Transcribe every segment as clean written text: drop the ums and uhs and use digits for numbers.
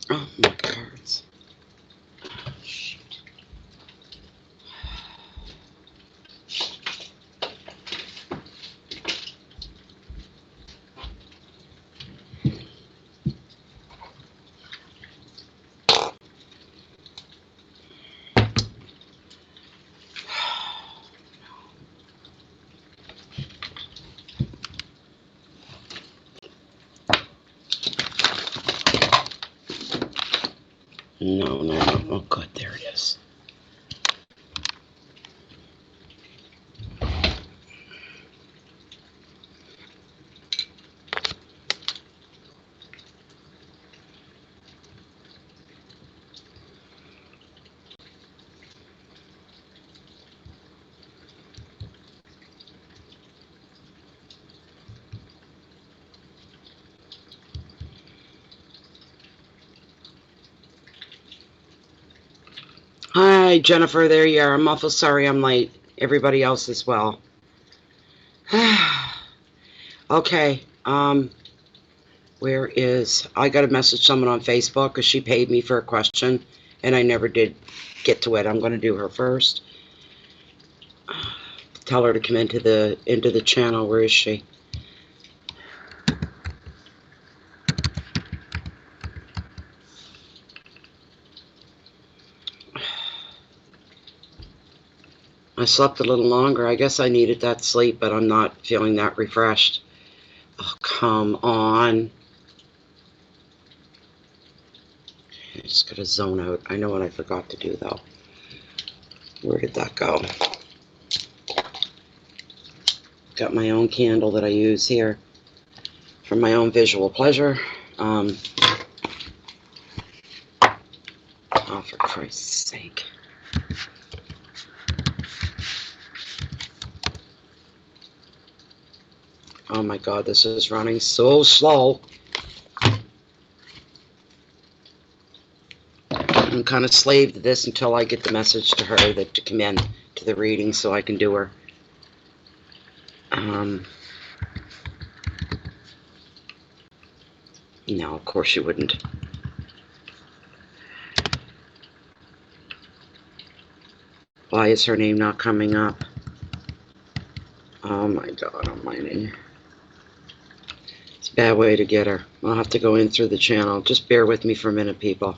Oh, my cards. Shoot. No, no, no. Oh, good. There it is. Hi, Jennifer. There you are. I'm awful sorry I'm late. Everybody else as well. Okay. Where is... I got to message someone on Facebook because she paid me for a question, and I never did get to it. I'm going to do her first. Tell her to come into the channel. Where is she? I slept a little longer. I guess I needed that sleep, but I'm not feeling that refreshed. Oh, come on. I just gotta zone out. I know what I forgot to do, though. Where did that go? Got my own candle that I use here for my own visual pleasure. Oh, for Christ's sake. Oh my God, this is running so slow. I'm kind of slave to this until I get the message to her that to come in to the reading so I can do her. No, of course you wouldn't. Why is her name not coming up? Oh my God almighty. It's a bad way to get her. I'll have to go in through the channel. Just bear with me for a minute, people.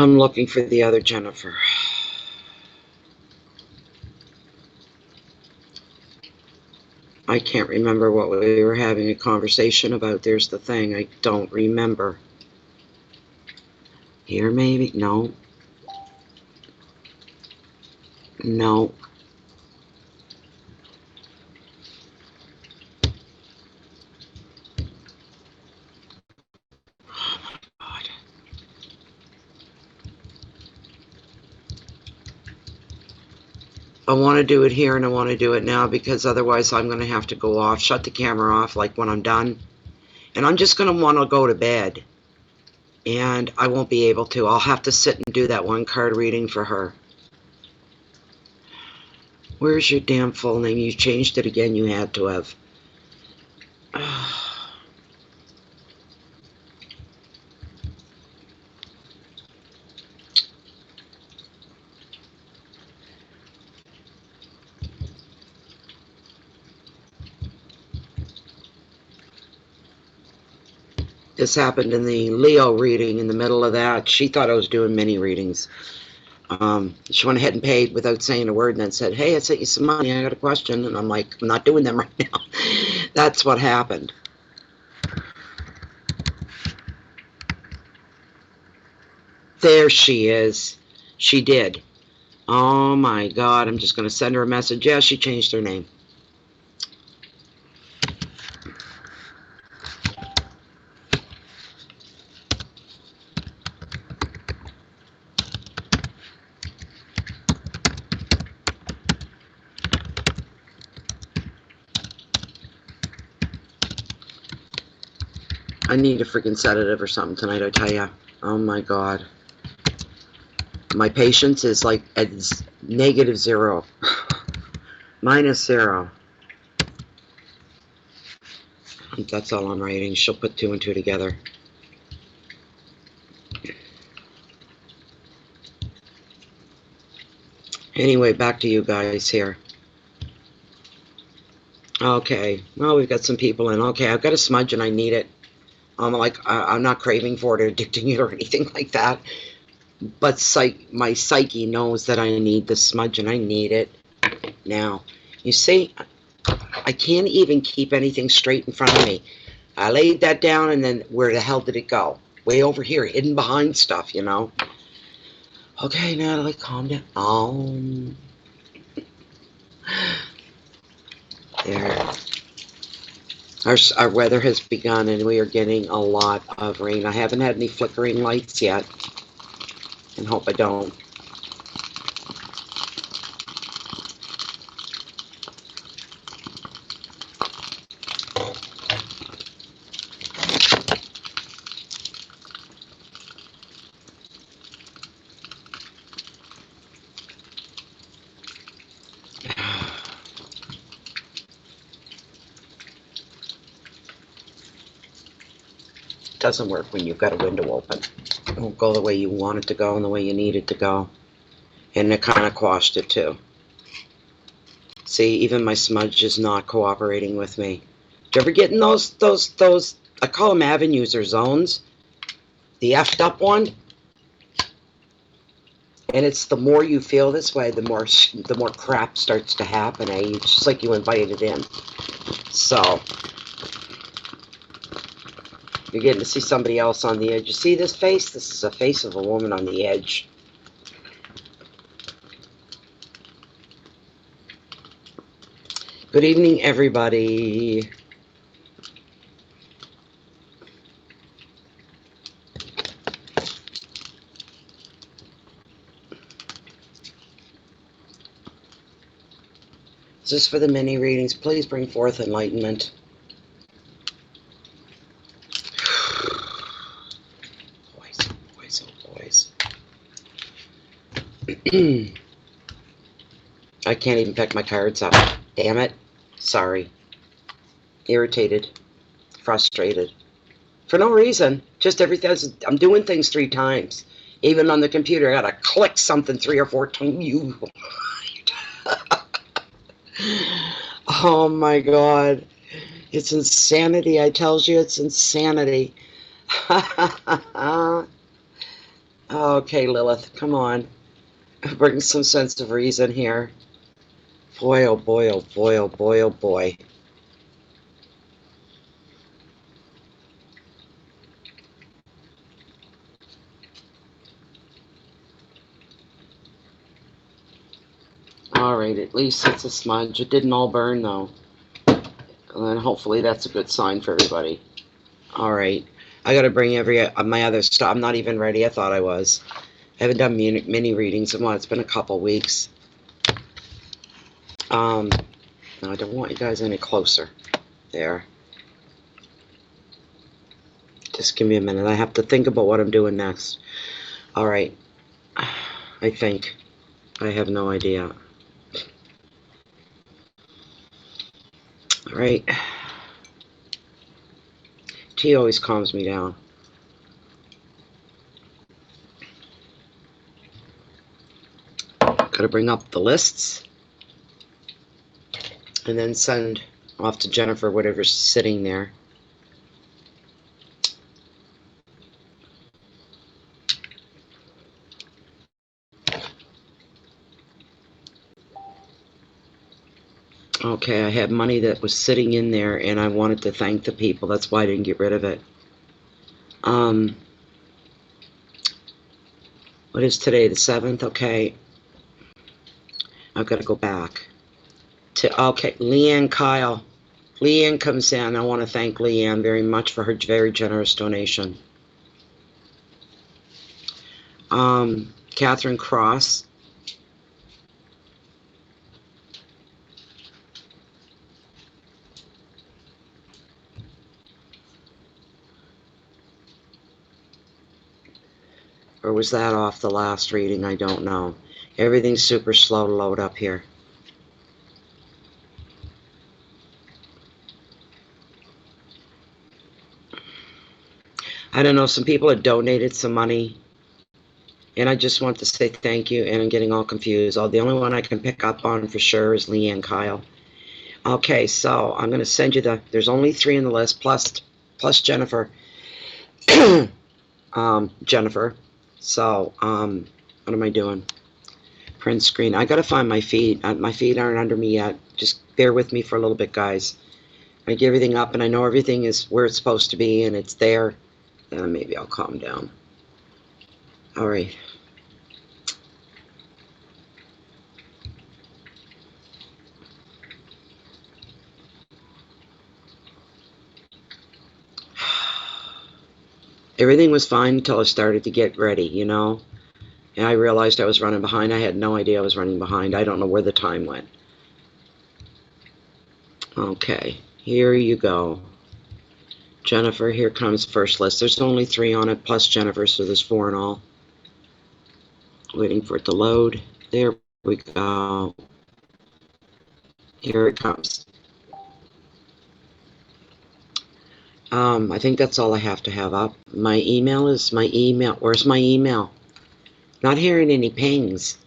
I'm looking for the other Jennifer. I can't remember what we were having a conversation about. There's the thing. I don't remember. Here, maybe? No. No. God. I want to do it here and I want to do it now because otherwise I'm going to have to go off, shut the camera off like when I'm done. And I'm just going to want to go to bed. And I won't be able to. I'll have to sit and do that one card reading for her. Where's your damn full name? You changed it again. You had to have. This happened in the Leo reading in the middle of that. She thought I was doing mini readings. She went ahead and paid without saying a word and then said, hey, I sent you some money. I got a question. And I'm like, I'm not doing them right now. That's what happened. There she is. She did. Oh my God. I'm just going to send her a message. Yeah, she changed her name. I need a freaking sedative or something tonight, I tell ya. Oh my God. My patience is like at -0. -0. That's all I'm writing. She'll put 2 and 2 together. Anyway, back to you guys here. Okay. Well, we've got some people in. Okay, I've got a smudge and I need it. I'm not craving for it or addicting it or anything like that. But my psyche knows that I need the smudge and I need it now. You see, I can't even keep anything straight in front of me. I laid that down and then where the hell did it go? Way over here, hidden behind stuff, you know. Okay, Natalie, calm down. There. Our weather has begun and we are getting a lot of rain. I haven't had any flickering lights yet and hope I don't. Doesn't work when you've got a window open. It won't go the way you want it to go and the way you need it to go. And it kind of quashed it too. See, even my smudge is not cooperating with me. Do you ever get in those, I call them avenues or zones? The effed up one? And it's the more you feel this way, the more crap starts to happen, eh? It's just like you invited it in. So, you're getting to see somebody else on the edge. You see this face? This is a face of a woman on the edge. Good evening, everybody. This is for the mini readings. Please bring forth enlightenment. I can't even pick my cards up. Damn it. Sorry. Irritated. Frustrated. For no reason. Just everything. I'm doing things 3 times. Even on the computer, I gotta click something 3 or 4 times. Oh my God. It's insanity. I tells you, it's insanity. Okay, Lilith, come on. Bring some sense of reason here. Boy, oh boy, oh boy, oh boy, oh boy. Alright, at least it's a smudge. It didn't all burn, though. And hopefully that's a good sign for everybody. Alright. I gotta bring my other stuff. I'm not even ready. I thought I was. I haven't done mini readings in it's been a couple weeks. No, I don't want you guys any closer. There. Just give me a minute. I have to think about what I'm doing next. Alright. I think. I have no idea. Alright. Tea always calms me down. Gotta bring up the lists. And then send off to Jennifer whatever's sitting there. Okay, I had money that was sitting in there and I wanted to thank the people. That's why I didn't get rid of it. What is today, the 7th? Okay. I've got to go back. Okay, Leanne Kyle. Leanne comes in. I want to thank Leanne very much for her very generous donation. Catherine Cross. Or was that off the last reading? I don't know. Everything's super slow to load up here. I don't know. Some people have donated some money. And I just want to say thank you. And I'm getting all confused. The only one I can pick up on for sure is Leanne Kyle. Okay, so I'm going to send you there's only 3 in the list, plus Jennifer. Jennifer. So, what am I doing? Print screen. I gotta find my feet. My feet aren't under me yet. Just bear with me for a little bit, guys. I get everything up, and I know everything is where it's supposed to be, and it's there. Maybe I'll calm down. All right. Everything was fine until I started to get ready, you know? And I realized I was running behind. I had no idea I was running behind. I don't know where the time went. Okay, here you go. Jennifer, here comes first list. There's only 3 on it, plus Jennifer, so there's 4 in all. Waiting for it to load. There we go. Here it comes. I think that's all I have to have up. My email. Where's my email? Not hearing any pings.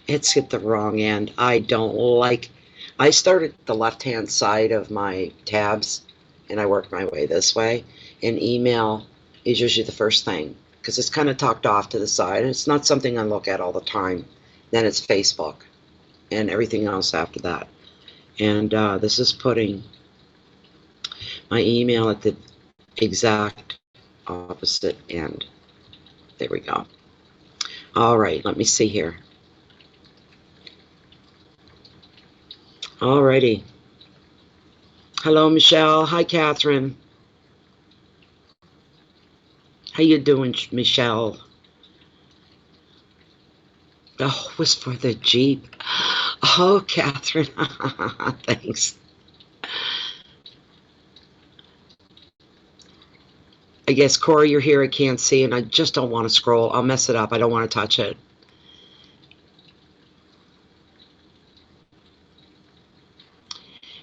It's at the wrong end. I don't like. I started the left-hand side of my tabs, and I worked my way this way. And email is usually the first thing, because it's kind of tucked off to the side. And it's not something I look at all the time. Then it's Facebook, and everything else after that. And this is putting my email at the exact opposite end. There we go. All right, let me see here. Alrighty. Hello, Michelle. Hi, Catherine. How you doing, Michelle? Oh, it was for the Jeep. Oh, Catherine. Thanks. I guess, Corey, you're here. I can't see, and I just don't want to scroll. I'll mess it up. I don't want to touch it.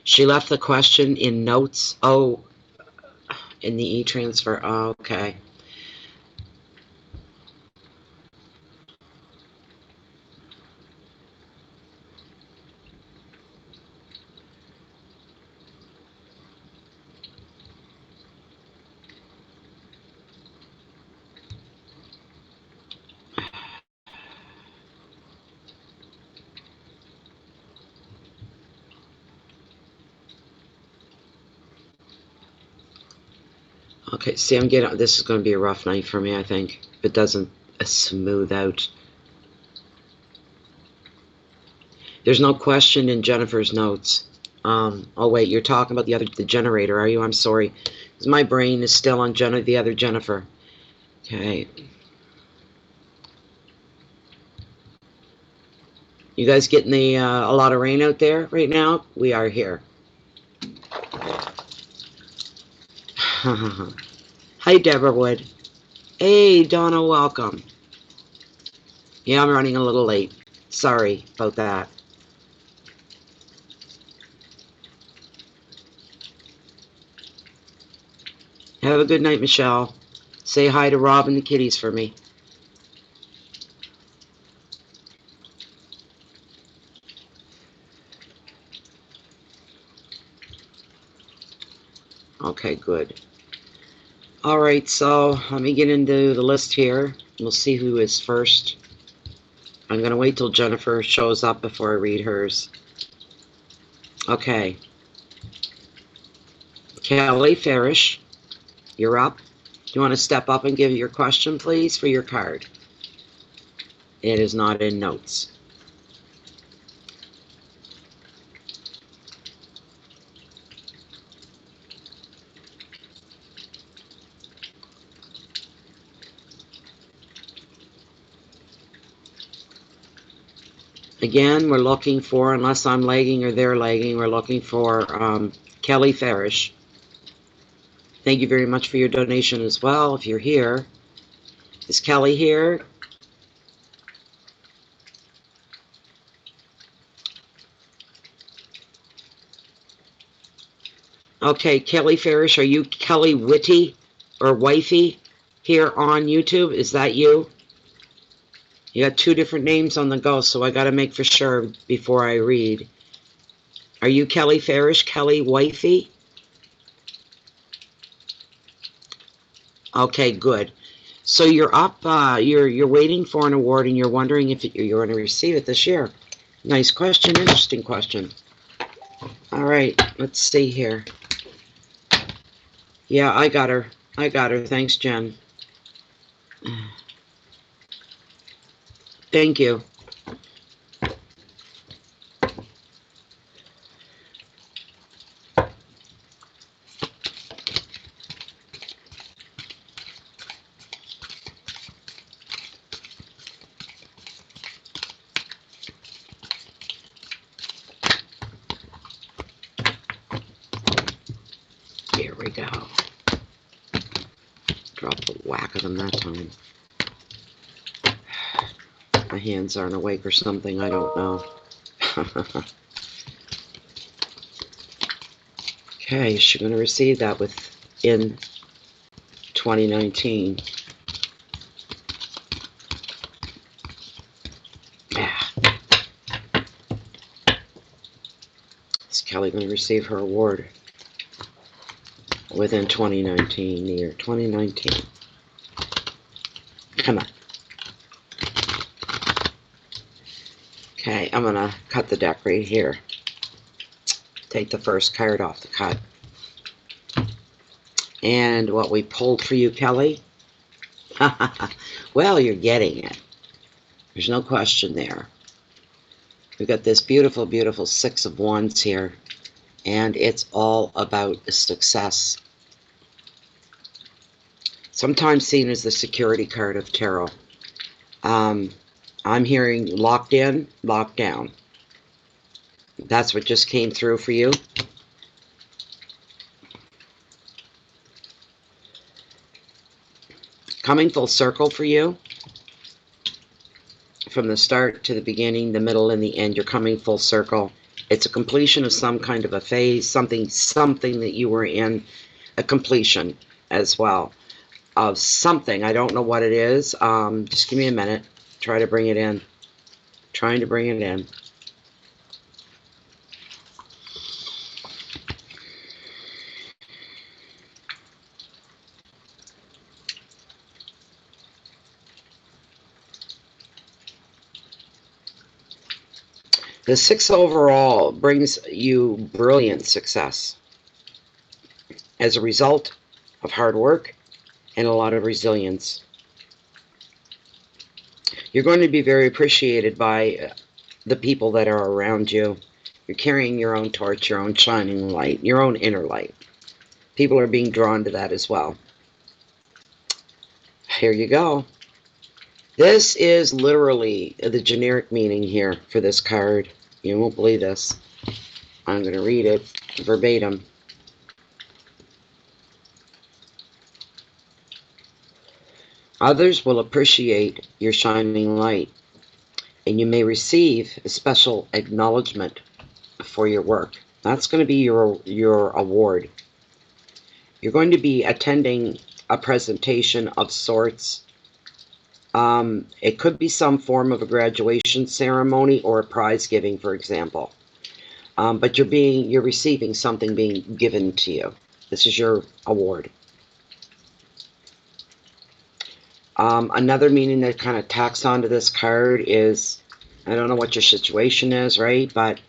She left the question in notes. Oh, in the e-transfer. Oh, okay. Okay, see, I'm getting, this is going to be a rough night for me, I think. If it doesn't smooth out. There's no question in Jennifer's notes. Oh wait, you're talking about the generator, are you? I'm sorry. My brain is still on the other Jennifer. Okay. You guys getting a lot of rain out there right now? We are here. Hi, Deborah Wood. Hey, Donna, welcome. Yeah, I'm running a little late. Sorry about that. Have a good night, Michelle. Say hi to Rob and the kitties for me. Okay, good. All right, so let me get into the list here. We'll see who is first. I'm going to wait till Jennifer shows up before I read hers. Okay. Kelly Farish, you're up. Do you want to step up and give your question, please, for your card? It is not in notes. Again, we're looking for, unless I'm lagging or they're lagging, we're looking for Kelly Farish. Thank you very much for your donation as well, if you're here. Is Kelly here? Okay, Kelly Farish, are you Kelly Whitty or Wifey here on YouTube? Is that you? You got two different names on the go, so I got to make for sure before I read. Are you Kelly Farish, Kelly Wifey? Okay, good. So you're up, you're waiting for an award and you're wondering if you're going to receive it this year. Nice question, interesting question. All right, let's see here. Yeah, I got her. I got her. Thanks, Jen. Thank you. Here we go. Dropped a whack of them that time. My hands aren't awake or something, I don't know. Okay, she's going to receive that in 2019. Yeah. Is Kelly going to receive her award within 2019, the year 2019? Come on. Okay, I'm going to cut the deck right here. Take the first card off the cut. And what we pulled for you, Kelly? Well, you're getting it. There's no question there. We've got this beautiful, beautiful Six of Wands here. And it's all about success. Sometimes seen as the security card of tarot. I'm hearing locked in, locked down. That's what just came through for you. Coming full circle for you. From the start to the beginning, the middle, and the end, you're coming full circle. It's a completion of some kind of a phase, something that you were in, a completion as well of something. I don't know what it is. Just give me a minute. Try to bring it in. Trying to bring it in. The 6 overall brings you brilliant success as a result of hard work and a lot of resilience. You're going to be very appreciated by the people that are around you. You're carrying your own torch, your own shining light, your own inner light. People are being drawn to that as well. Here you go. This is literally the generic meaning here for this card. You won't believe this. I'm going to read it verbatim. Others will appreciate your shining light, and you may receive a special acknowledgement for your work. That's going to be your award. You're going to be attending a presentation of sorts. It could be some form of a graduation ceremony or a prize giving, for example. But you're receiving something being given to you. This is your award. Another meaning that kind of tacks onto this card is, I don't know what your situation is, right? But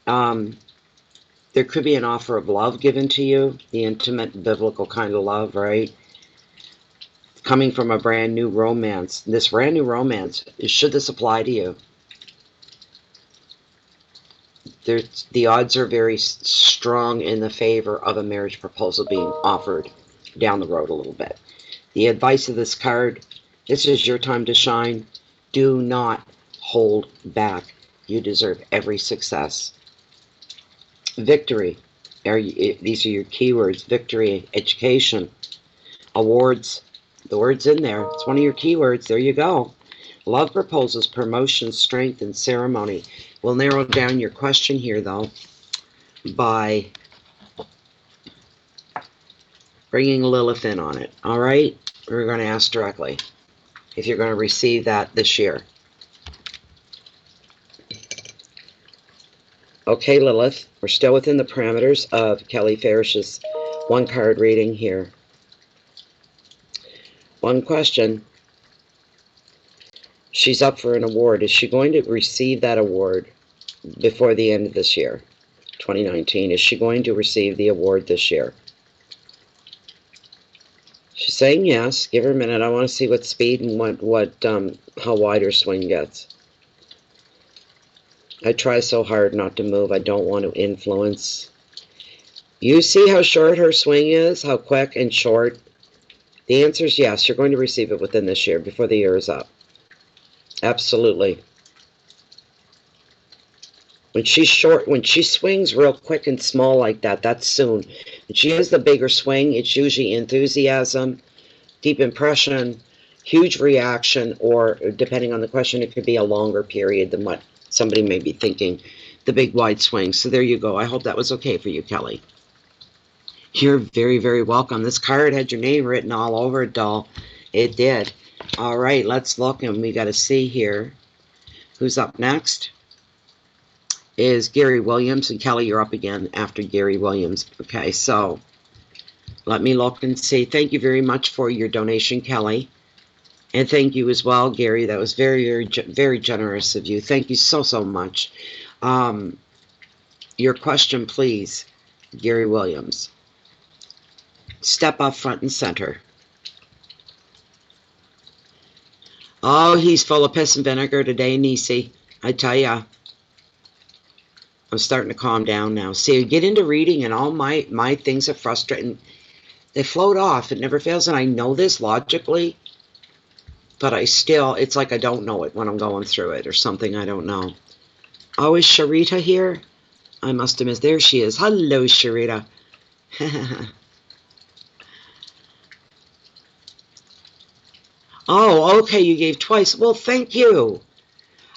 there could be an offer of love given to you, the intimate, biblical kind of love, right? Coming from a brand new romance. This brand new romance, should this apply to you? The odds are very strong in the favor of a marriage proposal being offered down the road a little bit. The advice of this card, this is your time to shine. Do not hold back. You deserve every success. Victory. These are your keywords. Victory, education, awards. The word's in there. It's one of your keywords. There you go. Love proposals, promotion, strength, and ceremony. We'll narrow down your question here, though, by bringing Lilith in on it. All right? We're going to ask directly if you're going to receive that this year. Okay, Lilith, we're still within the parameters of Kelly Farish's one-card reading here. One question. She's up for an award. Is she going to receive that award before the end of this year, 2019? Is she going to receive the award this year? She's saying yes. Give her a minute. I want to see what speed and how wide her swing gets. I try so hard not to move. I don't want to influence. You see how short her swing is? How quick and short? The answer is yes. You're going to receive it within this year, before the year is up. Absolutely. When she swings real quick and small like that, that's soon. When she has the bigger swing, it's usually enthusiasm, deep impression, huge reaction, or depending on the question, it could be a longer period than what somebody may be thinking, the big wide swing. So there you go. I hope that was okay for you, Kelly. You're very, very welcome. This card had your name written all over it, doll. It did. All right, let's look, and we got to see here who's up next. Is Gary Williams, and Kelly, you're up again after Gary Williams. Okay, so let me look and see. Thank you very much for your donation, Kelly. And thank you as well, Gary. That was very, very, very generous of you. Thank you so, so much. Your question, please, Gary Williams. Step up front and center. Oh, he's full of piss and vinegar today, Nisi. I tell ya. I'm starting to calm down now. See, I get into reading and all my things are frustrating. They float off. It never fails. And I know this logically, but it's like I don't know it when I'm going through it or something I don't know. Oh, is Sharita here? I must have missed. There she is. Hello, Sharita. Oh, okay, you gave twice. Well, thank you.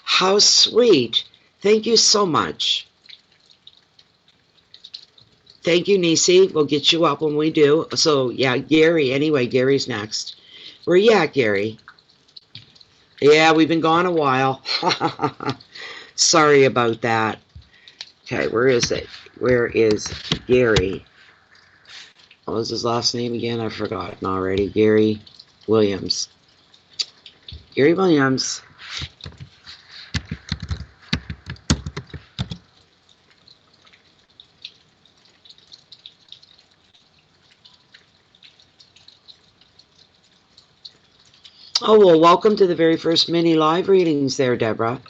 How sweet. Thank you so much. Thank you, Nisi. We'll get you up when we do. So, yeah, Gary. Anyway, Gary's next. Where you at, Gary? Yeah, we've been gone a while. Sorry about that. Okay, where is it? Where is Gary? What was his last name again? I've forgotten already. Gary Williams. Gary Williams. Oh, well, welcome to the very first mini live readings there, Deborah.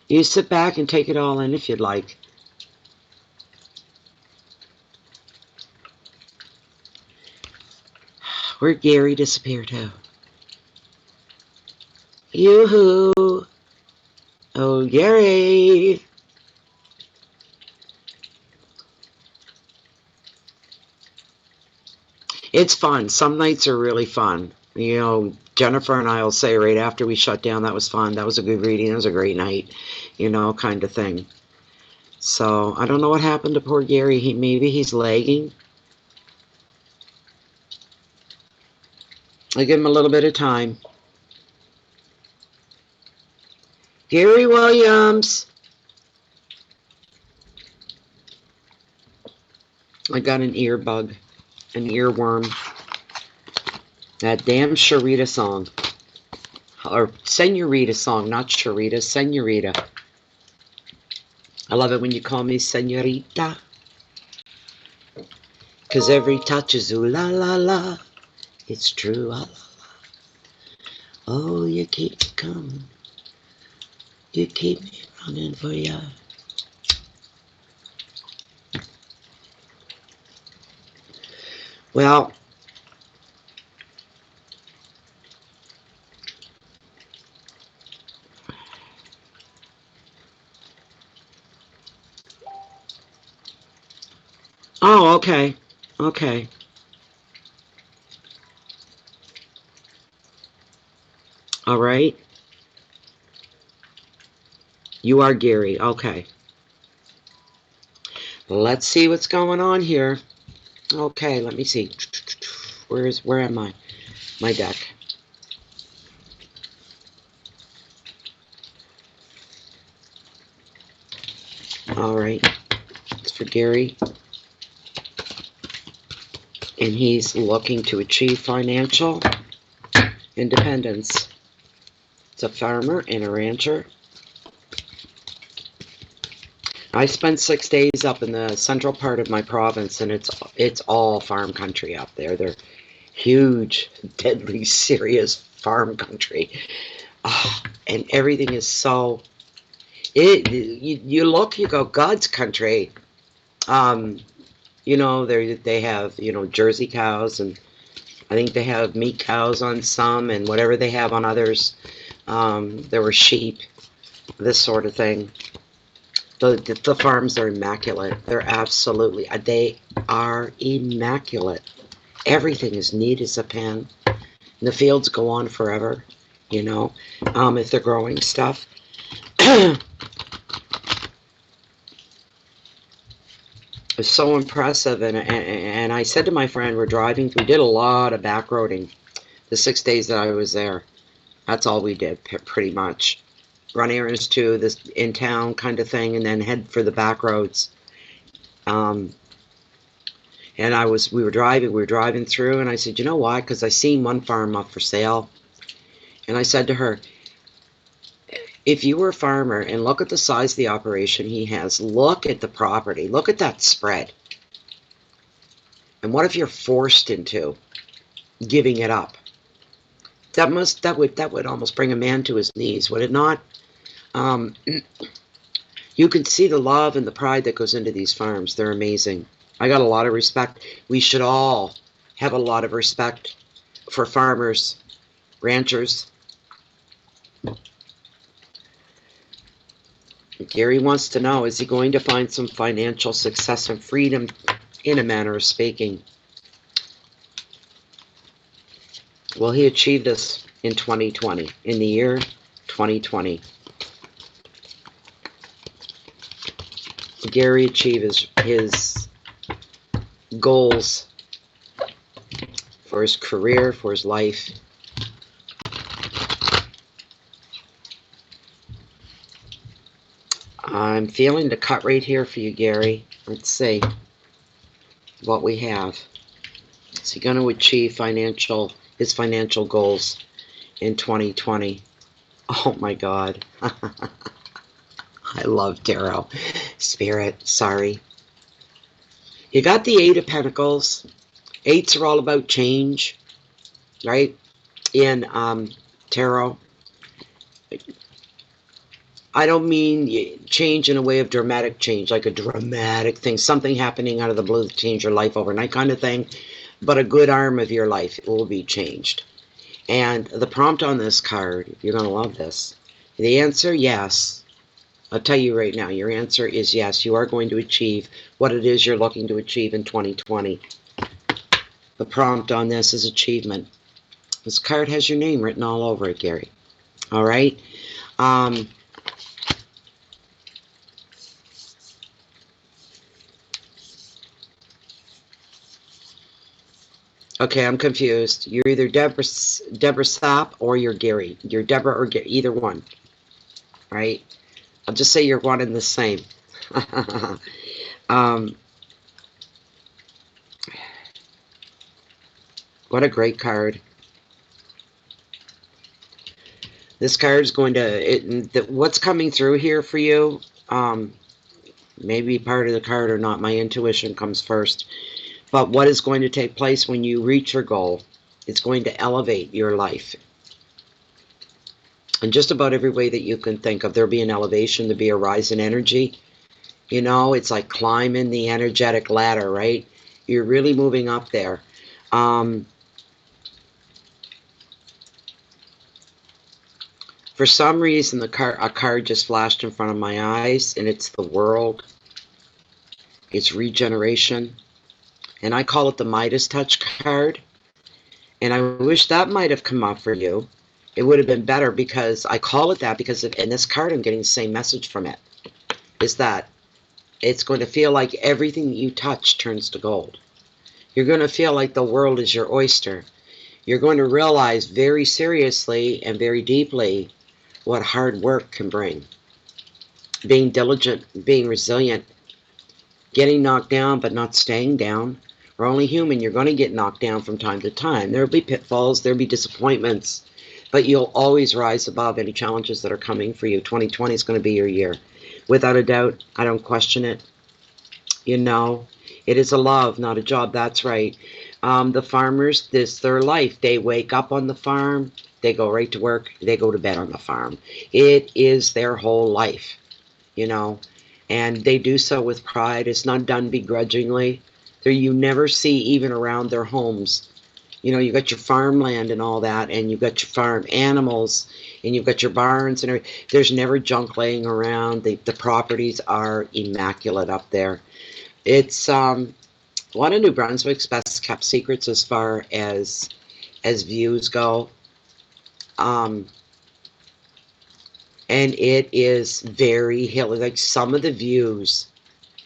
You sit back and take it all in if you'd like. Where'd Gary disappear to? Yoo-hoo! Oh, Gary! It's fun. Some nights are really fun. You know, Jennifer and I will say right after we shut down, that was fun. That was a good reading. That was a great night. You know, kind of thing. So, I don't know what happened to poor Gary. Maybe he's lagging. I give him a little bit of time. Gary Williams! I got an ear bug. An earworm. That damn Sharita song. Or Senorita song, not Sharita, Senorita. I love it when you call me Senorita. Because every touch is ooh la la la. It's true, ah la la. Oh, you keep coming. You keep me running for ya. Well, oh, okay. Okay. All right. You are Gary. Okay. Let's see what's going on here. Okay, let me see. Where am I? My deck. All right. It's for Gary. And he's looking to achieve financial independence. It's a farmer and a rancher. I spent 6 days up in the central part of my province, and it's all farm country up there. They're huge, deadly serious farm country. And everything is so... You look, you go, God's country. You know, they have, you know, Jersey cows, and I think they have meat cows on some, and whatever they have on others. There were sheep, this sort of thing. The farms are immaculate. They're absolutely, they are immaculate. Everything is neat as a pin. And the fields go on forever, you know, if they're growing stuff. It's so impressive, and I said to my friend, we did a lot of back roading the 6 days that I was there. That's all we did, pretty much. Run errands to this in town kind of thing, and then head for the back roads. And we were driving through, and I said, you know why? Because I seen one farm up for sale, and I said to her, if you were a farmer and look at the size of the operation he has, look at the property, look at that spread. And what if you're forced into giving it up? That would almost bring a man to his knees, would it not? You can see the love and the pride that goes into these farms. They're amazing. I got a lot of respect. We should all have a lot of respect for farmers, ranchers. Gary wants to know, is he going to find some financial success and freedom, in a manner of speaking? Well, he achieved this in 2020, in the year 2020. Gary achieved his goals for his career, for his life. I'm feeling the cut right here for you, Gary. Let's see what we have. Is he going to achieve his financial goals in 2020? Oh my God. I love tarot. Spirit, sorry. You got the Eight of Pentacles. Eights are all about change, right? And tarot. I don't mean change in a way of dramatic change, like a dramatic thing, something happening out of the blue to change your life overnight kind of thing, but a good arm of your life will be changed. And the prompt on this card, you're going to love this. The answer, yes. I'll tell you right now, your answer is yes. You are going to achieve what it is you're looking to achieve in 2020. The prompt on this is achievement. This card has your name written all over it, Gary. All right? Okay, I'm confused. You're either Deborah Sapp or you're Gary. You're Deborah or Gary, either one. Right? I'll just say you're one and the same. What a great card. This card is going to, what's coming through here for you, maybe part of the card or not, my intuition comes first. But what is going to take place when you reach your goal? It's going to elevate your life. In just about every way that you can think of, there'll be an elevation, there'll be a rise in energy. You know, it's like climbing the energetic ladder, right? You're really moving up there. For some reason, a card just flashed in front of my eyes, and it's the world. It's regeneration. And I call it the Midas Touch card. And I wish that might have come up for you. It would have been better because I call it that because in this card I'm getting the same message from it. Is that it's going to feel like everything that you touch turns to gold. You're going to feel like the world is your oyster. You're going to realize very seriously and very deeply what hard work can bring. Being diligent, being resilient, getting knocked down but not staying down. We're only human. You're going to get knocked down from time to time. There'll be pitfalls, there'll be disappointments, but you'll always rise above any challenges that are coming for you. 2020 is going to be your year. Without a doubt, I don't question it. You know, it is a love, not a job. That's right. The farmers, this their life. They wake up on the farm, they go right to work, they go to bed on the farm. It is their whole life, you know, and they do so with pride. It's not done begrudgingly. There, you never see even around their homes. You know, you got your farmland and all that, and you've got your farm animals, and you've got your barns, and everything. There's never junk laying around. The properties are immaculate up there. It's one of New Brunswick's best kept secrets as far as views go. And it is very hilly. Like some of the views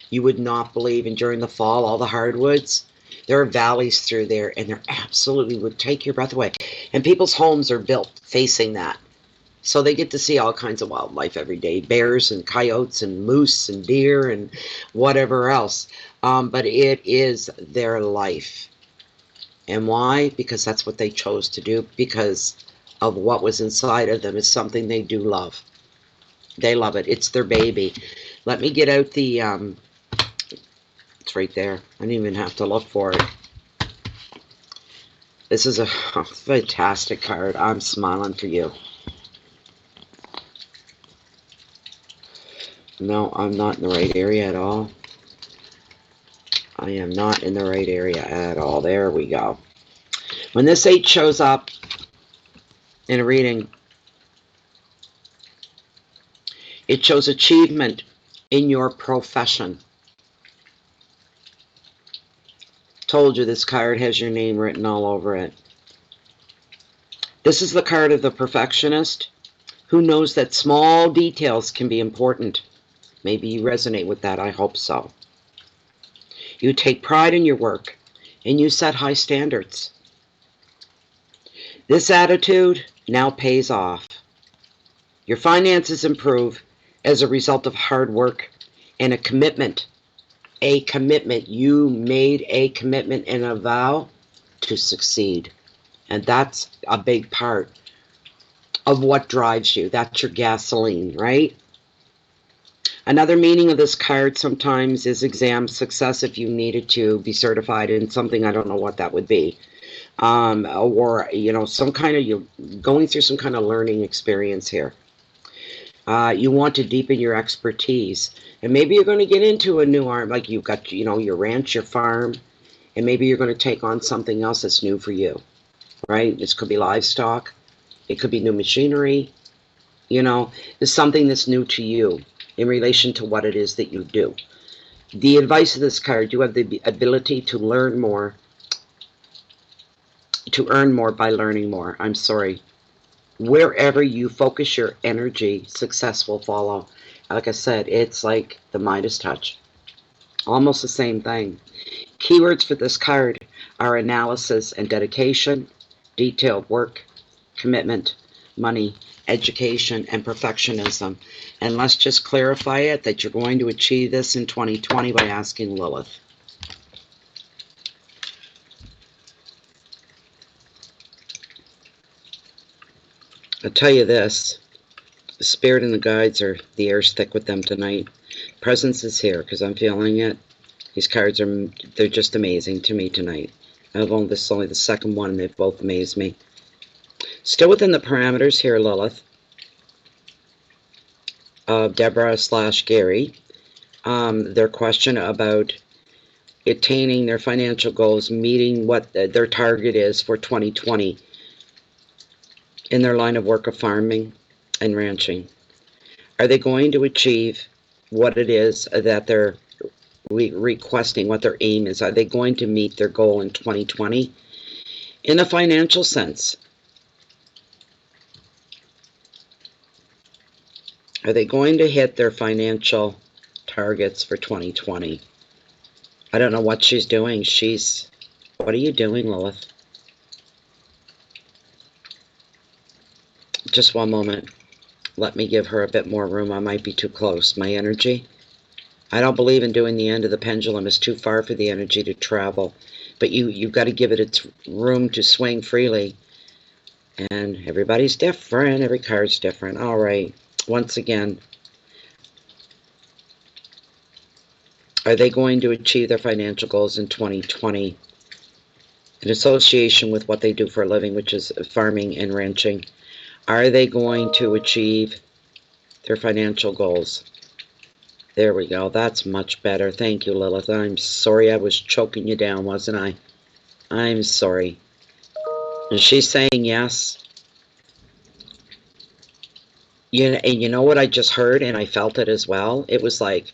you would not believe. And during the fall, all the hardwoods, there are valleys through there, and they're absolutely would take your breath away. And people's homes are built facing that. So they get to see all kinds of wildlife every day. Bears and coyotes and moose and deer and whatever else. But it is their life. And why? Because that's what they chose to do. Because of what was inside of them. It's something they do love. They love it. It's their baby. Let me get out the... it's right there. I didn't even have to look for it. This is a fantastic card. I'm smiling for you. No, I'm not in the right area at all. I am not in the right area at all. There we go. When this 8 shows up in a reading, it shows achievement in your profession. Told you this card has your name written all over it. This is the card of the perfectionist who knows that small details can be important. Maybe you resonate with that. I hope so. You take pride in your work and you set high standards. This attitude now pays off. Your finances improve as a result of hard work and a commitment. A commitment. You made a commitment and a vow to succeed. And that's a big part of what drives you. That's your gasoline, right? Another meaning of this card sometimes is exam success if you needed to be certified in something. I don't know what that would be. or some kind of you're going through some kind of learning experience here. You want to deepen your expertise, and maybe you're going to get into a new art, like you've got your ranch, your farm, and maybe you're going to take on something else that's new for you, right? This could be livestock, it could be new machinery. There's something that's new to you in relation to what it is that you do. The advice of this card: you have the ability to learn more, to earn more by learning more. I'm sorry. Wherever you focus your energy, success will follow. Like I said, it's like the Midas touch. Almost the same thing. Keywords for this card are analysis and dedication, detailed work, commitment, money, education, and perfectionism. And let's just clarify it that you're going to achieve this in 2020 by asking Lilith. I'll tell you this, the spirit and the guides the air's thick with them tonight. Presence is here because I'm feeling it. These cards they're just amazing to me tonight. This is only the second one and they've both amazed me. Still within the parameters here, Lilith, of Deborah/Gary. Their question about attaining their financial goals, meeting what their target is for 2020 in their line of work of farming and ranching. Are they going to achieve what it is that they're requesting, what their aim is? Are they going to meet their goal in 2020? In a financial sense, are they going to hit their financial targets for 2020? I don't know what she's doing. What are you doing, Lilith? Just one moment. Let me give her a bit more room. I might be too close. My energy. I don't believe in doing the end of the pendulum. It's too far for the energy to travel. But you've got to give it its room to swing freely. And everybody's different. Every card's different. All right. Once again, are they going to achieve their financial goals in 2020 in association with what they do for a living, which is farming and ranching? Are they going to achieve their financial goals? There we go. That's much better. Thank you, Lilith. I'm sorry I was choking you down, wasn't I? I'm sorry. And she's saying yes. And you know what I just heard, and I felt it as well? It was like,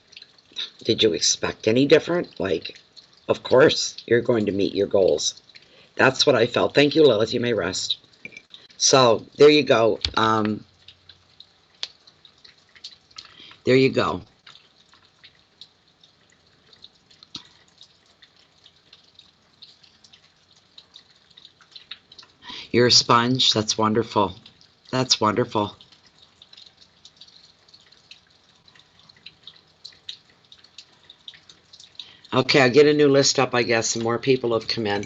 did you expect any different? Like, of course, you're going to meet your goals. That's what I felt. Thank you, Lilith. You may rest. So, there you go. There you go. You're a sponge. That's wonderful. That's wonderful. Okay, I'll get a new list up, I guess. Some more people have come in.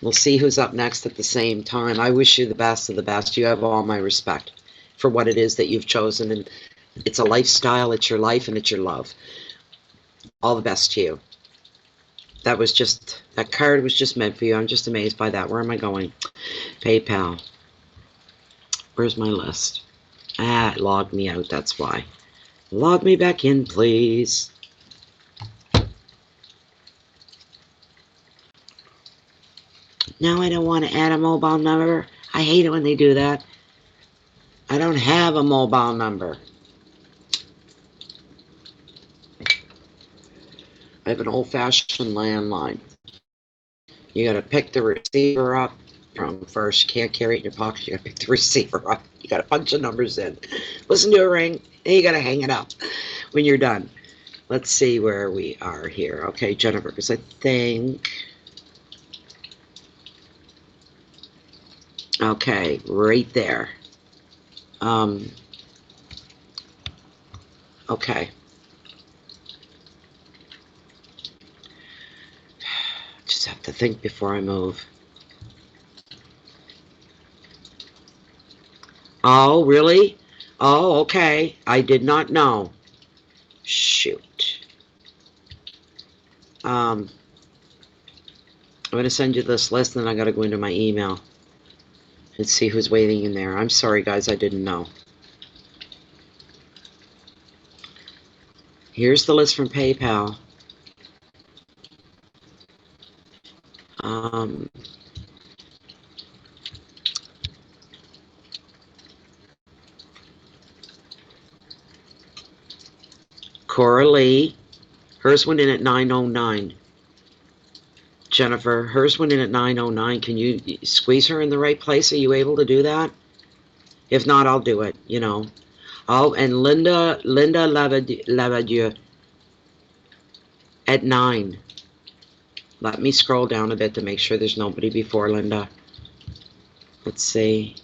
We'll see who's up next at the same time. I wish you the best of the best. You have all my respect for what it is that you've chosen. And it's a lifestyle, it's your life, and it's your love. All the best to you. That card was just meant for you. I'm just amazed by that. Where am I going? PayPal. Where's my list? It logged me out, that's why. Log me back in, please. No, I don't want to add a mobile number. I hate it when they do that. I don't have a mobile number. I have an old-fashioned landline. You got to pick the receiver up from first. You can't carry it in your pocket. You got to pick the receiver up. You got to punch the numbers in. Listen to a ring. Then you got to hang it up when you're done. Let's see where we are here. Okay, Jennifer, because I think... Okay, right there. Okay. Just have to think before I move. Oh, really? Oh, okay. I did not know. Shoot. I'm going to send you this list, and then I got to go into my email and see who's waiting in there. I'm sorry, guys, I didn't know. Here's the list from PayPal. Cora Lee, hers went in at 909. Jennifer, hers went in at 909. Can you squeeze her in the right place? Are you able to do that? If not, I'll do it, you know. And Linda Lavadieu at 9. Let me scroll down a bit to make sure there's nobody before Linda. Let's see.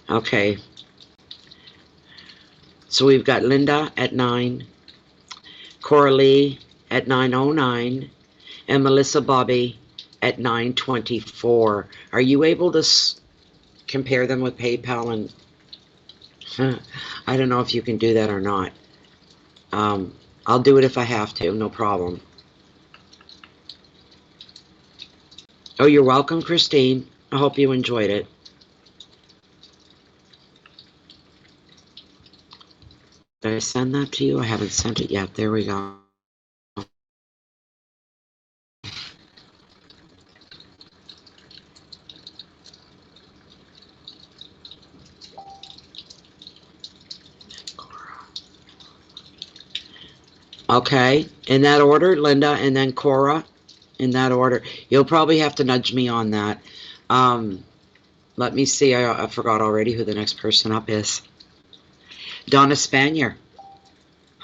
Okay. So we've got Linda at 9, Cora Lee at 909, and Melissa Bobby at 924. Are you able to compare them with PayPal? And I don't know if you can do that or not. I'll do it if I have to, no problem. Oh, you're welcome, Christine. I hope you enjoyed it. Did I send that to you? I haven't sent it yet. There we go. Okay, in that order, Linda, and then Cora, in that order. You'll probably have to nudge me on that. Let me see. I forgot already who the next person up is. Donna Spanier.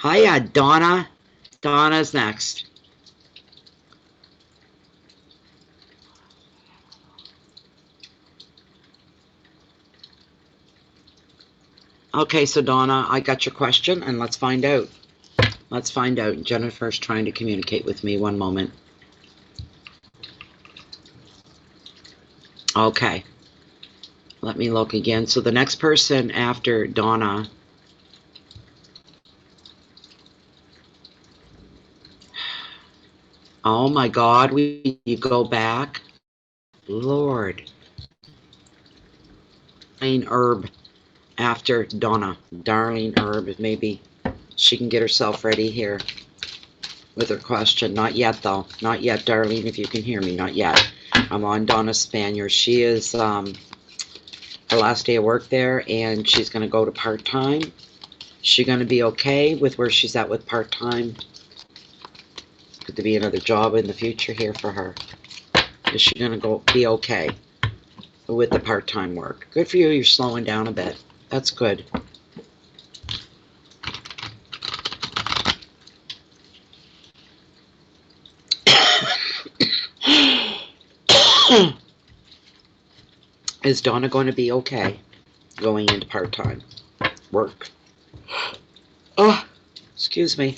Hiya, Donna. Donna's next. Okay, so Donna, I got your question, and let's find out. Let's find out. Jennifer's trying to communicate with me. One moment. Okay. Let me look again. So the next person after Donna. Oh my God, you go back. Lord. Darlene Herb after Donna. Darlene Herb, maybe she can get herself ready here with her question. Not yet, though. Not yet, Darlene, if you can hear me. Not yet. I'm on Donna Spanier. She is her last day of work there, and she's going to go to part-time. Is she going to be okay with where she's at with part-time? Could there be another job in the future here for her? Is she going to be okay with the part-time work? Good for you. You're slowing down a bit. That's good. Is Donna going to be okay going into part-time work? Oh, excuse me.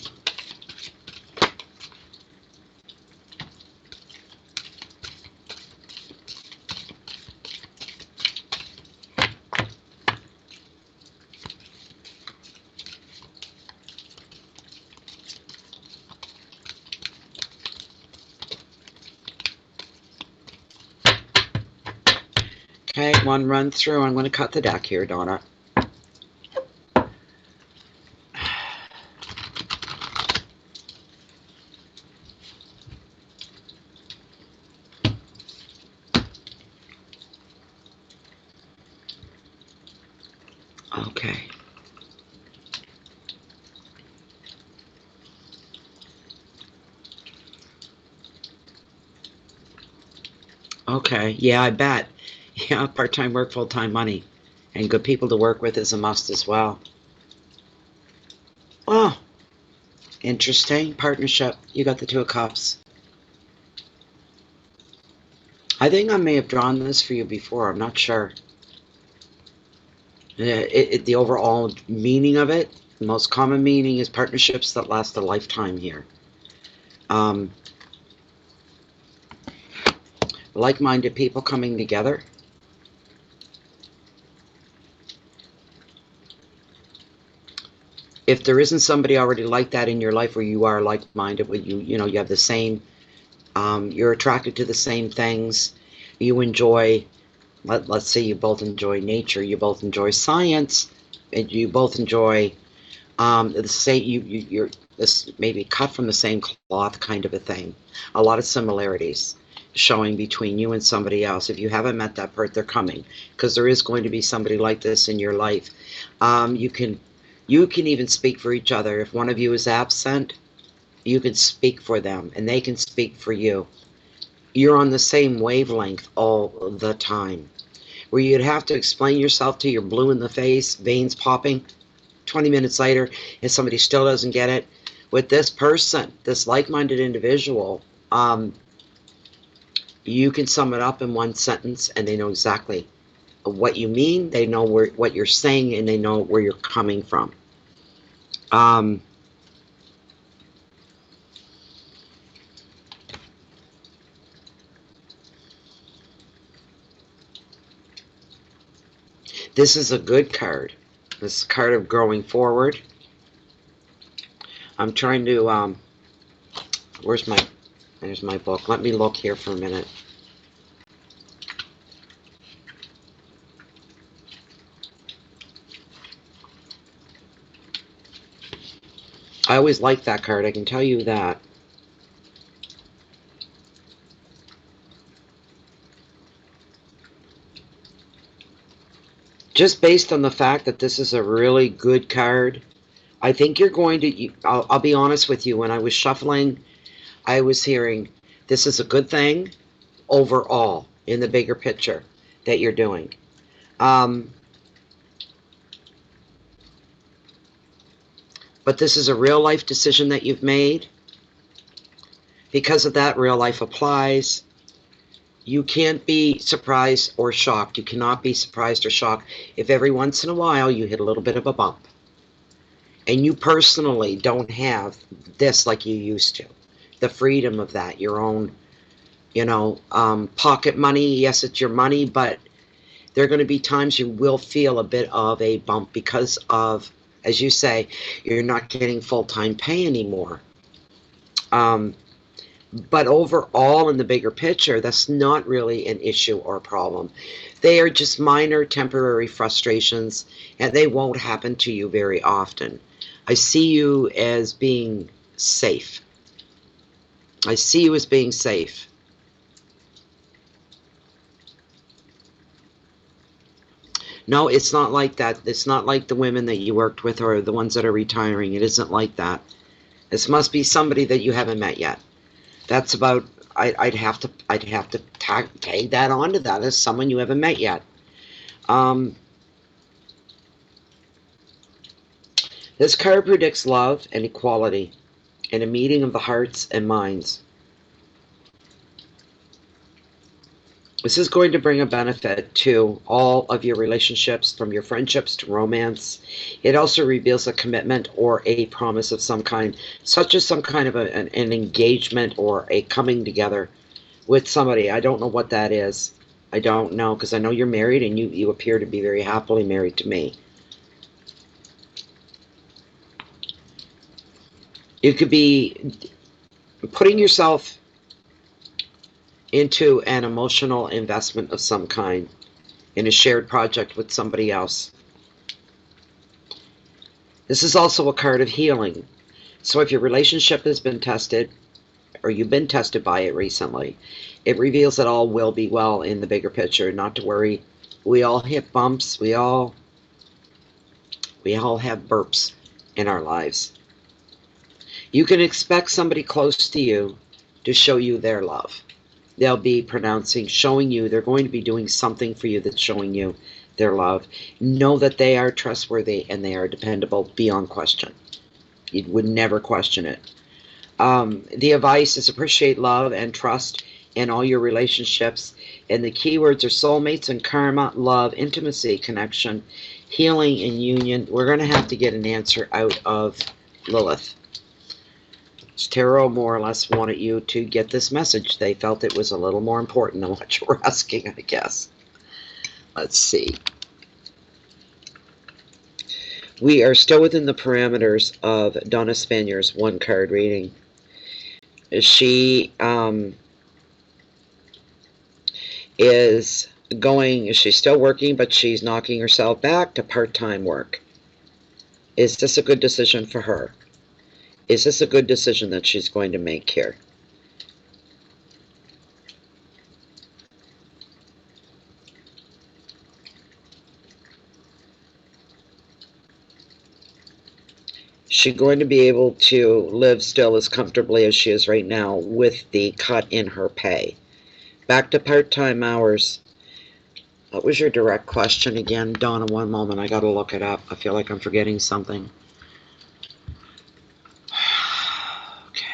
Okay, one run through. I'm going to cut the deck here, Donna. Okay. Okay, yeah, I bet. Yeah, part-time work, full-time money. And good people to work with is a must as well. Oh, interesting. Partnership. You got the Two of Cups. I think I may have drawn this for you before. I'm not sure. The overall meaning of it, the most common meaning is partnerships that last a lifetime here. Like-minded people coming together. If there isn't somebody already like that in your life where you are like-minded, where you know, you have the same, you're attracted to the same things, you enjoy, let's say you both enjoy nature, you both enjoy science, and you both enjoy the same, you're this maybe cut from the same cloth kind of a thing. A lot of similarities showing between you and somebody else. If you haven't met that person, they're coming, because there is going to be somebody like this in your life. You can even speak for each other. If one of you is absent, you can speak for them and they can speak for you. You're on the same wavelength all the time. Where you'd have to explain yourself till you're blue in the face, veins popping, 20 minutes later, and somebody still doesn't get it. With this person, this like-minded individual, you can sum it up in one sentence and they know exactly what you mean, they know what you're saying, and they know where you're coming from. This is a good card. This card of growing forward. I'm trying to, there's my book. Let me look here for a minute. I always like that card, I can tell you that. Just based on the fact that this is a really good card, I think you're going to, I'll be honest with you, when I was shuffling, I was hearing, this is a good thing overall in the bigger picture that you're doing. But this is a real life decision that you've made. Because of that, real life applies. You can't be surprised or shocked. You cannot be surprised or shocked if every once in a while you hit a little bit of a bump. And you personally don't have this like you used to. The freedom of that, your own, you know, pocket money. Yes, it's your money, but there are going to be times you will feel a bit of a bump because of, as you say, you're not getting full-time pay anymore. But overall, in the bigger picture, that's not really an issue or a problem. They are just minor temporary frustrations, and they won't happen to you very often. I see you as being safe. I see you as being safe. No, it's not like that. It's not like the women that you worked with or the ones that are retiring. It isn't like that. This must be somebody that you haven't met yet. That's about, I'd have to tag that onto that as someone you haven't met yet. This card predicts love and equality and a meeting of the hearts and minds. This is going to bring a benefit to all of your relationships, from your friendships to romance. It also reveals a commitment or a promise of some kind, such as some kind of an engagement or a coming together with somebody. I don't know what that is. I don't know, because I know you're married and you appear to be very happily married to me. You could be putting yourself into an emotional investment of some kind in a shared project with somebody else. This is also a card of healing. So if your relationship has been tested, or you've been tested by it recently, it reveals that all will be well in the bigger picture. Not to worry. We all hit bumps. We all have burps in our lives. You can expect somebody close to you to show you their love. They'll be showing you, they're going to be doing something for you that's showing you their love. Know that they are trustworthy and they are dependable beyond question. You would never question it. The advice is appreciate love and trust in all your relationships. And the keywords are soulmates and karma, love, intimacy, connection, healing, and union. We're going to have to get an answer out of Lilith. Tarot more or less wanted you to get this message. They felt it was a little more important than what you were asking, I guess. Let's see. We are still within the parameters of Donna Spanier's one card reading. She is she's still working, but she's knocking herself back to part-time work. Is this a good decision for her? Is this a good decision that she's going to make here? Is she going to be able to live still as comfortably as she is right now with the cut in her pay? Back to part-time hours. What was your direct question again, Donna? One moment, I gotta look it up. I feel like I'm forgetting something. Okay.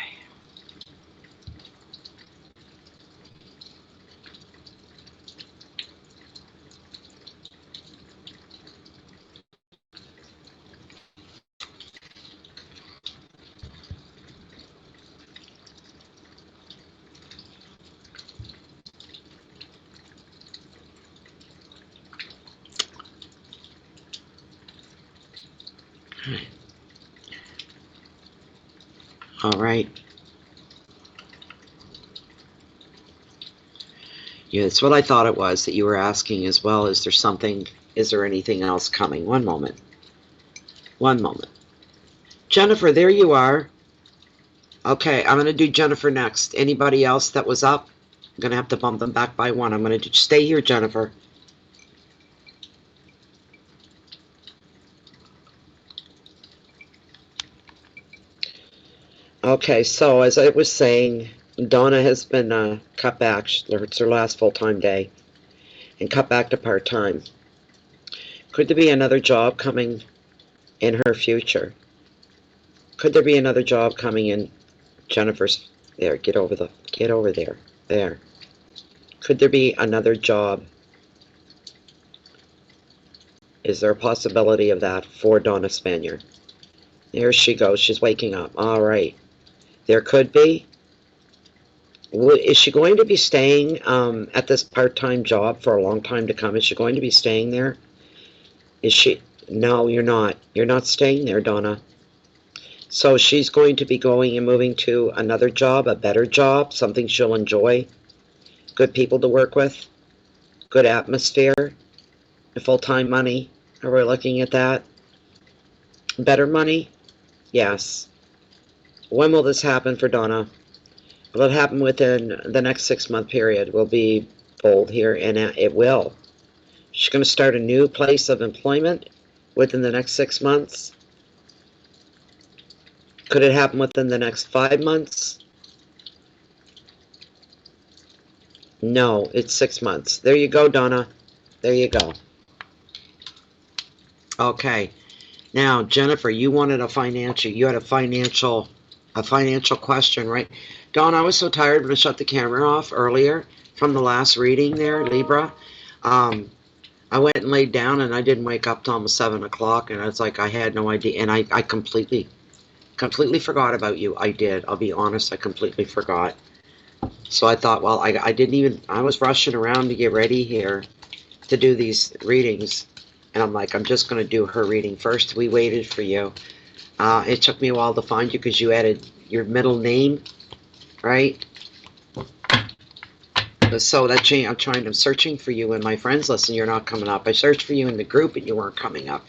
All right. Yeah, that's what I thought it was that you were asking as well. Is there anything else coming? One moment. One moment. Jennifer, there you are. Okay, I'm going to do Jennifer next. Anybody else that was up? I'm going to have to bump them back by one. I'm going to stay here, Jennifer. Okay, so as I was saying, Donna has been cut back. It's her last full-time day and cut back to part-time. Could there be another job coming in her future? Could there be another job coming in Jennifer's? There, get over there. There. Could there be another job? Is there a possibility of that for Donna Spanier? There she goes. She's waking up. All right. There could be. Is she going to be staying at this part-time job for a long time to come? Is she going to be staying there? Is she? No, you're not. You're not staying there, Donna. So she's going to be going and moving to another job, a better job, something she'll enjoy, good people to work with, good atmosphere, full-time money. Are we looking at that? Better money? Yes. When will this happen for Donna? Will it happen within the next 6-month period? We'll be bold here, and it will. She's going to start a new place of employment within the next 6 months. Could it happen within the next 5 months? No, it's 6 months. There you go, Donna. There you go. Okay. Now, Jennifer, you had a financial question, right? Dawn, I was so tired when I shut the camera off earlier from the last reading there, Libra. I went and laid down and I didn't wake up till almost 7 o'clock, and it's like I had no idea, and I completely forgot about you. I did. I'll be honest, I completely forgot. So I thought, well, I was rushing around to get ready here to do these readings, and I'm like, I'm just going to do her reading first. We waited for you. It took me a while to find you because you added your middle name, right? So I'm searching for you in my friends list and you're not coming up. I searched for you in the group and you weren't coming up.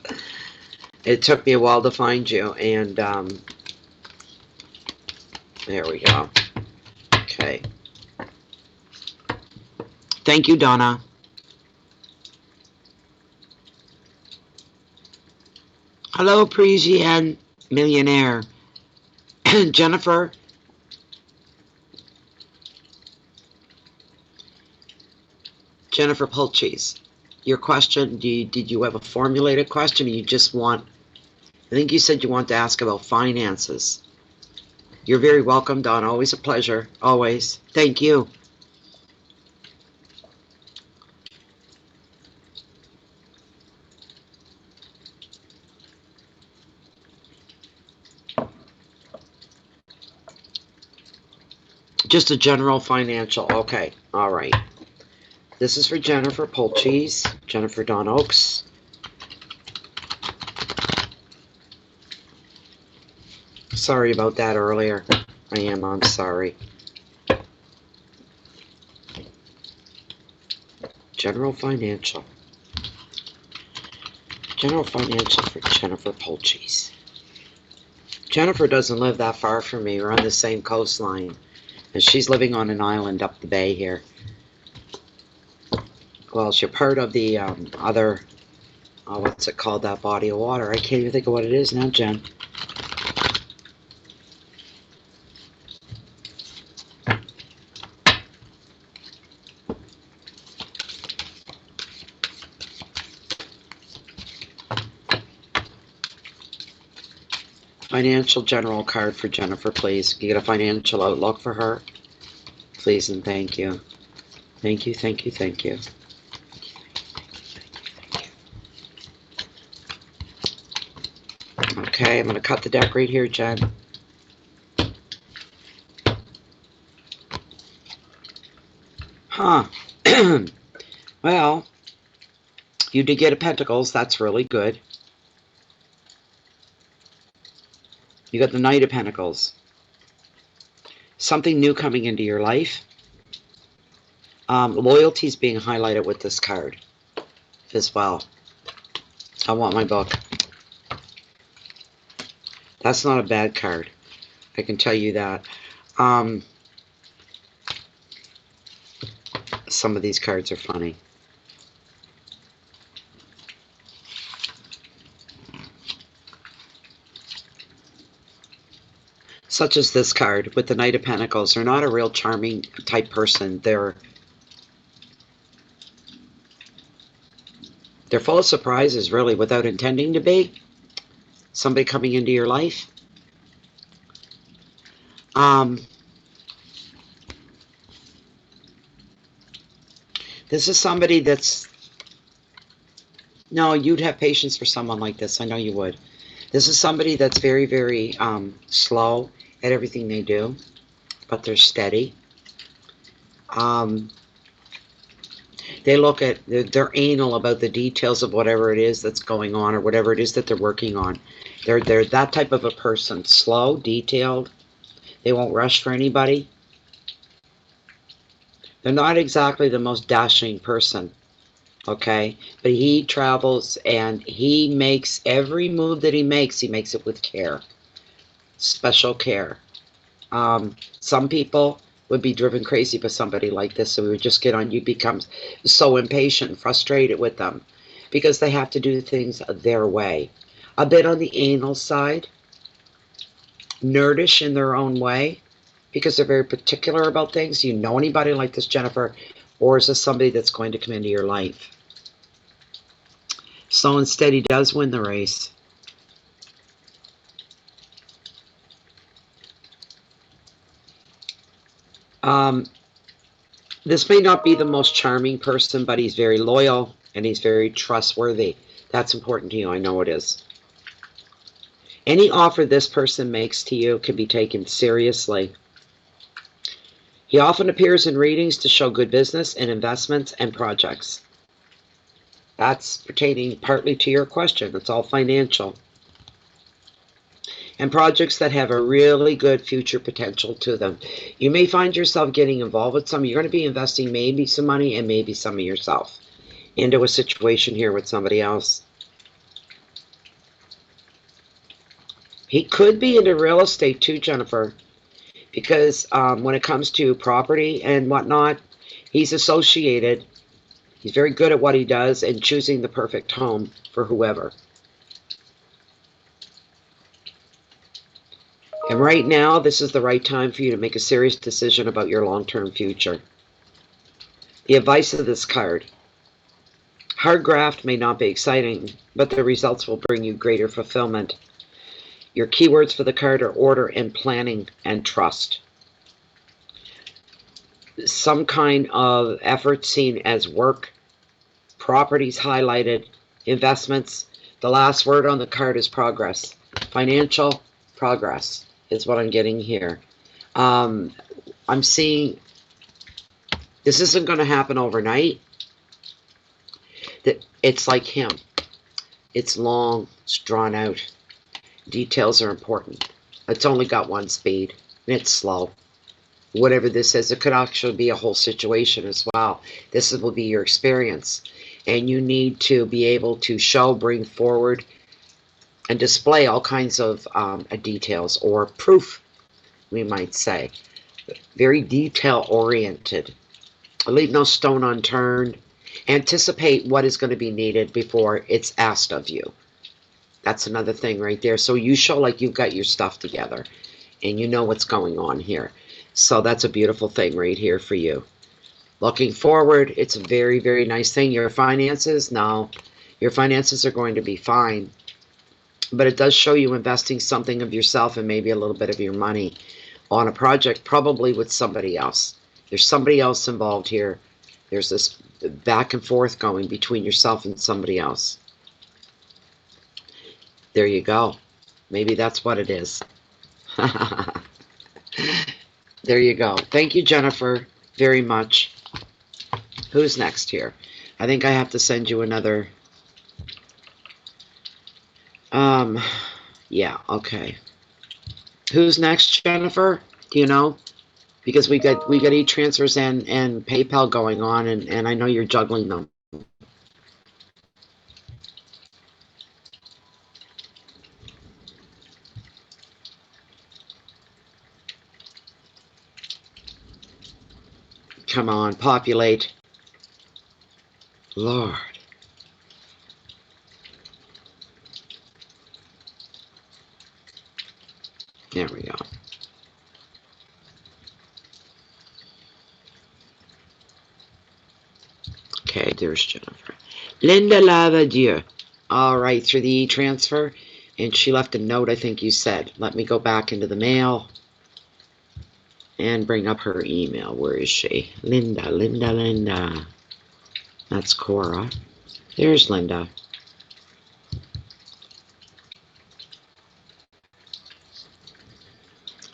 It took me a while to find you, and there we go. Okay. Thank you, Donna. Hello, Parisian millionaire. Jennifer. Jennifer Pulcheese. Your question, did you have a formulated question, or you just want, I think you said you want to ask about finances. You're very welcome, Don. Always a pleasure. Always. Thank you. Just a general financial. Okay. All right. This is for Jennifer Pulcheese, Jennifer Dawn Oaks. Sorry about that earlier. I'm sorry. General Financial. General Financial for Jennifer Polchis. Jennifer doesn't live that far from me. We're on the same coastline. And she's living on an island up the bay here. Well, she's part of the other, what's it called, that body of water? I can't even think of what it is now, Jen. Financial General card for Jennifer, please. Can you get a financial outlook for her? Please and thank you. Thank you, thank you, thank you. Okay, I'm going to cut the deck right here, Jen. Huh. Well, you did get a Pentacles. That's really good. You got the Knight of Pentacles. Something new coming into your life. Loyalty is being highlighted with this card as well. I want my book. That's not a bad card. I can tell you that. Some of these cards are funny. Such as this card with the Knight of Pentacles. They're not a real charming type person. They're full of surprises, really, without intending to be. Somebody coming into your life. This is somebody that's... No, you'd have patience for someone like this. I know you would. This is somebody that's very, very slow at everything they do, but they're steady. They look at, they're anal about the details of whatever it is that's going on or whatever it is that they're working on. They're that type of a person. Slow, detailed. They won't rush for anybody. They're not exactly the most dashing person, okay? But he travels and he makes every move that he makes it with care. Special care. Some people would be driven crazy by somebody like this, so we would just get on. You become so impatient, frustrated with them because they have to do things their way. A bit on the anal side, nerdish in their own way because they're very particular about things. You know anybody like this, Jennifer, or is this somebody that's going to come into your life? Slow and steady does win the race. This may not be the most charming person, but he's very loyal and he's very trustworthy. That's important to you. I know it is. Any offer this person makes to you can be taken seriously. He often appears in readings to show good business and investments and projects. That's pertaining partly to your question. It's all financial. And projects that have a really good future potential to them. You may find yourself getting involved with some. You're going to be investing maybe some money and maybe some of yourself into a situation here with somebody else. He could be into real estate too, Jennifer, because when it comes to property and whatnot, he's associated. He's very good at what he does and choosing the perfect home for whoever. And right now, this is the right time for you to make a serious decision about your long-term future. The advice of this card. Hard graft may not be exciting, but the results will bring you greater fulfillment. Your keywords for the card are order and planning and trust. Some kind of effort seen as work, properties highlighted, investments. The last word on the card is progress. Financial progress is what I'm getting here. I'm seeing this isn't going to happen overnight. It's like him. It's long, it's drawn out. Details are important. It's only got one speed, and it's slow. Whatever this is, it could actually be a whole situation as well. This will be your experience. And you need to be able to show, bring forward, and display all kinds of details or proof, we might say. Very detail-oriented. Leave no stone unturned. Anticipate what is going to be needed before it's asked of you. That's another thing right there. So you show like you've got your stuff together and you know what's going on here. So that's a beautiful thing right here for you. Looking forward, it's a very, very nice thing. Your finances, no, your finances are going to be fine. But it does show you investing something of yourself and maybe a little bit of your money on a project, probably with somebody else. There's somebody else involved here. There's this back and forth going between yourself and somebody else. There you go. Maybe that's what it is. There you go. Thank you, Jennifer, very much. Who's next here? I think I have to send you another. Yeah, okay. Who's next, Jennifer? Do you know? Because we got e-transfers and PayPal going on, and I know you're juggling them. Come on, populate. Lord. There we go. Okay, there's Jennifer. Linda Lavadieu. All right, through the e-transfer. And she left a note, I think you said. Let me go back into the mail and bring up her email. Where is she? Linda. That's Cora. There's Linda.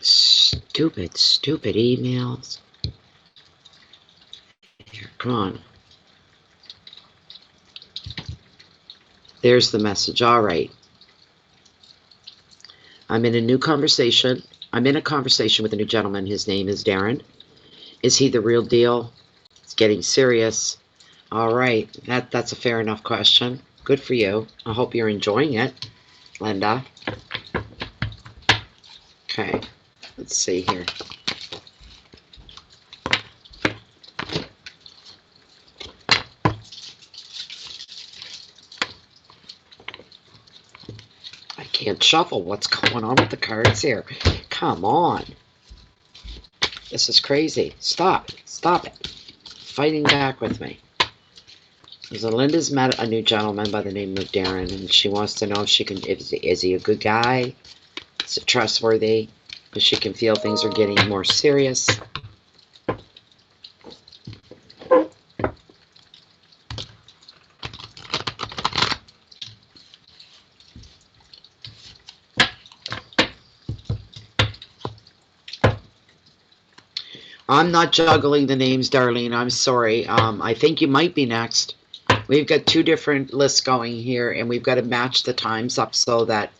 Stupid emails. Here, come on. There's the message. All right. I'm in a conversation with a new gentleman. His name is Darren. Is he the real deal? It's getting serious. All right. That's a fair enough question. Good for you. I hope you're enjoying it, Linda. Okay. Let's see here. I can't shuffle. What's going on with the cards here? Come on. This is crazy. Stop it. Fighting back with me. So Linda's met a new gentleman by the name of Darren, and she wants to know if she can. Is he a good guy? Is it trustworthy? Because she can feel things are getting more serious. I'm not juggling the names, Darlene. I'm sorry. I think you might be next. We've got two different lists going here, and we've got to match the times up so that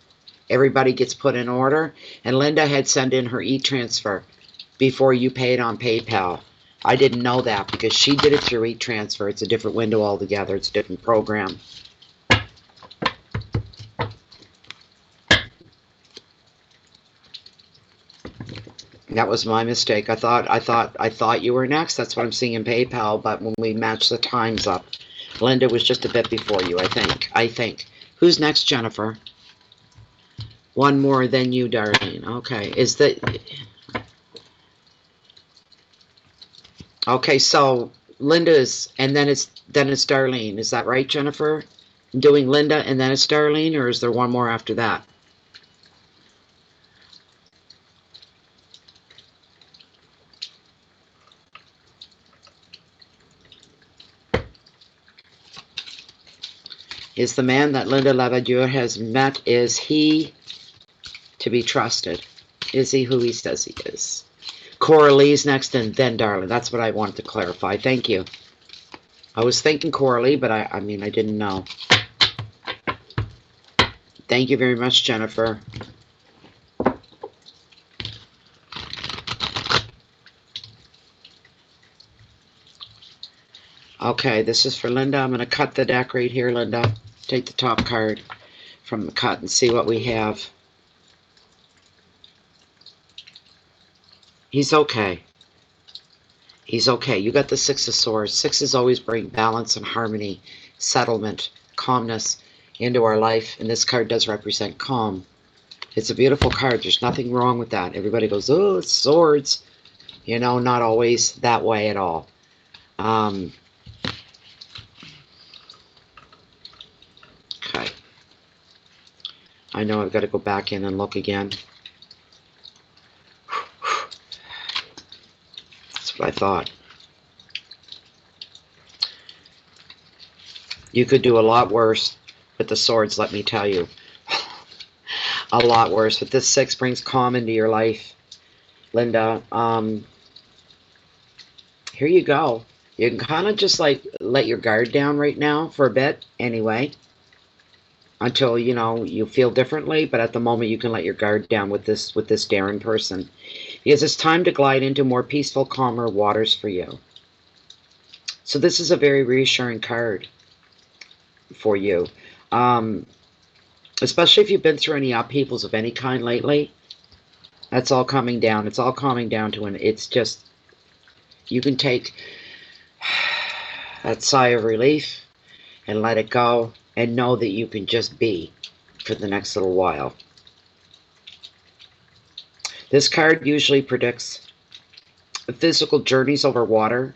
everybody gets put in order. And Linda had sent in her e-transfer before you paid on PayPal. I didn't know that because she did it through e-transfer. It's a different window altogether. It's a different program. That was my mistake. I thought you were next. That's what I'm seeing in PayPal. But when we match the times up, Linda was just a bit before you, I think. Who's next, Jennifer? One more than you, Darlene. Okay. Okay, so Linda's, and then it's Darlene. Is that right, Jennifer? Doing Linda and then it's Darlene, or is there one more after that? Is the man that Linda Lavadieu has met, is he to be trusted? Is he who he says he is? Coralie's next, and then Darlene. That's what I wanted to clarify. Thank you. I was thinking Coralie, but I mean, I didn't know. Thank you very much, Jennifer. Okay, this is for Linda. I'm going to cut the deck right here, Linda. Take the top card from the cut and see what we have. He's okay. He's okay. You got the Six of Swords. Sixes always bring balance and harmony, settlement, calmness into our life. And this card does represent calm. It's a beautiful card. There's nothing wrong with that. Everybody goes, oh, it's swords. You know, not always that way at all. Okay. I know I've got to go back in and look again. That's what I thought. You could do a lot worse with the swords, let me tell you. A lot worse. But this 6 brings calm into your life, Linda. Here you go. You can kind of just like let your guard down right now for a bit anyway. Until, you know, you feel differently, but at the moment you can let your guard down with this Darren person. Because it's time to glide into more peaceful, calmer waters for you. So this is a very reassuring card for you. Especially if you've been through any upheavals of any kind lately. That's all coming down. It's all calming down to an, it's just, you can take that sigh of relief and let it go. And know that you can just be for the next little while. This card usually predicts physical journeys over water.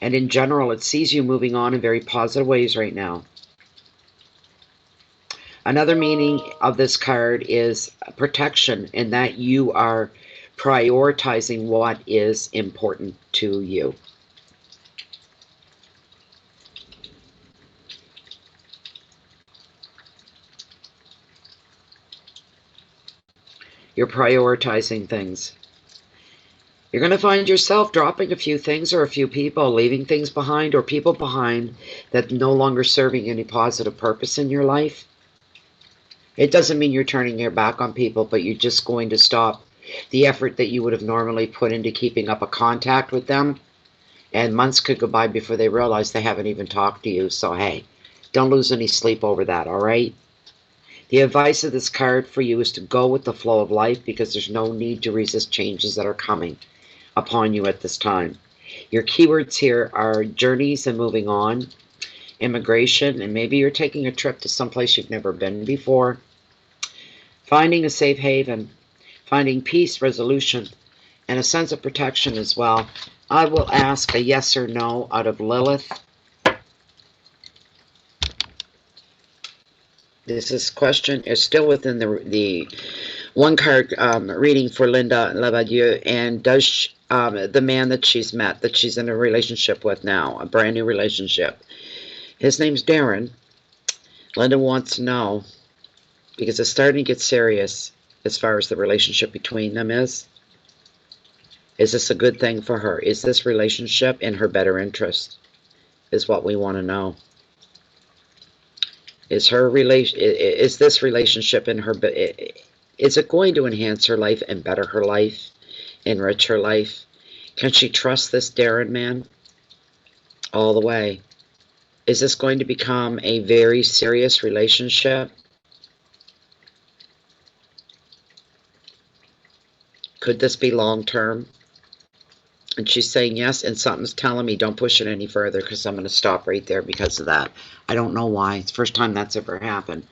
And in general, it sees you moving on in very positive ways right now. Another meaning of this card is protection, in that you are prioritizing what is important to you. You're prioritizing things. You're going to find yourself dropping a few things or a few people, leaving things behind or people behind that no longer serving any positive purpose in your life. It doesn't mean you're turning your back on people, but you're just going to stop the effort that you would have normally put into keeping up a contact with them. And months could go by before they realize they haven't even talked to you. So, hey, don't lose any sleep over that, all right? The advice of this card for you is to go with the flow of life, because there's no need to resist changes that are coming upon you at this time. Your keywords here are journeys and moving on, immigration, and maybe you're taking a trip to someplace you've never been before, finding a safe haven, finding peace, resolution, and a sense of protection as well. I will ask a yes or no out of Lilith. This question is still within the one card reading for Linda Lavadieu, and does the man that she's met, that she's in a relationship with now, a brand new relationship, his name's Darren. Linda wants to know, because it's starting to get serious as far as the relationship between them is. Is this a good thing for her? Is this relationship in her better interest? Is what we want to know. Is this relationship in her, is it going to enhance her life and better her life, enrich her life? Can she trust this Darren man all the way? Is this going to become a very serious relationship? Could this be long-term? And she's saying yes, and something's telling me don't push it any further, because I'm going to stop right there because of that. I don't know why. It's the first time that's ever happened.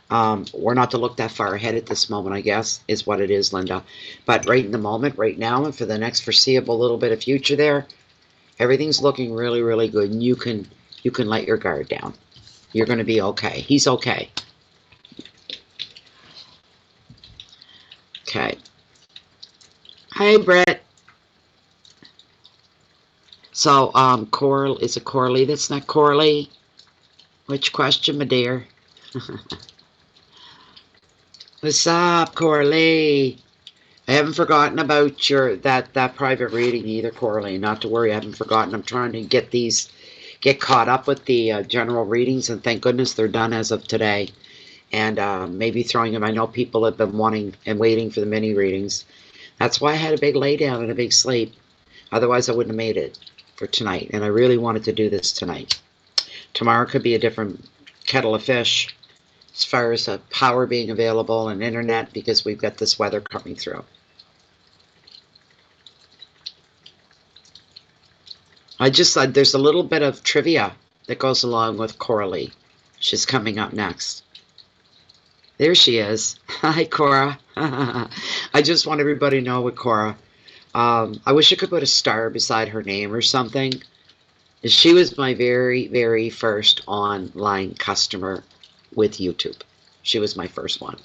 We're not to look that far ahead at this moment, I guess, is what it is, Linda. But right in the moment, right now, and for the next foreseeable little bit of future there, everything's looking really, really good, and you can let your guard down. You're going to be okay. He's okay. Okay. Hi, Brett. So, Coral, is it Coralie that's not Coralie? Which question, my dear? What's up, Coralie? I haven't forgotten about your that private reading either, Coralie. Not to worry, I haven't forgotten. I'm trying to get caught up with the general readings, and thank goodness they're done as of today. And maybe throwing them. I know people have been wanting and waiting for the mini readings. That's why I had a big lay down and a big sleep. Otherwise, I wouldn't have made it. for tonight, and I really wanted to do this tonight. Tomorrow could be a different kettle of fish as far as power being available and internet, because we've got this weather coming through. I just said there's a little bit of trivia that goes along with Coralie. She's coming up next. There she is. Hi, Cora. I just want everybody to know with Cora. I wish I could put a star beside her name or something. She was my very, very first online customer with YouTube. She was my first one.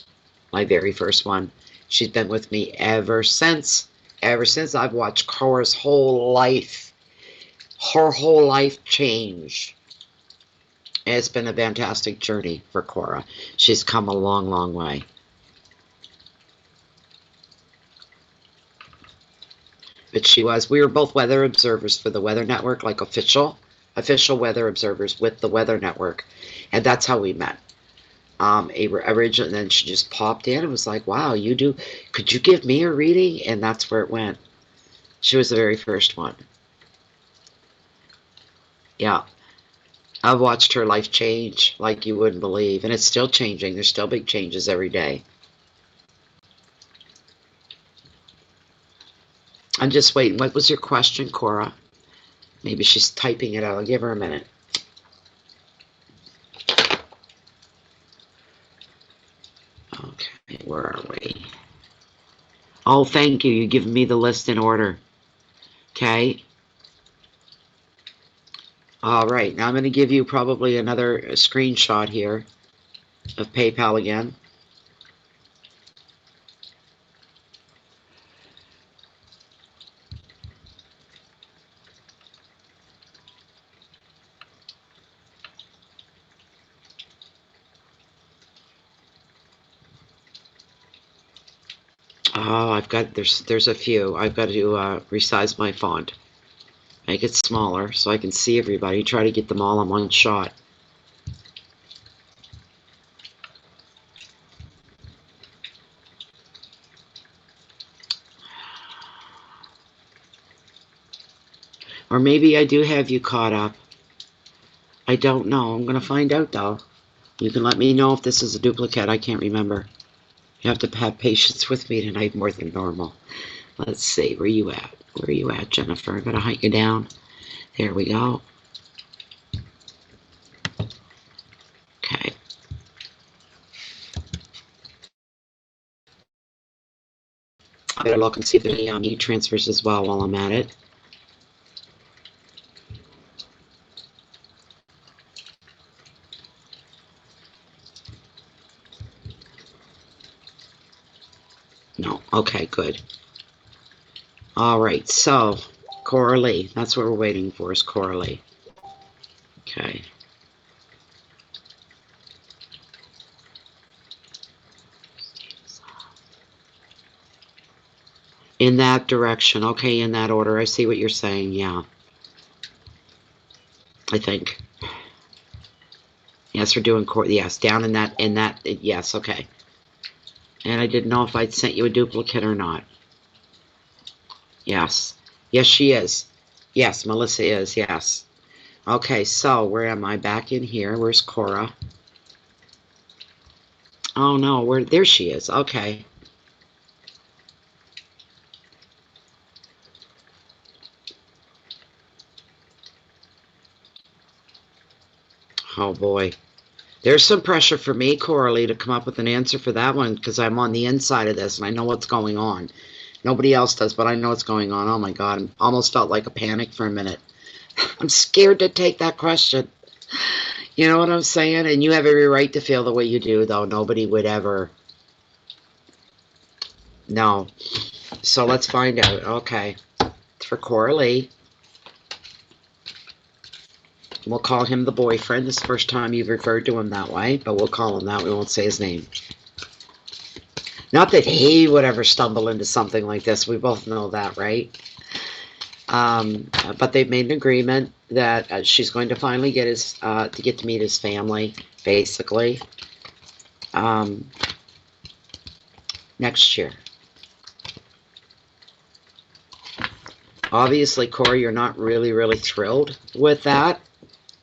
My very first one. She's been with me ever since. Ever since I've watched Cora's whole life. Her whole life change. It's been a fantastic journey for Cora. She's come a long, long way. But we were both weather observers for the Weather Network, like official weather observers with the Weather Network. And that's how we met. Originally, and then she just popped in and was like, wow, could you give me a reading? And that's where it went. She was the very first one. Yeah. I've watched her life change like you wouldn't believe. And it's still changing. There's still big changes every day. I'm just waiting. What was your question, Cora? Maybe she's typing it out. I'll give her a minute. Okay, where are we? Oh, thank you. You've given me the list in order. Okay. All right. Now I'm going to give you probably another screenshot here of PayPal again. Oh, there's a few. I've got to resize my font. Make it smaller so I can see everybody. Try to get them all in one shot. Or maybe I do have you caught up. I don't know. I'm going to find out, though. You can let me know if this is a duplicate. I can't remember. You have to have patience with me tonight more than normal. Let's see. Where you at? Where are you at, Jennifer? I'm going to hunt you down. There we go. Okay. I better look and see if there's any need transfers as well while I'm at it. No. Okay, good. All right, so Coralie. That's what we're waiting for, is Coralie. Okay. In that direction. Okay, in that order. I see what you're saying, yeah. I think. Yes, we're doing yes, down in that, yes, okay. And I didn't know if I'd sent you a duplicate or not. Yes. Yes, she is. Yes, Melissa is, yes. Okay, so where am I? Back in here. Where's Cora? Oh, no, there she is. Okay. Oh, boy. There's some pressure for me, Coralie, to come up with an answer for that one, because I'm on the inside of this and I know what's going on. Nobody else does, but I know what's going on. Oh, my God. I almost felt like a panic for a minute. I'm scared to take that question. You know what I'm saying? And you have every right to feel the way you do, though. Nobody would ever. No. So let's find out. Okay. It's for Coralie. We'll call him the boyfriend. This is the first time you've referred to him that way, but we'll call him that. We won't say his name. Not that he would ever stumble into something like this. We both know that, right? But they've made an agreement that she's going to finally get to meet his family, basically, next year. Obviously, Corey, you're not really thrilled with that.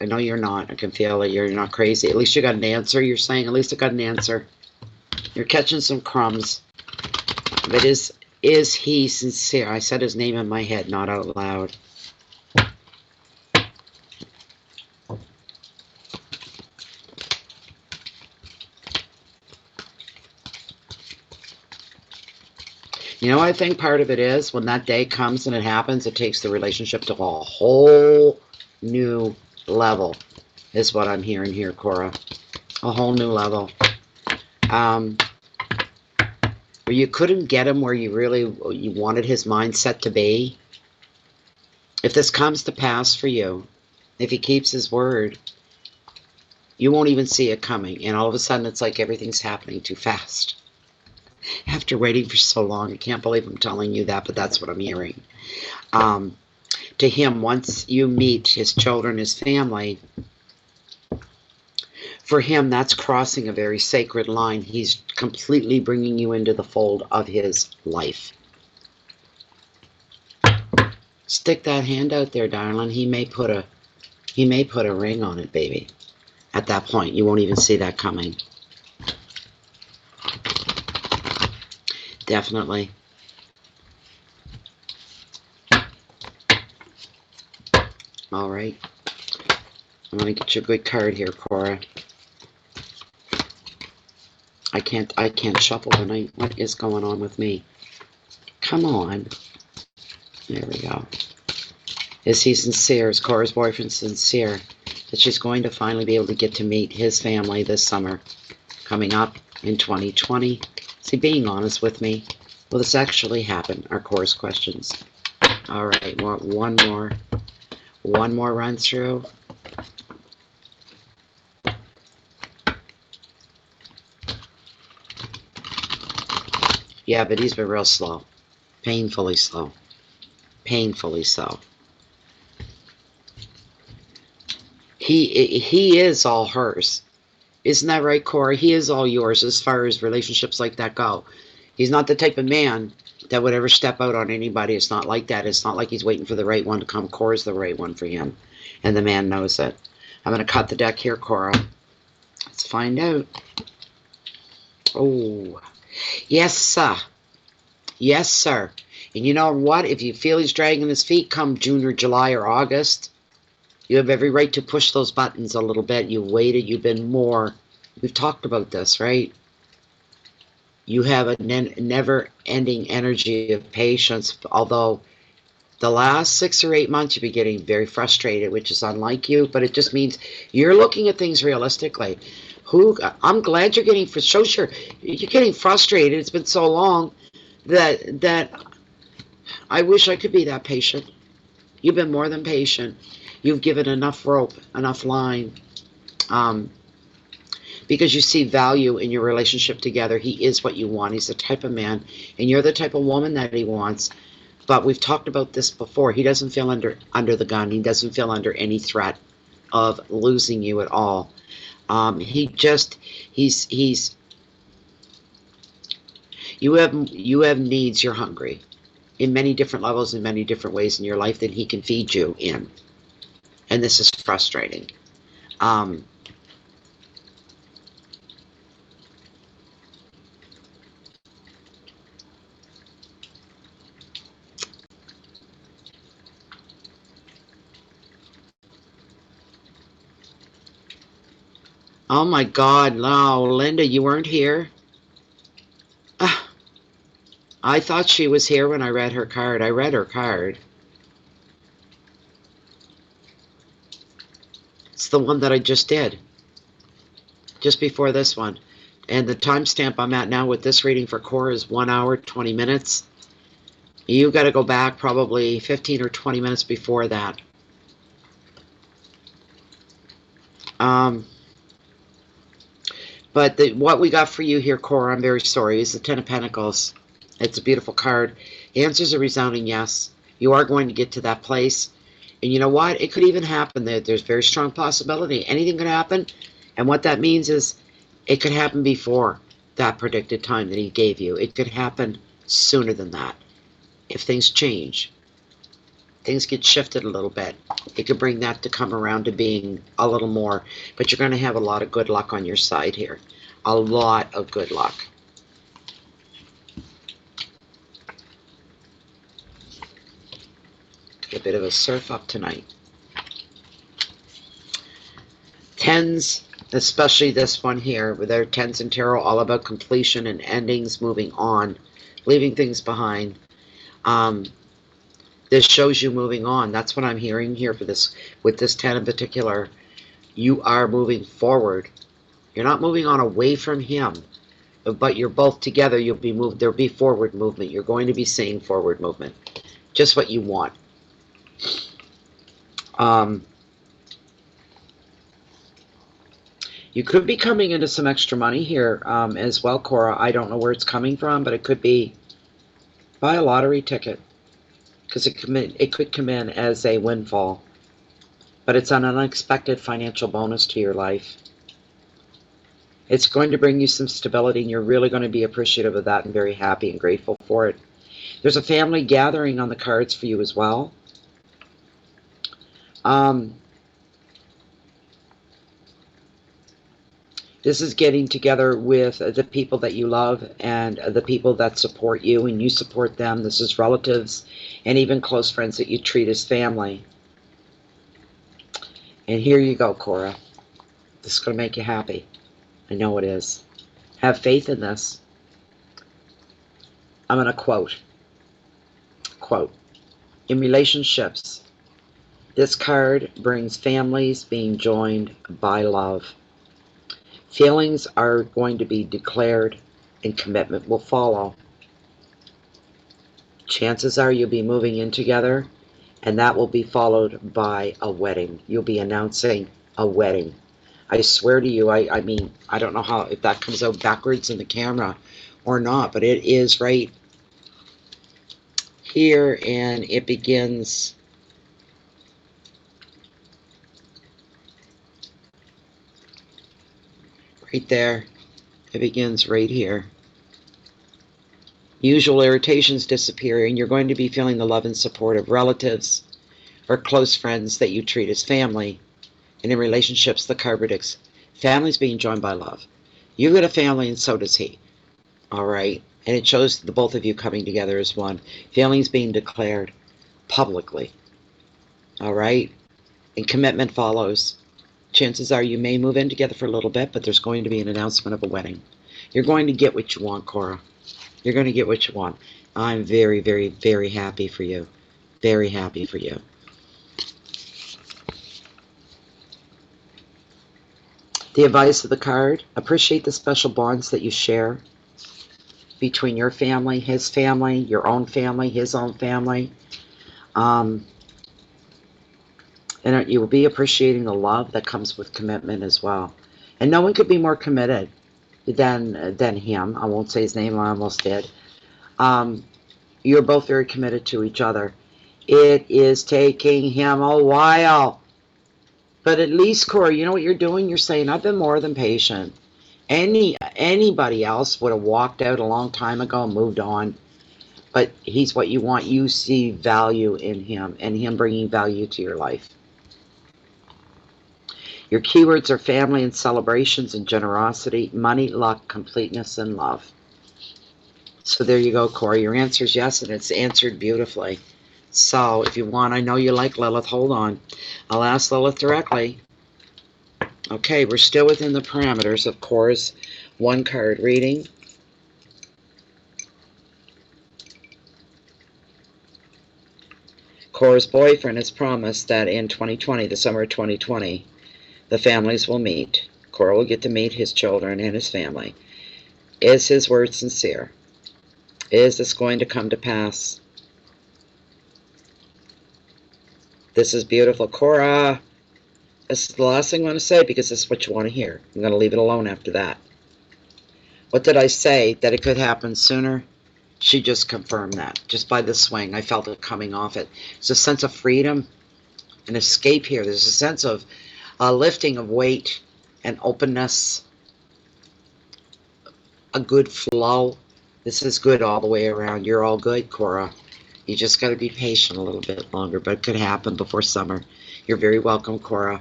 I know you're not. I can feel it. You're not crazy. At least you got an answer. You're saying, at least I got an answer. You're catching some crumbs. But is he sincere? I said his name in my head, not out loud. You know what I think part of it is? When that day comes and it happens, it takes the relationship to a whole new level, is what I'm hearing here, Cora. A whole new level. Where you couldn't get him where you wanted his mindset to be. If this comes to pass for you, if he keeps his word, you won't even see it coming. And all of a sudden, it's like everything's happening too fast. After waiting for so long, I can't believe I'm telling you that, but that's what I'm hearing. To him, once you meet his children, his family, for him, that's crossing a very sacred line. He's completely bringing you into the fold of his life. Stick that hand out there, darling. He may put a ring on it, baby. At that point, you won't even see that coming. Definitely. All right. I'm going to get you a good card here, Cora. I can't shuffle tonight. What is going on with me? Come on. There we go. Is he sincere? Is Cora's boyfriend sincere that she's going to finally be able to get to meet his family this summer coming up in 2020? Is he being honest with me? Will this actually happen? Are Cora's questions. All right, one more run through. Yeah, but he's been real slow. Painfully slow. Painfully so. He is all hers. Isn't that right, Cora? He is all yours as far as relationships like that go. He's not the type of man that would ever step out on anybody. It's not like that. It's not like he's waiting for the right one to come. Cora's the right one for him. And the man knows it. I'm going to cut the deck here, Cora. Let's find out. Oh, yes, sir. Yes, sir. And you know what? If you feel he's dragging his feet come June or July or August, you have every right to push those buttons a little bit. You've waited. You've been more. We've talked about this, right? You have a never-ending energy of patience, although the last 6 or 8 months you've been getting very frustrated, which is unlike you, but it just means you're looking at things realistically. I'm glad you're getting, shows you're getting frustrated. It's been so long that I wish I could be that patient. You've been more than patient. You've given enough rope, enough line, because you see value in your relationship together. He is what you want. He's the type of man, and you're the type of woman that he wants. But we've talked about this before. He doesn't feel under the gun. He doesn't feel under any threat of losing you at all. He's you have needs. You're hungry in many different levels, in many different ways in your life that he can feed you in. And this is frustrating. Oh my God, no, Linda, you weren't here? I thought she was here when I read her card. I read her card. It's the one that I just did. Just before this one. And the timestamp I'm at now with this reading for Cora is 1 hour, 20 minutes. You got to go back probably 15 or 20 minutes before that. But what we got for you here, Cora, I'm very sorry, is the Ten of Pentacles. It's a beautiful card. The answer is a resounding yes. You are going to get to that place. And you know what? It could even happen. There's very strong possibility. Anything could happen. And what that means is it could happen before that predicted time that he gave you. It could happen sooner than that if things change. things get shifted a little bit. It could bring that to come around to being a little more. But you're going to have a lot of good luck on your side here. A lot of good luck. Get a bit of a surf up tonight. Tens, especially this one here, with their tens and tarot, all about completion and endings, moving on, leaving things behind. This shows you moving on. That's what I'm hearing here for this, with this 10 in particular. You are moving forward. You're not moving on away from him, but you're both together. You'll be moved. There'll be forward movement. You're going to be seeing forward movement. Just what you want. You could be coming into some extra money here as well, Cora. I don't know where it's coming from, but it could be buy a lottery ticket, because it could come in as a windfall. But it's an unexpected financial bonus to your life. It's going to bring you some stability, and you're really going to be appreciative of that and very happy and grateful for it. There's a family gathering on the cards for you as well. This is getting together with the people that you love and the people that support you, and you support them. This is relatives and even close friends that you treat as family. And here you go, Cora. This is going to make you happy. I know it is. Have faith in this. I'm going to quote. In relationships, this card brings families being joined by love. Feelings are going to be declared and commitment will follow. Chances are you'll be moving in together, and that will be followed by a wedding. You'll be announcing a wedding. I swear to you, I mean, I don't know how, if that comes out backwards in the camera or not, but it is right here, and it begins right there. It begins right here. Usual irritations disappear, and you're going to be feeling the love and support of relatives or close friends that you treat as family. And in relationships, the card predicts families being joined by love. You got a family, and so does he. All right? And it shows the both of you coming together as one. Feelings being declared publicly. All right? And commitment follows. Chances are you may move in together for a little bit, but there's going to be an announcement of a wedding. You're going to get what you want, Cora. You're going to get what you want. I'm very, very, very happy for you. Very happy for you. The advice of the card: appreciate the special bonds that you share between your family, his family, your own family, his own family. And you will be appreciating the love that comes with commitment as well. And no one could be more committed than him. I won't say his name, I almost did. You're both very committed to each other. It is taking him a while. But at least, Corey, you know what you're doing? You're saying, I've been more than patient. Anybody else would have walked out a long time ago and moved on. But he's what you want. You see value in him and him bringing value to your life. Your keywords are family and celebrations and generosity, money, luck, completeness, and love. So there you go, Corey. Your answer is yes, and it's answered beautifully. So if you want, I know you like Lilith. Hold on. I'll ask Lilith directly. Okay, we're still within the parameters of Cora's one-card reading. Cora's boyfriend has promised that in 2020, the summer of 2020, the families will meet. Cora will get to meet his children and his family. Is his word sincere? Is this going to come to pass? This is beautiful. Cora, this is the last thing I want to say because this is what you want to hear. I'm going to leave it alone after that. What did I say? That it could happen sooner? She just confirmed that. Just by the swing. I felt it coming off it. It's a sense of freedom, an escape here. There's a sense of a lifting of weight and openness, a good flow. This is good all the way around. You're all good, Cora. You just got to be patient a little bit longer, but it could happen before summer. You're very welcome, Cora.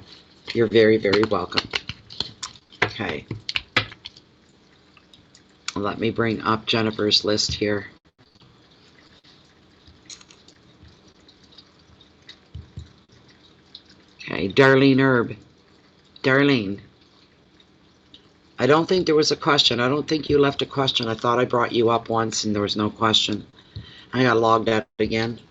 You're very, very welcome. Okay. Let me bring up Jennifer's list here. Okay, Darlene Herb. Darlene. I don't think there was a question. I don't think you left a question. I thought I brought you up once and there was no question. I got logged out again.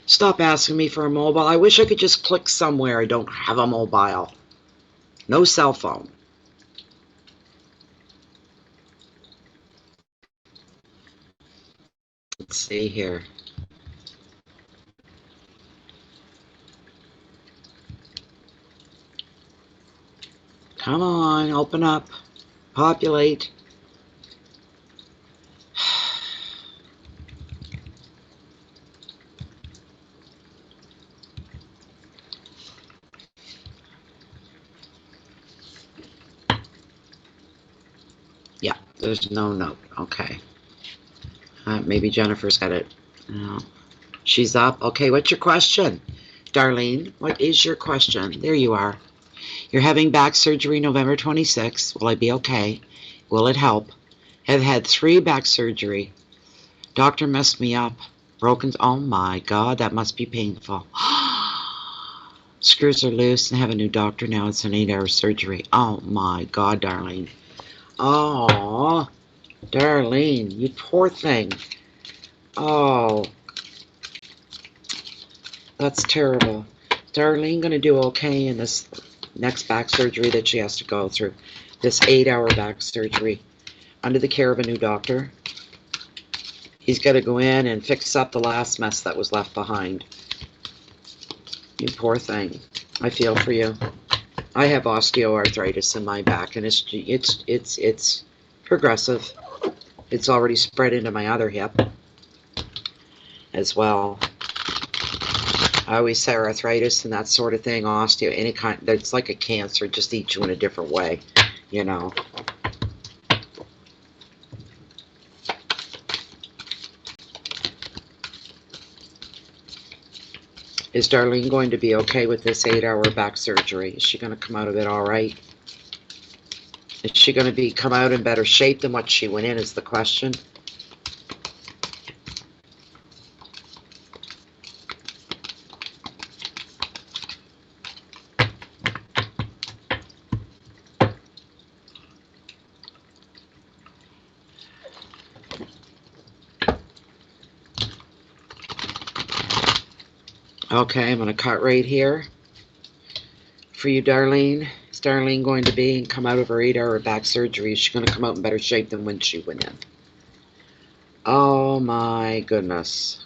Stop asking me for a mobile. I wish I could just click somewhere. I don't have a mobile. No cell phone. Let's see here. Come on, open up. Populate. Yeah, there's no note. Okay. Maybe Jennifer's got it. No. She's up. Okay, what's your question? Darlene, what is your question? There you are. You're having back surgery November 26th. Will I be okay? Will it help? Have had 3 back surgery. Doctor messed me up. Broken. Oh my God, that must be painful. Screws are loose and have a new doctor now. It's an 8-hour surgery. Oh my God, Darlene. Oh, Darlene, you poor thing. Oh, that's terrible. Darlene gonna do okay in this next back surgery that she has to go through. This 8-hour back surgery under the care of a new doctor. He's got to go in and fix up the last mess that was left behind. You poor thing. I feel for you. I have osteoarthritis in my back, and it's progressive. It's already spread into my other hip as well. I always say arthritis and that sort of thing, osteo, any kind, it's like a cancer, just eats you in a different way, you know. Is Darlene going to be okay with this 8-hour back surgery? Is she going to come out of it all right? Is she going to come out in better shape than what she went in is the question. Okay, I'm going to cut right here for you, Darlene. Is Darlene going to come out of her 8-hour back surgery? Is she going to come out in better shape than when she went in? Oh my goodness.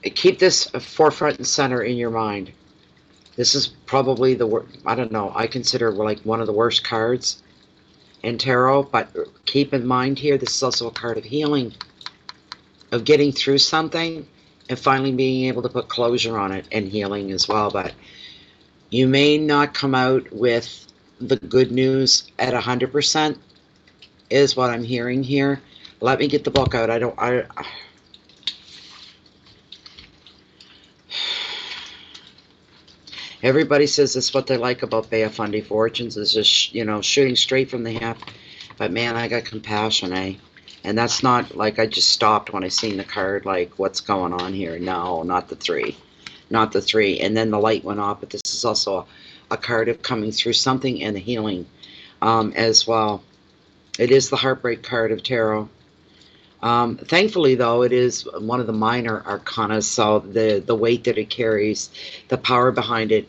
Keep this forefront and center in your mind. This is probably the worst, I don't know, I consider like one of the worst cards in tarot, but keep in mind here, this is also a card of healing, of getting through something and finally being able to put closure on it, and healing as well. But you may not come out with the good news at 100%, is what I'm hearing here. Let me get the book out. Everybody says this is what they like about Bay of Fundy Fortunes, is just, you know, shooting straight from the hip. But man, I got compassion, eh? And that's not like I just stopped when I seen the card, like, what's going on here? No, not the 3. Not the 3. And then the light went off, but this is also a card of coming through something and the healing as well. It is the heartbreak card of tarot. Thankfully, though, it is one of the minor arcana, so the weight that it carries, the power behind it,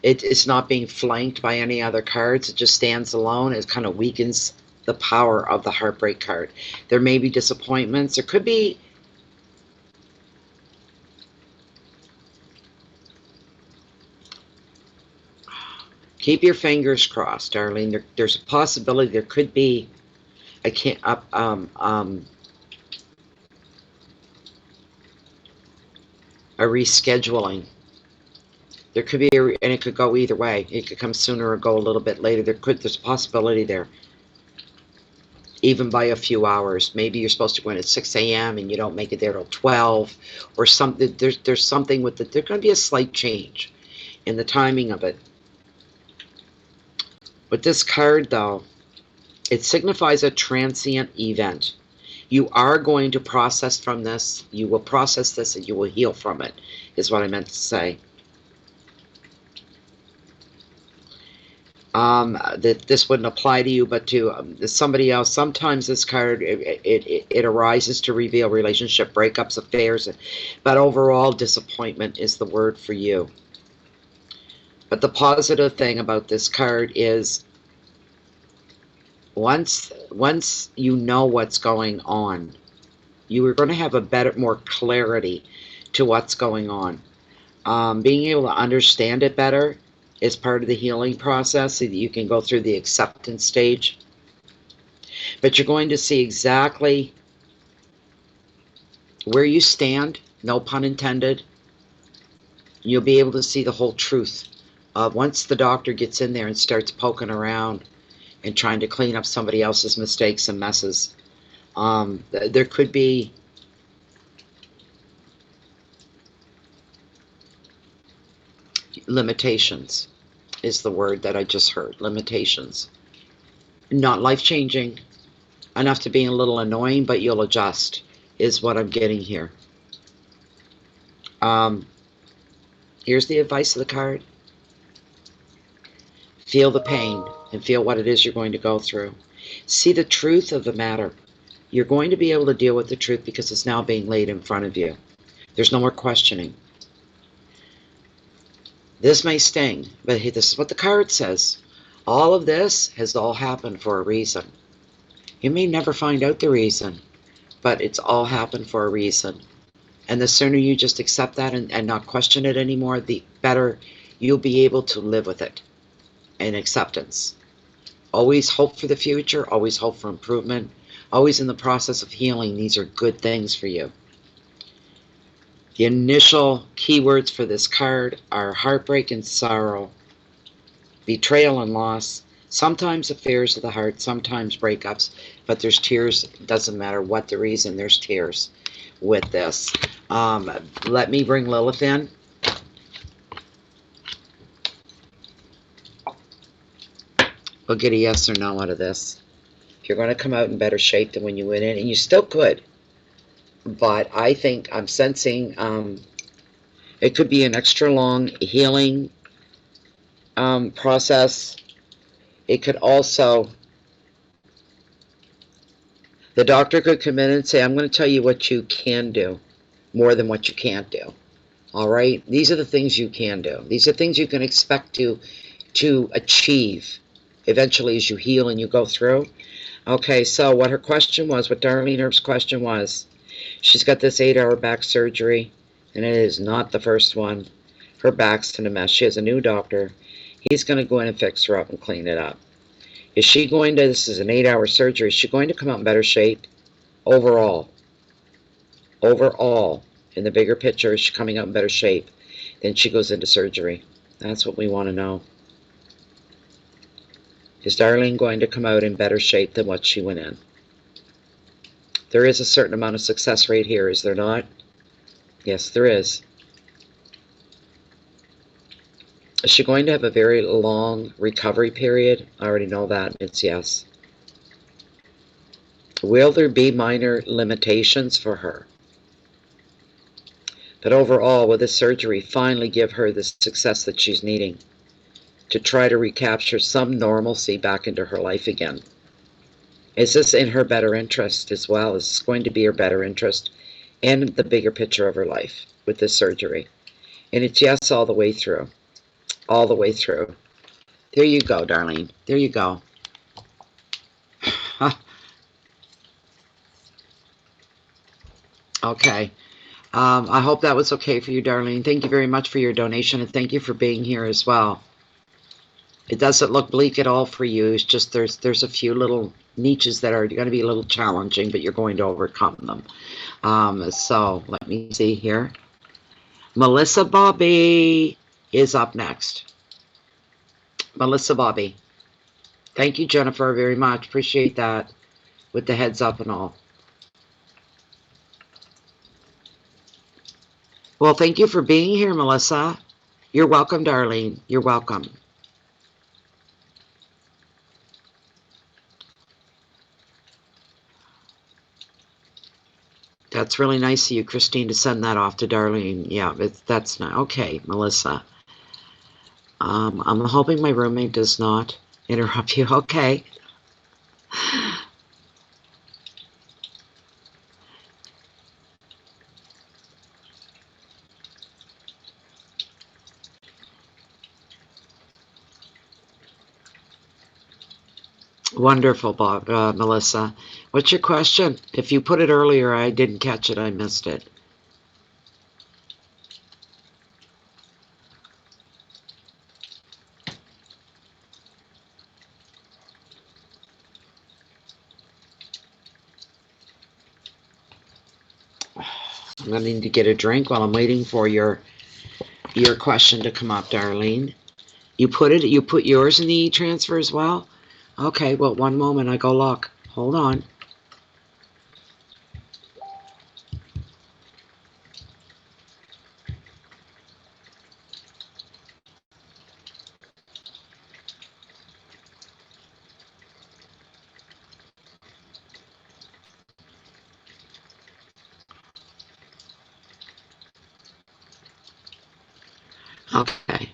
it's not being flanked by any other cards. It just stands alone. It kind of weakens the power of the heartbreak card. There may be disappointments. There could be... Keep your fingers crossed, Darlene. There's a possibility there could be a rescheduling. There could be, and it could go either way. It could come sooner or go a little bit later. There's a possibility there, even by a few hours. Maybe you're supposed to go in at 6 a.m. and you don't make it there till 12, or something. There's something with it. There's going to be a slight change in the timing of it. With this card, though, it signifies a transient event. You are going to process from this. You will process this and you will heal from it, is what I meant to say. That this wouldn't apply to you, but to somebody else. Sometimes this card, it arises to reveal relationship breakups, affairs, but overall disappointment is the word for you. But the positive thing about this card is once you know what's going on, you are going to have a more clarity to what's going on. Being able to understand it better is part of the healing process, so that you can go through the acceptance stage. But you're going to see exactly where you stand, no pun intended. You'll be able to see the whole truth. Once the doctor gets in there and starts poking around and trying to clean up somebody else's mistakes and messes, there could be limitations, is the word that I just heard. Limitations. Not life-changing, enough to be a little annoying, but you'll adjust, is what I'm getting here. Here's the advice of the card. Feel the pain and feel what it is you're going to go through. See the truth of the matter. You're going to be able to deal with the truth because it's now being laid in front of you. There's no more questioning. This may sting, but this is what the card says. All of this has all happened for a reason. You may never find out the reason, but it's all happened for a reason. And the sooner you just accept that and not question it anymore, the better you'll be able to live with it. And acceptance. Always hope for the future, always hope for improvement, always in the process of healing. These are good things for you. The initial keywords for this card are heartbreak and sorrow, betrayal and loss, sometimes affairs of the heart, sometimes breakups, but there's tears. It doesn't matter what the reason, there's tears with this. Let me bring Lilith in. We'll get a yes or no out of this. You're going to come out in better shape than when you went in, and you still could. But I think I'm sensing it could be an extra long healing process. It could also, the doctor could come in and say, I'm going to tell you what you can do more than what you can't do. All right? These are the things you can do. These are things you can expect to achieve eventually as you heal and you go through. Okay, so what her question was, what Darlene Earp's question was, she's got this 8-hour back surgery, and it is not the first one. Her back's in a mess. She has a new doctor. He's going to go in and fix her up and clean it up. Is she going to, this is an 8-hour surgery, is she going to come out in better shape? Overall, in the bigger picture, is she coming out in better shape than she goes into surgery? That's what we want to know. Is Darlene going to come out in better shape than what she went in? There is a certain amount of success rate here, is there not? Yes, there is. Is she going to have a very long recovery period? I already know that. It's yes. Will there be minor limitations for her? But overall, will this surgery finally give her the success that she's needing to try to recapture some normalcy back into her life again? Is this in her better interest as well? Is this going to be her better interest and the bigger picture of her life with this surgery? And it's yes all the way through. All the way through. There you go, Darlene. There you go. Okay. I hope that was okay for you, Darlene. Thank you very much for your donation, and thank you for being here as well. It doesn't look bleak at all for you. It's just there's a few little niches that are going to be a little challenging, but you're going to overcome them. So let me see here. Melissa Bobby. is up next. Melissa Bobby. Thank you, Jennifer, very much. Appreciate that with the heads up and all. Well, thank you for being here, Melissa. You're welcome, Darlene. You're welcome. That's really nice of you, Christine, to send that off to Darlene. Yeah, that's not okay, Melissa. I'm hoping my roommate does not interrupt you. Okay. Wonderful, Bob, Melissa. What's your question? If you put it earlier, I didn't catch it. I missed it. I'm going to need to get a drink while I'm waiting for your question to come up, Darlene. You put yours in the e-transfer as well? Okay, well, one moment, I go look. Hold on. Okay.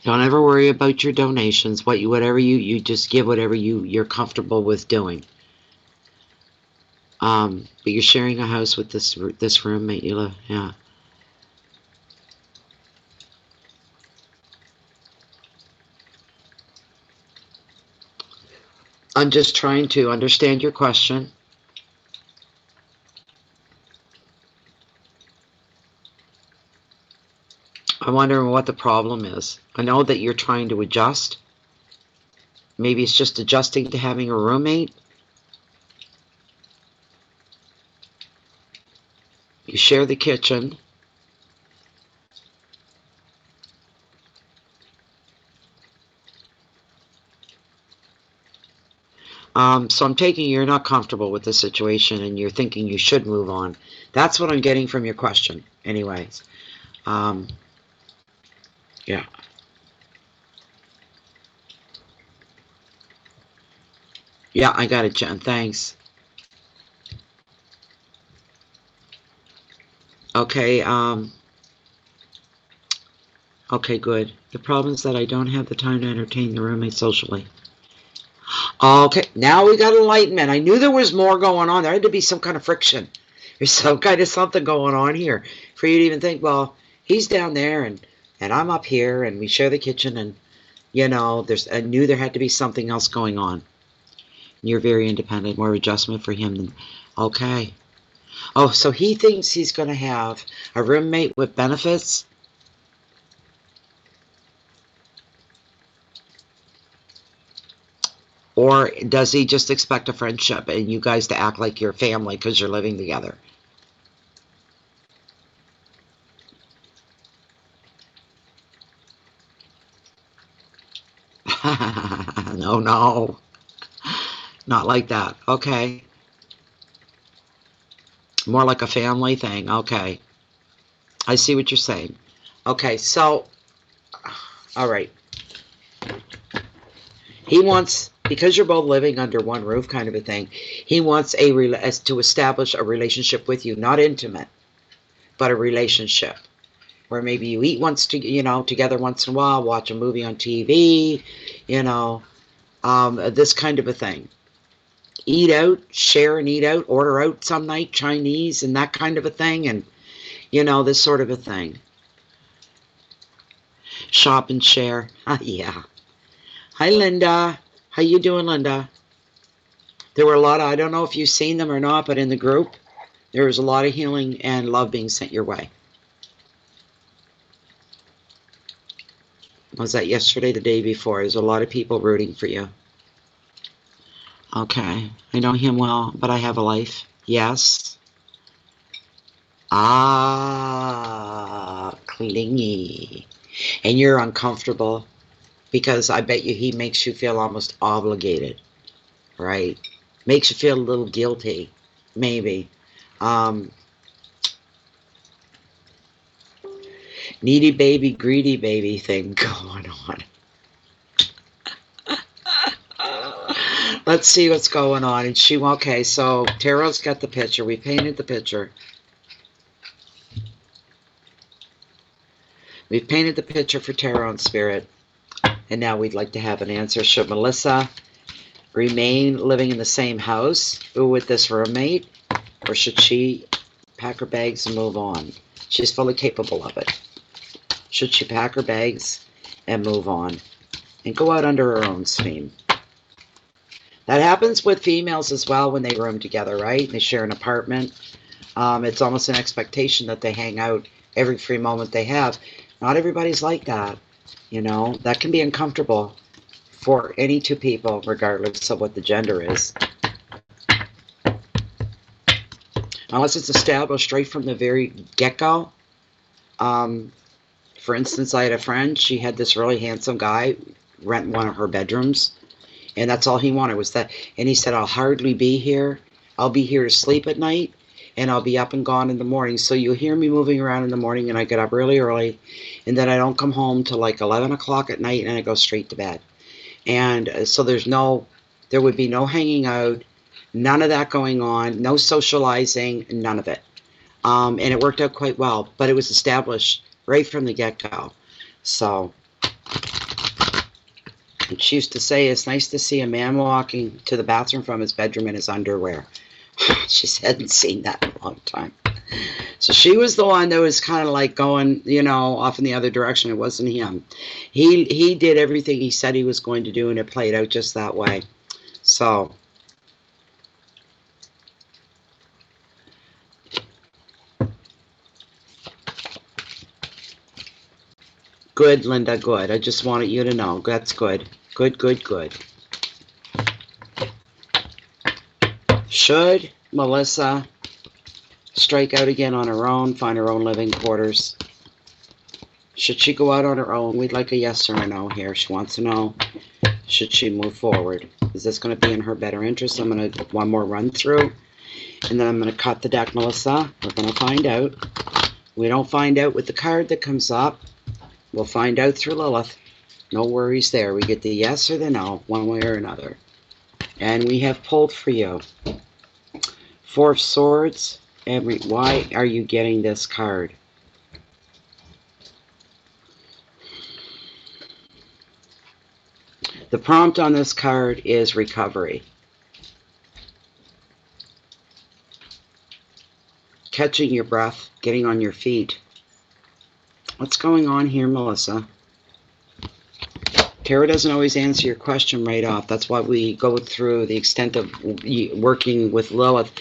Don't ever worry about your donations. Whatever you just give whatever you're comfortable with doing. But you're sharing a house with this roommate, yeah. I'm just trying to understand your question. I'm wondering what the problem is. I know that you're trying to adjust. Maybe it's just adjusting to having a roommate. You share the kitchen. So I'm taking you're not comfortable with the situation and you're thinking you should move on. That's what I'm getting from your question, anyways. Yeah. Yeah, I got it, Jen. Thanks. Okay, okay, good. The problem is that I don't have the time to entertain the roommate socially. Okay, now we got enlightenment. I knew there was more going on. There had to be some kind of friction. There's some kind of something going on here for you to even think, well, he's down there and I'm up here and we share the kitchen and, I knew there had to be something else going on. You're very independent, more adjustment for him than, okay. Oh, so he thinks he's going to have a roommate with benefits? Or does he just expect a friendship and you guys to act like you're family because you're living together? No. Not like that. Okay. More like a family thing. Okay. I see what you're saying. Okay, so, all right. He wants, because you're both living under one roof kind of a thing, he wants to establish a relationship with you, not intimate, but a relationship where maybe you eat together once in a while, watch a movie on TV, this kind of a thing. Eat out, share and eat out, order out some night, Chinese and that kind of a thing, and, this sort of a thing. Shop and share. Yeah. Hi, Linda. How you doing, Linda? There were a lot of, I don't know if you've seen them or not, but in the group, there was a lot of healing and love being sent your way. Was that yesterday, the day before? There's a lot of people rooting for you. Okay. I know him well, but I have a life. Yes. Ah, clingy. And you're uncomfortable because I bet you he makes you feel almost obligated, right? Makes you feel a little guilty, maybe. Um, needy baby, greedy baby thing going on. Let's see what's going on. And she, okay, so Tarot's got the picture. We painted the picture. We've painted the picture for Tarot and Spirit. And now we'd like to have an answer. Should Melissa remain living in the same house with this roommate? Or should she pack her bags and move on? She's fully capable of it. Should she pack her bags and move on? And go out under her own steam? That happens with females as well when they room together, right? They share an apartment. It's almost an expectation that they hang out every free moment they have. Not everybody's like that, you know. That can be uncomfortable for any two people, regardless of what the gender is. Unless it's established right from the very get-go. For instance, I had a friend. She had this really handsome guy rent one of her bedrooms. And that's all he wanted was that. And he said, I'll hardly be here. I'll be here to sleep at night. And I'll be up and gone in the morning. So you'll hear me moving around in the morning. And I get up really early. And then I don't come home till like 11 o'clock at night. And I go straight to bed. And so there would be no hanging out. None of that going on. No socializing. None of it. And it worked out quite well. But it was established right from the get-go. So... And she used to say, it's nice to see a man walking to the bathroom from his bedroom in his underwear. She hadn't seen that in a long time. So she was the one that was kind of like going, you know, off in the other direction. It wasn't him. He did everything he said he was going to do, and it played out just that way. So... Good, Linda, good. I just wanted you to know. That's good. Good, good, good. Should Melissa strike out again on her own, find her own living quarters? Should she go out on her own? We'd like a yes or a no here. She wants to know, should she move forward? Is this going to be in her better interest? I'm going to one more run through, and then I'm going to cut the deck, Melissa. We're going to find out. We don't find out with the card that comes up. We'll find out through Lilith. No worries there. We get the yes or the no, one way or another. And we have pulled for you. Four of Swords. Why are you getting this card? The prompt on this card is recovery. Catching your breath, getting on your feet. What's going on here, Melissa? Tarot doesn't always answer your question right off. That's why we go through the extent of working with Lilith.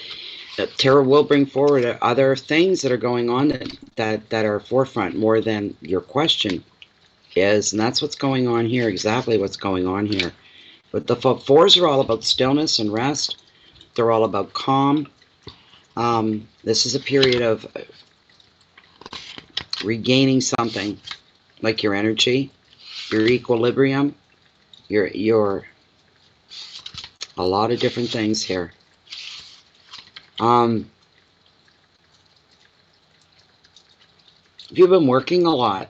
Tarot will bring forward other things that are going on that are forefront more than your question is. And that's what's going on here, exactly what's going on here. But the fours are all about stillness and rest. They're all about calm. This is a period of regaining something, like your energy, your equilibrium, your a lot of different things here. If you've been working a lot,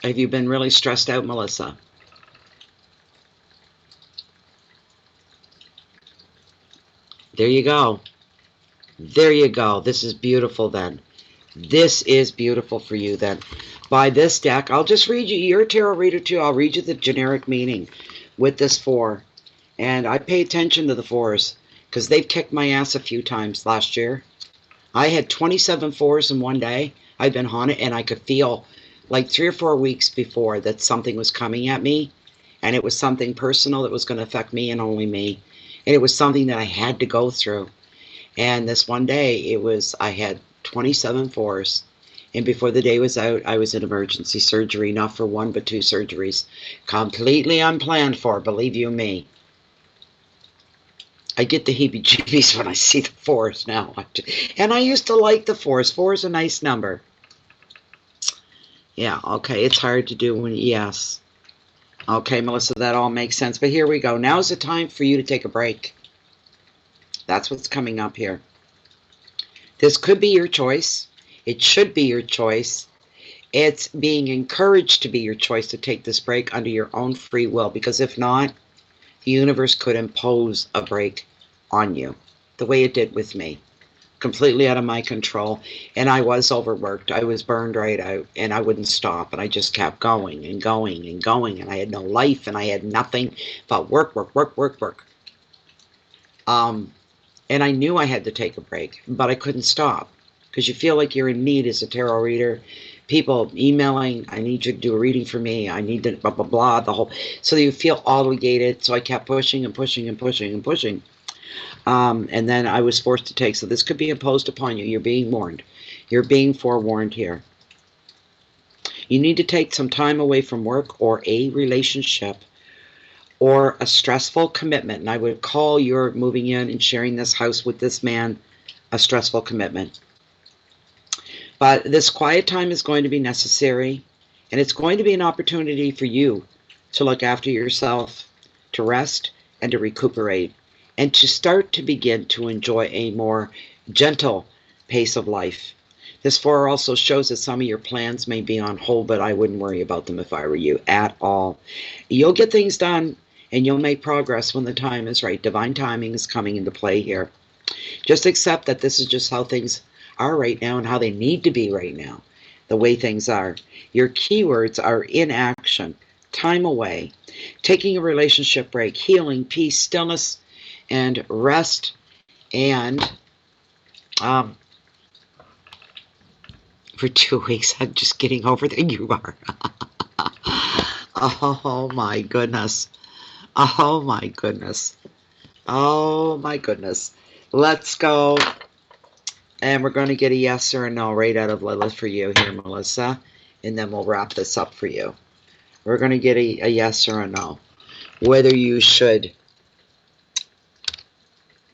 have you been really stressed out, Melissa? There you go. There you go. This is beautiful then. This is beautiful for you then. By this deck, I'll just read you, you're a tarot reader too, I'll read you the generic meaning with this four. And I pay attention to the fours because they've kicked my ass a few times last year. I had 27 fours in one day. I've been haunted, and I could feel like 3 or 4 weeks before that something was coming at me. And it was something personal that was going to affect me and only me. And it was something that I had to go through. And this one day, I had 27 fours, And before the day was out, I was in emergency surgery, not for one, but two surgeries. Completely unplanned for, believe you me. I get the heebie-jeebies when I see the 4s now. And I used to like the 4s. 4 is a nice number. Yeah, okay, it's hard to do when, yes. Okay, Melissa, that all makes sense. But here we go. Now's the time for you to take a break. That's what's coming up here. This could be your choice. It should be your choice. It's being encouraged to be your choice to take this break under your own free will, because if not, the universe could impose a break on you the way it did with me, completely out of my control. And I was overworked. I was burned right out, and I wouldn't stop, and I just kept going and going and going, and I had no life, and I had nothing but work, work, work, work, work. And I knew I had to take a break, but I couldn't stop, because you feel like you're in need as a tarot reader. People emailing, I need you to do a reading for me, I need to blah, blah, blah, the whole, so you feel obligated. So I kept pushing and pushing and pushing and pushing. And then I was forced to take, so this could be imposed upon you. You're being warned. You're being forewarned here. You need to take some time away from work or a relationship or a stressful commitment. And I would call your moving in and sharing this house with this man a stressful commitment. But this quiet time is going to be necessary, and it's going to be an opportunity for you to look after yourself, to rest, and to recuperate, and to start to begin to enjoy a more gentle pace of life. This 4 also shows that some of your plans may be on hold, but I wouldn't worry about them if I were you at all. You'll get things done, and you'll make progress when the time is right. Divine timing is coming into play here. Just accept that this is just how things are right now and how they need to be right now, the way things are. Your keywords are inaction, time away, taking a relationship break, healing, peace, stillness, and rest, and for 2 weeks, I'm just getting over that you are. Oh my goodness. Oh my goodness. Oh my goodness. Let's go. And we're going to get a yes or a no right out of Lilith for you here, Melissa. And then we'll wrap this up for you. We're going to get a yes or a no. Whether you should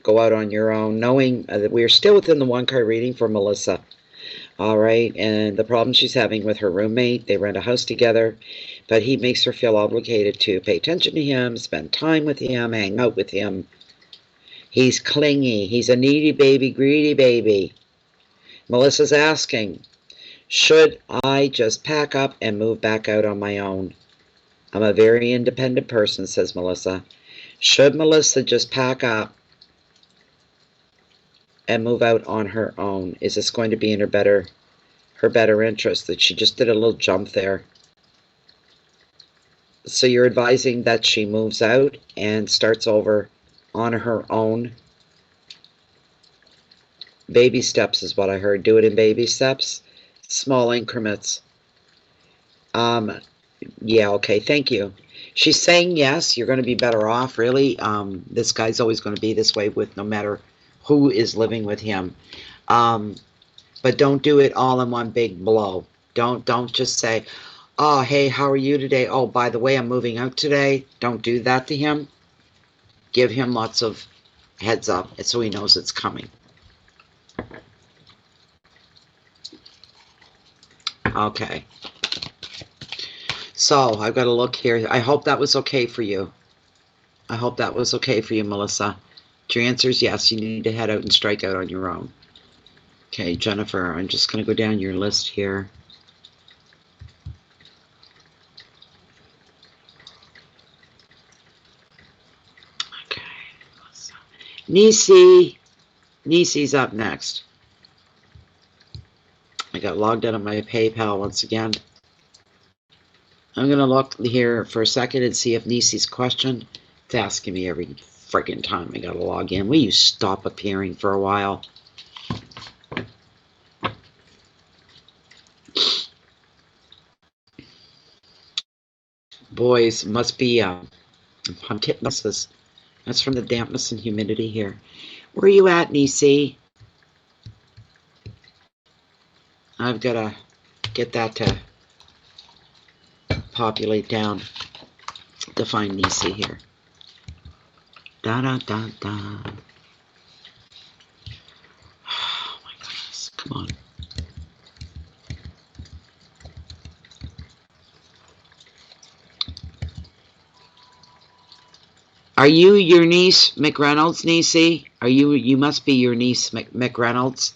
go out on your own, knowing that we're still within the 1-card reading for Melissa. All right, and the problem she's having with her roommate, they rent a house together, but he makes her feel obligated to pay attention to him, spend time with him, hang out with him. He's clingy. He's a needy baby, greedy baby. Melissa's asking, should I just pack up and move back out on my own? I'm a very independent person, says Melissa. Should Melissa just pack up and move out on her own? Is this going to be in her better interest? That she just did a little jump there. So you're advising that she moves out and starts over on her own. Baby steps is what I heard. Do it in baby steps, small increments. Yeah, okay, thank you. She's saying yes, you're going to be better off, really. This guy's always going to be this way with no matter who is living with him. But don't do it all in one big blow. Don't just say, oh, hey, how are you today? Oh, by the way, I'm moving out today. Don't do that to him. Give him lots of heads up so he knows it's coming. Okay. So I've got to look here. I hope that was okay for you. I hope that was okay for you, Melissa. Your answer is yes. You need to head out and strike out on your own. Okay, Jennifer, I'm just going to go down your list here. Okay. Nisi's up next. I got logged out of my PayPal once again. I'm going to look here for a second and see if Nisi's question. It's asking me every friggin' time I got to log in. Will you stop appearing for a while? Boys, must be hypnosis. That's from the dampness and humidity here. Where are you at, Nisi? I've got to get that to populate down to find Nisi here. Da da da da. Oh my goodness, come on. Are you your niece McReynolds, Nisi? Are you must be your niece McReynolds,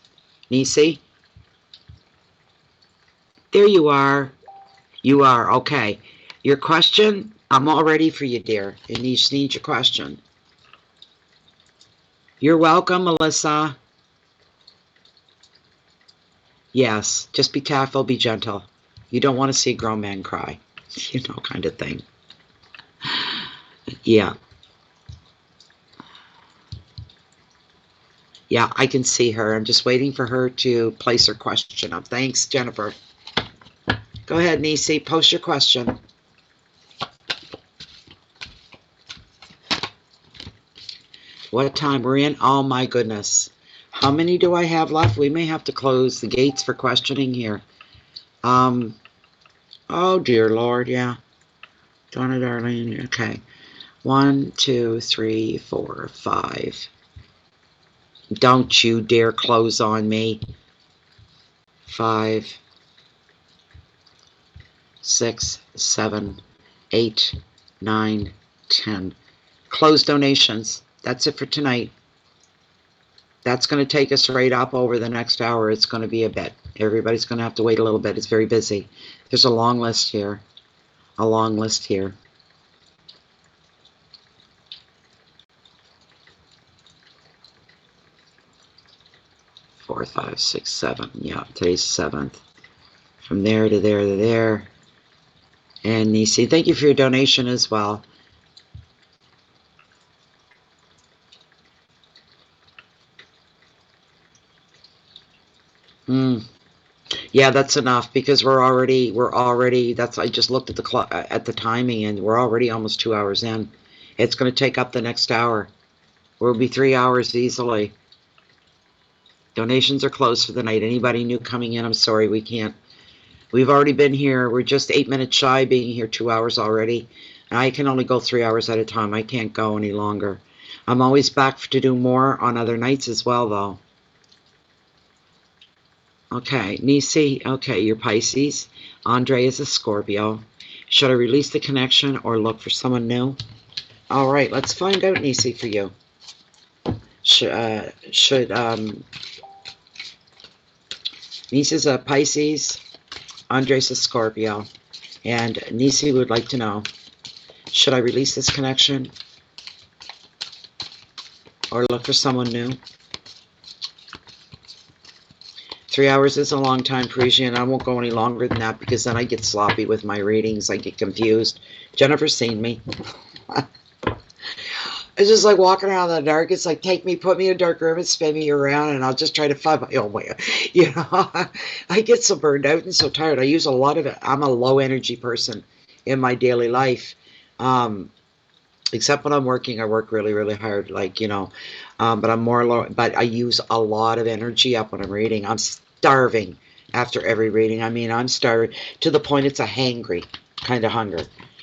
Nisi? There you are. You are, okay. Your question? I'm all ready for you, dear. You just need your question. You're welcome, Melissa. Yes, just be tactful, be gentle. You don't want to see a grown man cry. You know, kind of thing. Yeah. Yeah, I can see her. I'm just waiting for her to place her question up. Thanks, Jennifer. Go ahead, Nisi. Post your question. What time we're in? Oh, my goodness. How many do I have left? We may have to close the gates for questioning here. Oh, dear Lord, yeah. Donna Darlene, okay. 1, 2, 3, 4, 5. Don't you dare close on me. 5, 6, 7, 8, 9, 10. Close donations. That's it for tonight. That's going to take us right up over the next hour. It's going to be a bit. Everybody's going to have to wait a little bit. It's very busy. There's a long list here. A long list here. Four, 5, 6, 7. Yeah, today's 7th. From there to there to there. And Nisi, thank you for your donation as well. Yeah, that's enough because we're already. That's I just looked at the clock at the timing, and we're already almost 2 hours in. It's going to take up the next hour. We'll be 3 hours easily. Donations are closed for the night. Anybody new coming in, I'm sorry, we can't. We've already been here. We're just 8 minutes shy being here 2 hours already. And I can only go 3 hours at a time. I can't go any longer. I'm always back to do more on other nights as well, though. Okay, Nisi, okay, you're Pisces. Andre is a Scorpio. Should I release the connection or look for someone new? All right, let's find out, Nisi, for you. Nisi's a Pisces. Andre's a Scorpio. And Nisi would like to know, should I release this connection or look for someone new? 3 hours is a long time, Parisian. I won't go any longer than that because then I get sloppy with my readings. I get confused. Jennifer's seen me. It's just like walking around in the dark. It's like, take me, put me in a dark room and spin me around, and I'll just try to find my own way. You know, I get so burned out and so tired. I use a lot of it. I'm a low energy person in my daily life. Except when I'm working, I work really, really hard, like, you know, but I'm more low, but I use a lot of energy up when I'm reading. I'm starving after every reading. I mean, I'm starving to the point it's a hangry kind of hunger.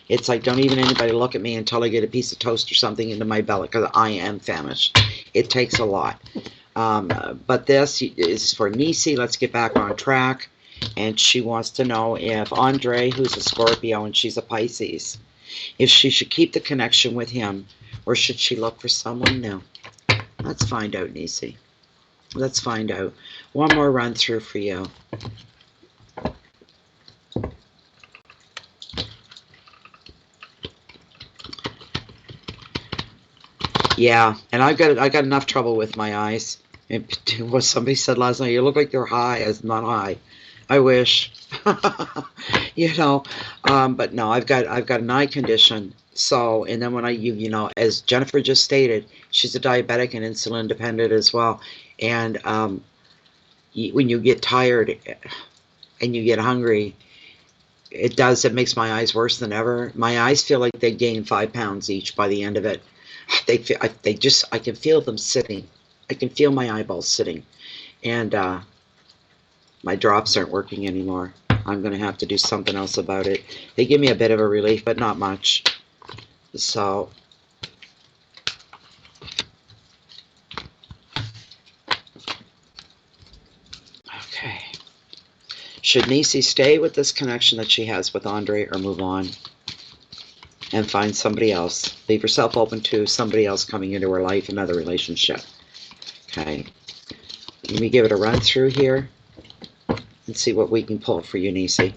It's like, don't even anybody look at me until I get a piece of toast or something into my belly because I am famished. It takes a lot. But this is for Nisi. Let's get back on track. And she wants to know if Andre, who's a Scorpio and she's a Pisces, if she should keep the connection with him or should she look for someone new. Let's find out, Nisi. Let's find out. One more run through for you. Yeah, and I got enough trouble with my eyes. What somebody said last night, you look like you're high. It's not high. I wish. You know, but no, I've got an eye condition. So, and then when you know, as Jennifer just stated, she's a diabetic and insulin dependent as well. And when you get tired and you get hungry, it makes my eyes worse than ever. My eyes feel like they gain 5 pounds each by the end of it. I can feel them sitting. I can feel my eyeballs sitting, and my drops aren't working anymore. I'm going to have to do something else about it. They give me a bit of a relief, but not much. So, okay. Should Nisi stay with this connection that she has with Andre or move on and find somebody else? Leave herself open to somebody else coming into her life, another relationship. Okay. Let me give it a run through here and see what we can pull for you, Nisi.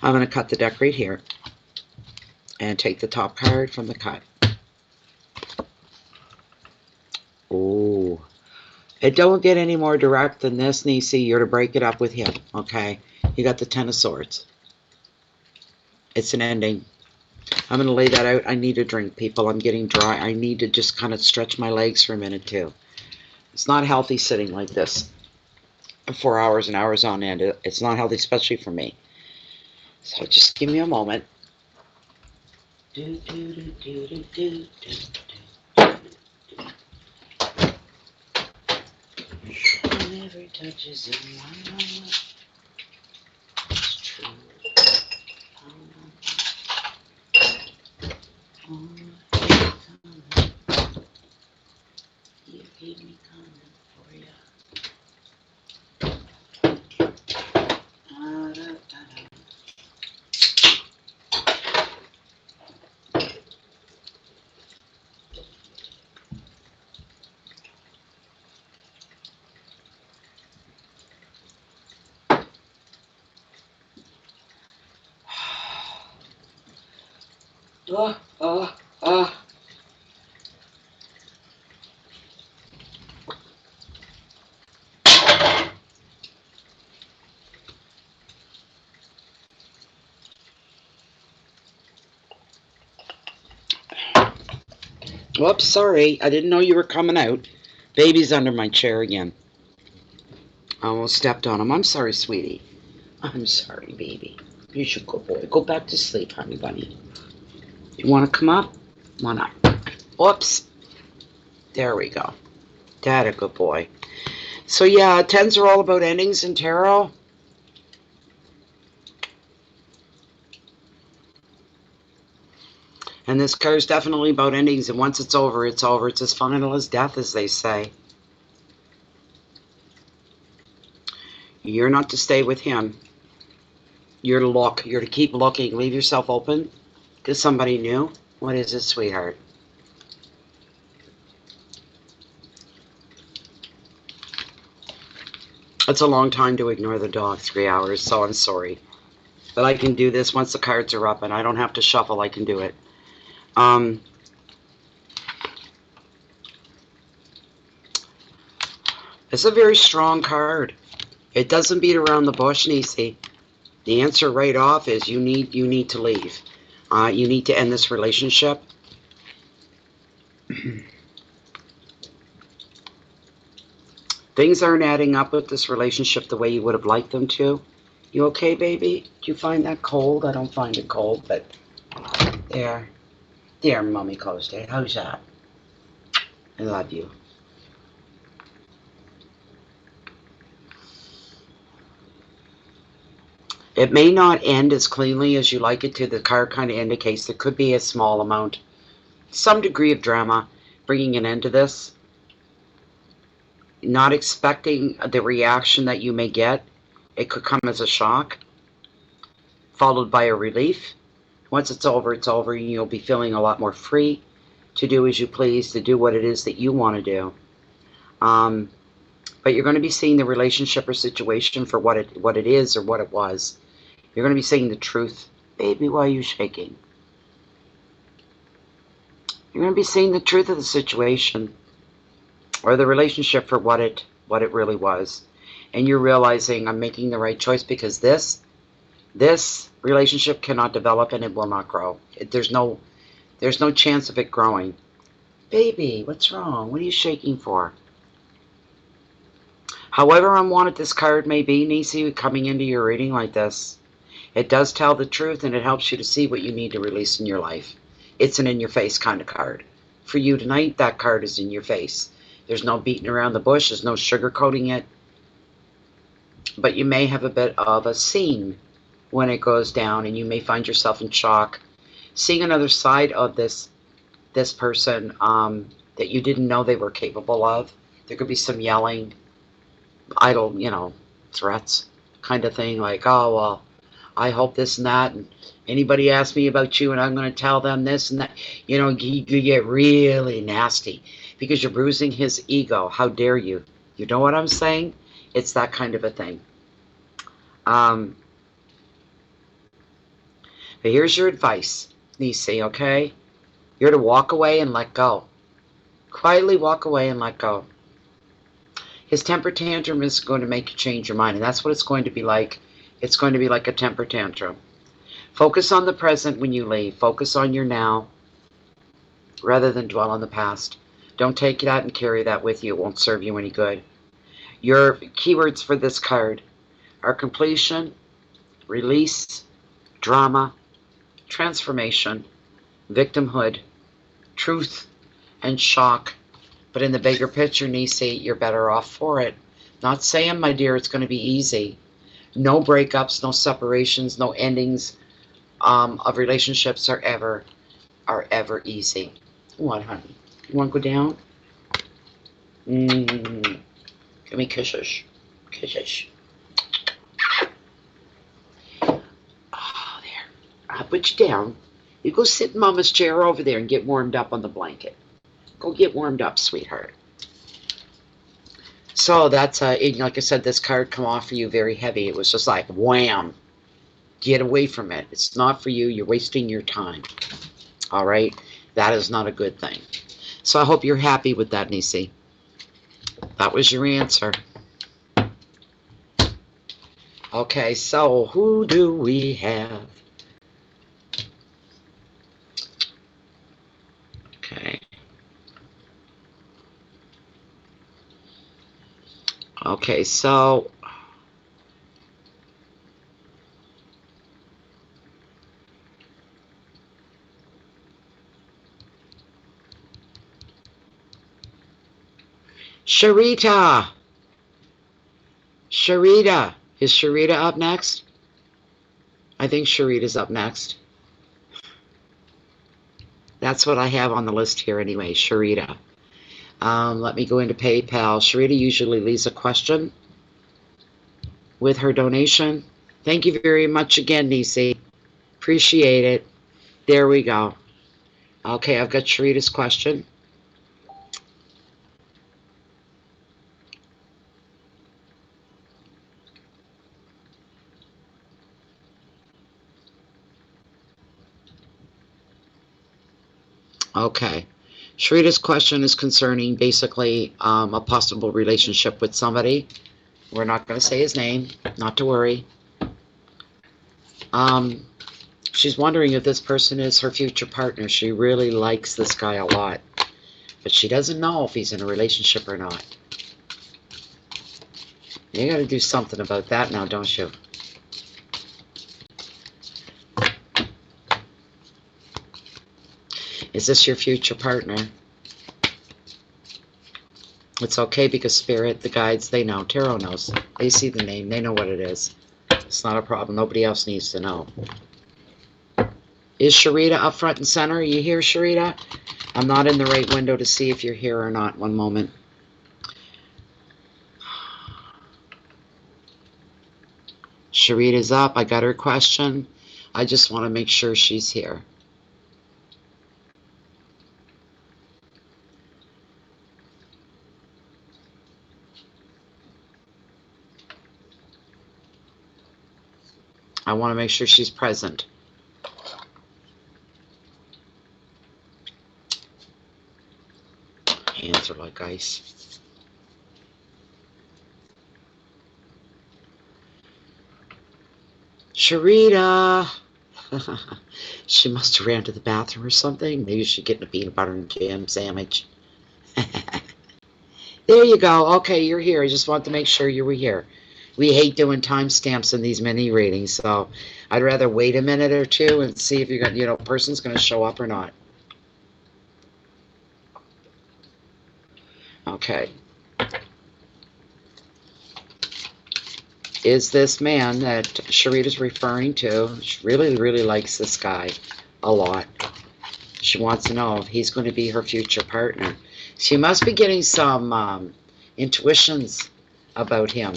I'm going to cut the deck right here and take the top card from the cut. Oh, it don't get any more direct than this, Nisi. You're to break it up with him, okay? You got the Ten of Swords. It's an ending. I'm going to lay that out. I need a drink, people. I'm getting dry. I need to just kind of stretch my legs for a minute, too. It's not healthy sitting like this for hours and hours on end. It's not healthy, especially for me. So just give me a moment. Never touches anyone. It's true. You gave me comment for you. Whoops, sorry. I didn't know you were coming out. Baby's under my chair again. I almost stepped on him. I'm sorry, sweetie. I'm sorry, baby. You should go, boy. Go back to sleep, honey bunny. You want to come up? Why not? Whoops. There we go. Dad, a good boy. So yeah, tens are all about endings in tarot. And this card is definitely about endings, and once it's over, it's over. It's as final as death, as they say. You're not to stay with him. You're to look. You're to keep looking. Leave yourself open to somebody new. What is it, sweetheart? It's a long time to ignore the dog, 3 hours, so I'm sorry. But I can do this once the cards are up, and I don't have to shuffle. I can do it. It's a very strong card. It doesn't beat around the bush, Nisi. The answer right off is you need to leave. You need to end this relationship. Things aren't adding up with this relationship the way you would have liked them to. You okay, baby? Do you find that cold? I don't find it cold, but there. There, Mommy closed it. How's that? I love you. It may not end as cleanly as you like it to. The card kind of indicates there could be a small amount, some degree of drama, bringing an end to this. Not expecting the reaction that you may get. It could come as a shock, followed by a relief. Once it's over, you'll be feeling a lot more free to do as you please, to do what it is that you want to do. But you're going to be seeing the relationship or situation for what it is or what it was. You're going to be seeing the truth. Baby, why are you shaking? You're going to be seeing the truth of the situation or the relationship for what it really was. And you're realizing I'm making the right choice because this relationship cannot develop and it will not grow. There's no chance of it growing. Baby, what's wrong? What are you shaking for? However unwanted this card may be, Nisi, coming into your reading like this, it does tell the truth and it helps you to see what you need to release in your life. It's an in-your-face kind of card. For you tonight, that card is in your face. There's no beating around the bush. There's no sugarcoating it. But you may have a bit of a scene when it goes down, and you may find yourself in shock, seeing another side of this person that you didn't know they were capable of. There could be some yelling, idle, threats kind of thing, like, oh, well, I hope this and that, and anybody asks me about you and I'm going to tell them this and that. You get really nasty because you're bruising his ego. How dare you? You know what I'm saying? It's that kind of a thing. But here's your advice, Nisi, okay? You're to walk away and let go. Quietly walk away and let go. His temper tantrum is going to make you change your mind, and that's what it's going to be like. It's going to be like a temper tantrum. Focus on the present when you leave. Focus on your now rather than dwell on the past. Don't take that and carry that with you. It won't serve you any good. Your keywords for this card are completion, release, drama, transformation, victimhood, truth, and shock. But in the bigger picture, Nisi, you're better off for it. Not saying, my dear, it's going to be easy. No breakups, no separations, no endings of relationships are ever easy. What, honey? You want to go down? Give me kisses. Kisses. Oh, there. I'll put you down. You go sit in Mama's chair over there and get warmed up on the blanket. Go get warmed up, sweetheart. So that's, like I said, this card come off for you very heavy. It was just like, wham. Get away from it. It's not for you. You're wasting your time. All right? That is not a good thing. So I hope you're happy with that, Nisi. That was your answer. Okay, so who do we have? Okay. Okay, so Sharita. Sharita. Is Sharita up next? I think Sharita's up next. That's what I have on the list here anyway, Sharita. Let me go into PayPal. Sharita usually leaves a question with her donation. Thank you very much again, Nisi. Appreciate it. There we go. Okay, I've got Sharita's question. Okay. Sharita's question is concerning basically a possible relationship with somebody. We're not going to say his name, not to worry. She's wondering if this person is her future partner. She really likes this guy a lot, but she doesn't know if he's in a relationship or not. You got to do something about that now, don't you? Is this your future partner? It's okay because Spirit, the guides, they know. Tarot knows. They see the name. They know what it is. It's not a problem. Nobody else needs to know. Is Sharita up front and center? Are you here, Sharita? I'm not in the right window to see if you're here or not. One moment. Sharita's up. I got her question. I just want to make sure she's here. I want to make sure she's present. Hands are like ice. Sharita! She must have ran to the bathroom or something. Maybe she's getting a peanut butter and jam sandwich. There you go. Okay, you're here. I just wanted to make sure you were here. We hate doing timestamps in these mini readings, so I'd rather wait a minute or two and see if you're going, person's going to show up or not. Okay. Is this man that Sharita's referring to, she really, really likes this guy a lot. She wants to know if he's going to be her future partner. She must be getting some intuitions about him.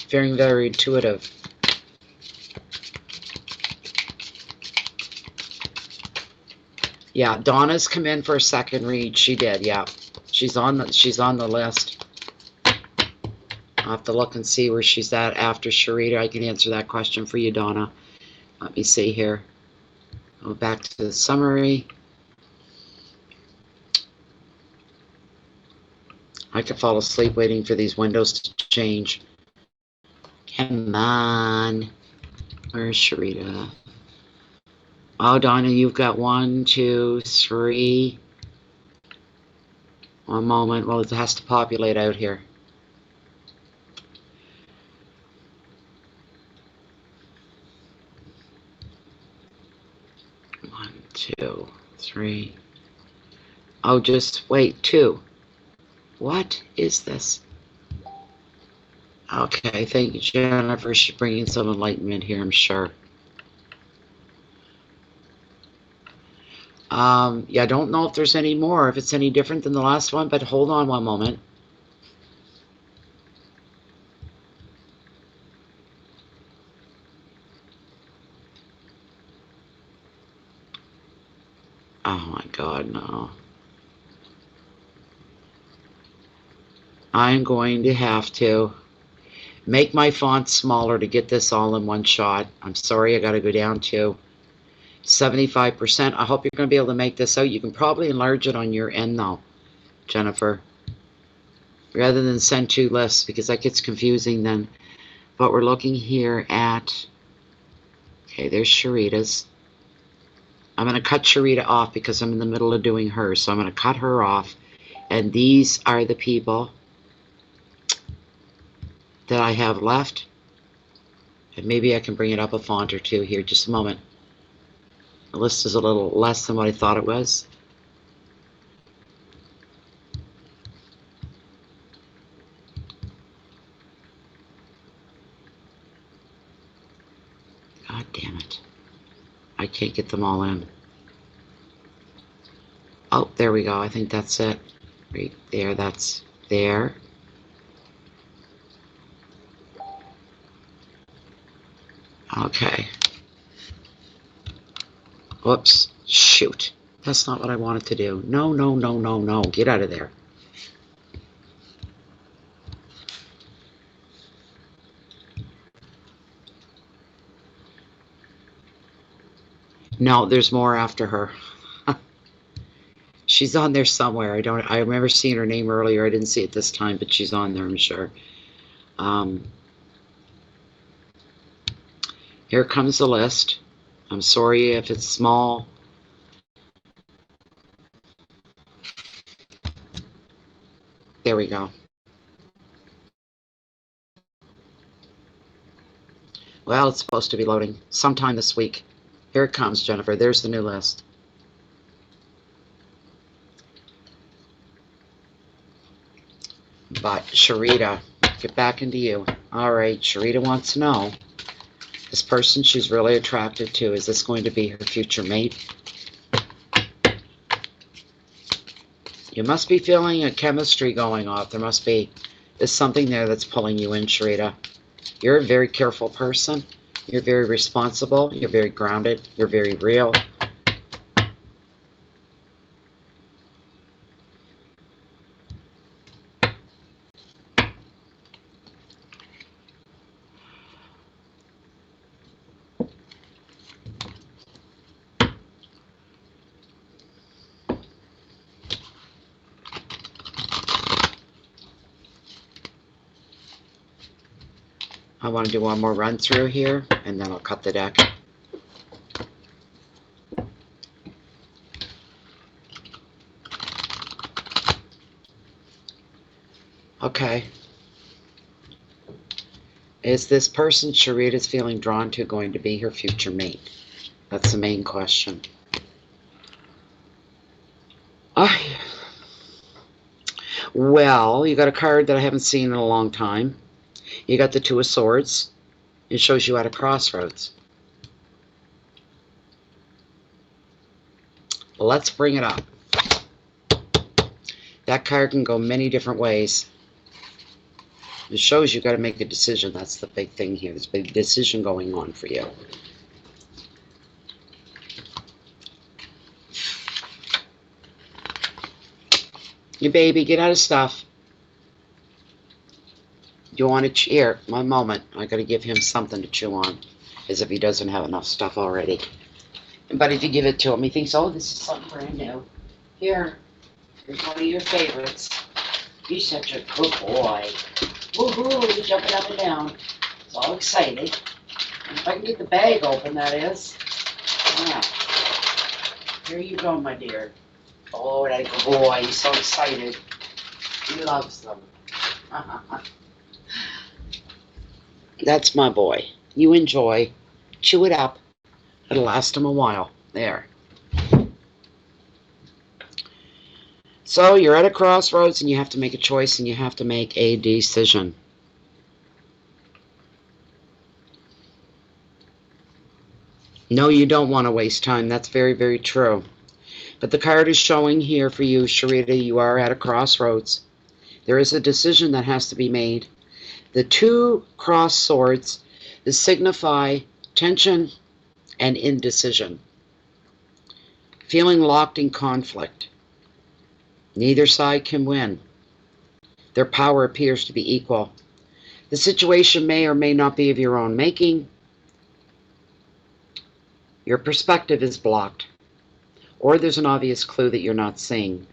Very, very intuitive. Yeah, Donna's come in for a second read. She did, yeah. She's on the list. I'll have to look and see where she's at after Sharita. I can answer that question for you, Donna. Let me see here. Go back to the summary. I could fall asleep waiting for these windows to change. Come on. Where's Sharita? Oh, Donna, you've got 1, 2, 3. One moment. Well, it has to populate out here. 1, 2, 3. Oh, just wait. 2. What is this? Okay, thank you, Jennifer. She's bringing some enlightenment here, I'm sure. Yeah, I don't know if there's any more, if it's any different than the last one, but hold on one moment. Oh my God, no. I'm going to have to make my font smaller to get this all in one shot. I'm sorry, I got to go down to 75%. I hope you're going to be able to make this out. You can probably enlarge it on your end though, Jennifer, rather than send 2 lists, because that gets confusing then. But we're looking here at, okay, there's Sharita's. I'm going to cut Sharita off because I'm in the middle of doing hers, so I'm going to cut her off. And these are the people that I have left. And maybe I can bring it up a font or 2 here. Just a moment. The list is a little less than what I thought it was. God damn it. I can't get them all in. Oh, there we go. I think that's it. Right there. That's there. Okay. Whoops. Shoot. That's not what I wanted to do. No, no, no, no, no. Get out of there. No, there's more after her. She's on there somewhere. I remember seeing her name earlier. I didn't see it this time, but she's on there, I'm sure. Here comes the list. I'm sorry if it's small. There we go. Well, it's supposed to be loading sometime this week. Here it comes, Jennifer. There's the new list. But Sharita, get back into you. All right, Sharita wants to know, this person she's really attracted to, is this going to be her future mate? You must be feeling a chemistry going off. There must be, there's something there that's pulling you in, Sharita. You're a very careful person. You're very responsible. You're very grounded. You're very real. I want to do one more run through here, and then I'll cut the deck. Okay. Is this person Sharita's feeling drawn to going to be her future mate? That's the main question. Well, you got a card that I haven't seen in a long time. You got the Two of Swords. It shows you at a crossroads. Let's bring it up. That card can go many different ways. It shows you got to make a decision. That's the big thing here. There's a big decision going on for you. You baby, get out of stuff. You want to cheer? One moment. I got to give him something to chew on, as if he doesn't have enough stuff already. But if you give it to him, he thinks, oh, this is something brand new. Here, here's one of your favorites. You're such a good boy. Woohoo, he's jumping up and down. He's all excited. If I can get the bag open, that is. Yeah. Here you go, my dear. Oh, that good boy. He's so excited. He loves them. That's my boy. You enjoy. Chew it up. It'll last him a while. There. So you're at a crossroads and you have to make a choice and you have to make a decision. No, you don't want to waste time. That's very, very true. But the card is showing here for you, Sharita, you are at a crossroads. There is a decision that has to be made. The two crossed swords signify tension and indecision. Feeling locked in conflict. Neither side can win. Their power appears to be equal. The situation may or may not be of your own making. Your perspective is blocked. Or there's an obvious clue that you're not seeing.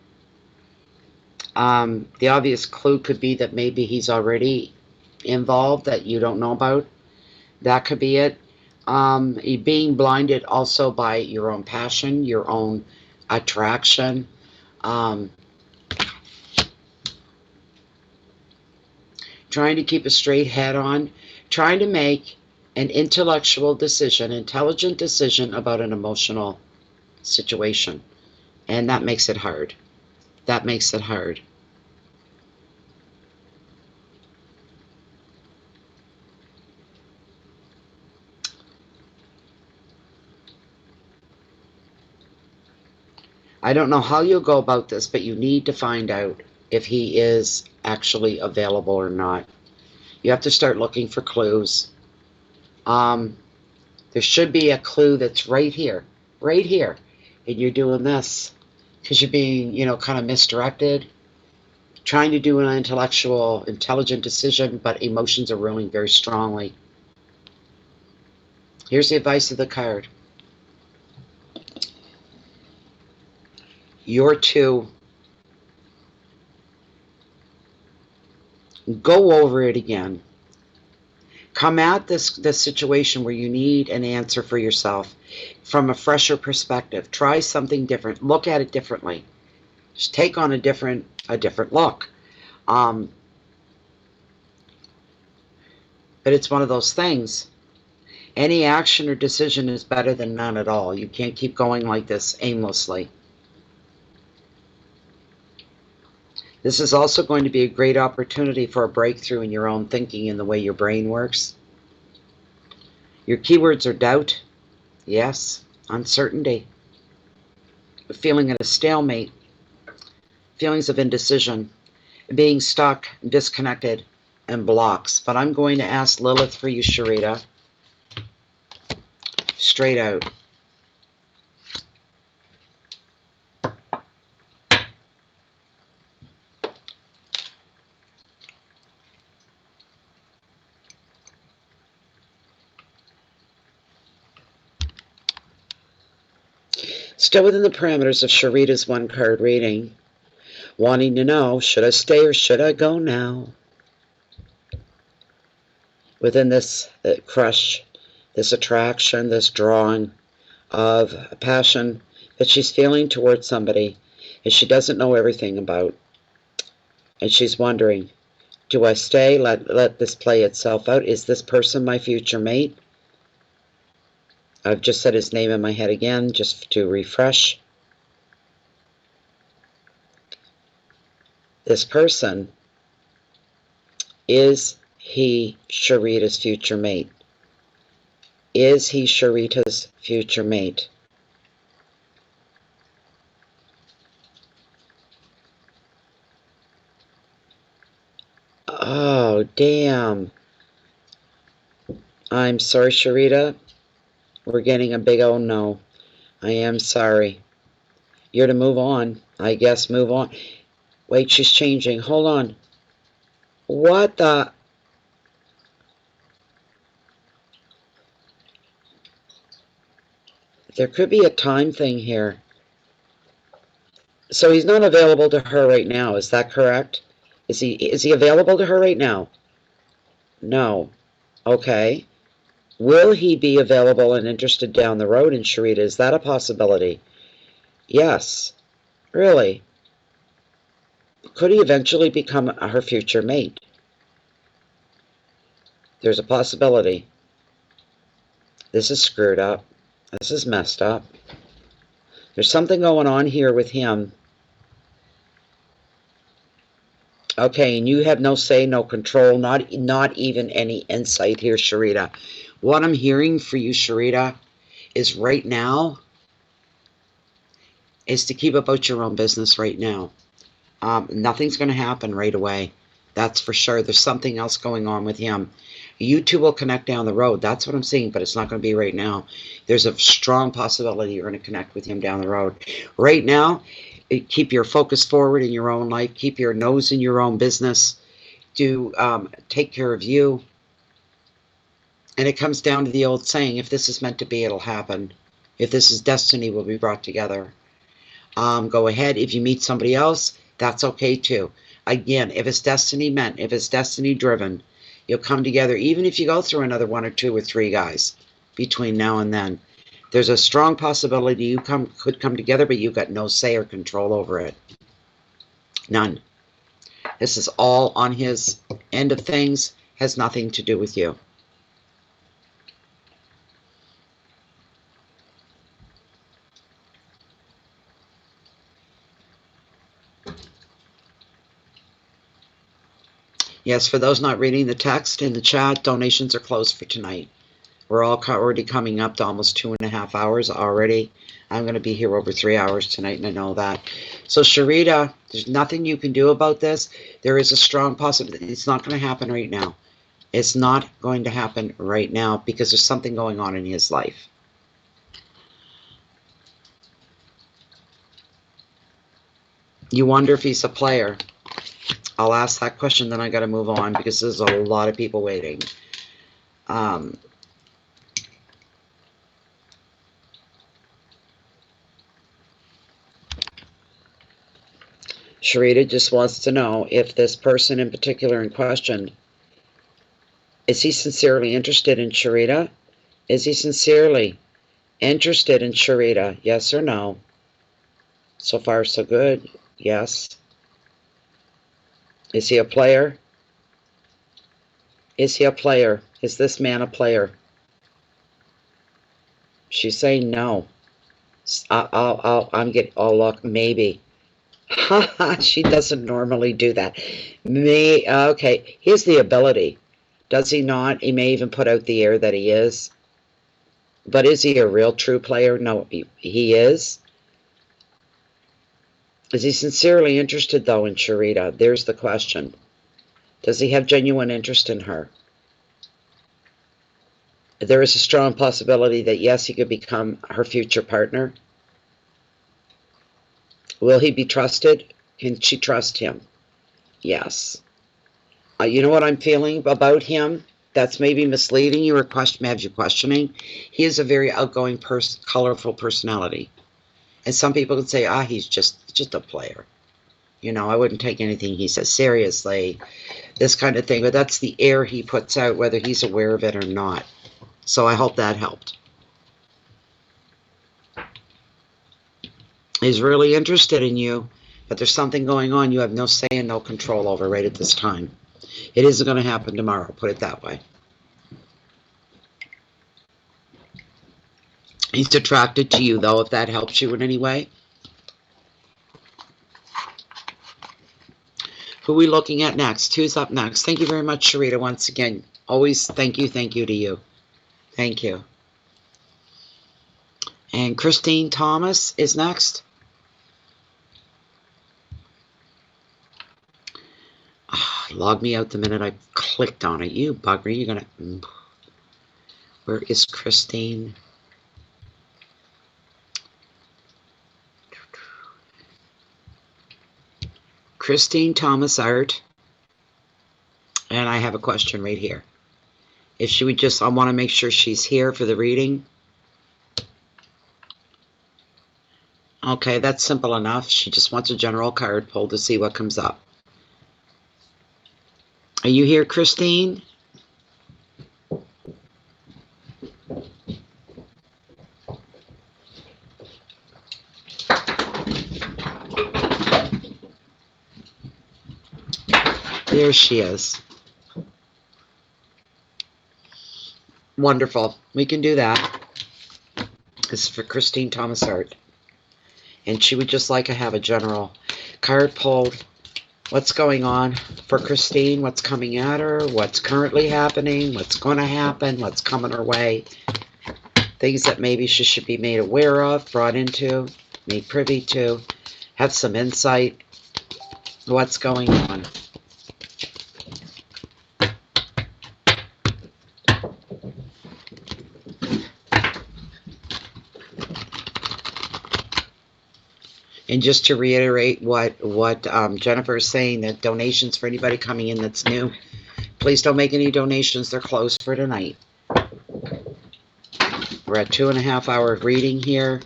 The obvious clue could be that maybe he's already involved that you don't know about. That could be it. Being blinded also by your own passion, your own attraction. Trying to keep a straight head on. Trying to make an intellectual decision, intelligent decision about an emotional situation. And that makes it hard. That makes it hard. I don't know how you'll go about this, but you need to find out if he is actually available or not. You have to start looking for clues. There should be a clue that's right here, and you're doing this because you're being, kind of misdirected, trying to do an intelligent decision, but emotions are ruling very strongly. Here's the advice of the card. You're to go over it again. Come at this situation where you need an answer for yourself from a fresher perspective. Try something different. Look at it differently. Just take on a different look. But it's one of those things. Any action or decision is better than none at all. You can't keep going like this aimlessly. This is also going to be a great opportunity for a breakthrough in your own thinking and the way your brain works. Your keywords are doubt, yes, uncertainty, a feeling of a stalemate, feelings of indecision, being stuck, disconnected, and blocks. But I'm going to ask Lilith for you, Sharita, straight out. Still within the parameters of Sharita's one-card reading, wanting to know, should I stay or should I go now? Within this crush, this attraction, this drawing of a passion that she's feeling towards somebody and she doesn't know everything about. And she's wondering, do I stay, let this play itself out? Is this person my future mate? I've just said his name in my head again, just to refresh. This person, is he Sharita's future mate? Is he Sharita's future mate? Oh, damn. I'm sorry, Sharita. We're getting a big oh no. I am sorry. You're to move on. I guess move on. Wait, she's changing. Hold on. What the? There could be a time thing here. So he's not available to her right now. Is that correct? Is he available to her right now? No. Okay. Will he be available and interested down the road in Sharita? Is that a possibility? Yes. Really? Could he eventually become her future mate? There's a possibility. This is screwed up. This is messed up. There's something going on here with him. Okay, and you have no say, no control, not even any insight here, Sharita. What I'm hearing for you, Sharita, is right now is to keep about your own business right now. Nothing's going to happen right away. That's for sure. There's something else going on with him. You two will connect down the road. That's what I'm seeing, but it's not going to be right now. There's a strong possibility you're going to connect with him down the road. Right now, keep your focus forward in your own life. Keep your nose in your own business. Do take care of you. And it comes down to the old saying, if this is meant to be, it'll happen. If this is destiny, we'll be brought together. Go ahead. If you meet somebody else, that's okay too. Again, if it's destiny meant, if it's destiny driven, you'll come together, even if you go through another 1 or 2 or 3 guys between now and then. There's a strong possibility you could come together, but you've got no say or control over it. None. This is all on his end of things, has nothing to do with you. Yes, for those not reading the text in the chat, donations are closed for tonight. We're all already coming up to almost 2.5 hours already. I'm going to be here over 3 hours tonight, and I know that. So, Sharita, there's nothing you can do about this. There is a strong possibility. It's not going to happen right now. It's not going to happen right now because there's something going on in his life. You wonder if he's a player. I'll ask that question, then I got to move on because there's a lot of people waiting. Sharita just wants to know if this person in particular in question, is he sincerely interested in Sharita? Is he sincerely interested in Sharita? Yes or no? So far, so good. Yes. Is he a player? Is he a player? Is this man a player? She's saying no. I'm getting, oh look, maybe. She doesn't normally do that. Okay, here's the ability. Does he not? He may even put out the air that he is. But is he a real true player? No, he is. Is he sincerely interested, though, in Sharita? There's the question. Does he have genuine interest in her? There is a strong possibility that, yes, he could become her future partner. Will he be trusted? Can she trust him? Yes. You know what I'm feeling about him? That's maybe misleading you or have you questioning. He is a very outgoing, colorful personality. And some people could say, he's just a player. You know, I wouldn't take anything he says seriously, this kind of thing. But that's the air he puts out, whether he's aware of it or not. So I hope that helped. He's really interested in you, but there's something going on you have no say and no control over right at this time. It isn't going to happen tomorrow, put it that way. He's attracted to you, though, if that helps you in any way. Who are we looking at next? Who's up next? Thank you very much, Sharita, once again. Always thank you to you. Thank you. And Christine Thomas is next. Log me out the minute I clicked on it. You bugger. You're going to... Where is Christine? Christine Thomas Art. And I have a question right here. If she would just... I want to make sure she's here for the reading. Okay, that's simple enough. She just wants a general card pulled to see what comes up. Are you here, Christine? There she is. Wonderful. We can do that. This is for Christine Thomas Art. And she would just like to have a general card pulled. What's going on for Christine? What's coming at her? What's currently happening? What's going to happen? What's coming her way? Things that maybe she should be made aware of, brought into, made privy to, have some insight. What's going on? And just to reiterate what Jennifer is saying, that donations for anybody coming in that's new, please don't make any donations. They're closed for tonight. We're at 2.5 hour reading here.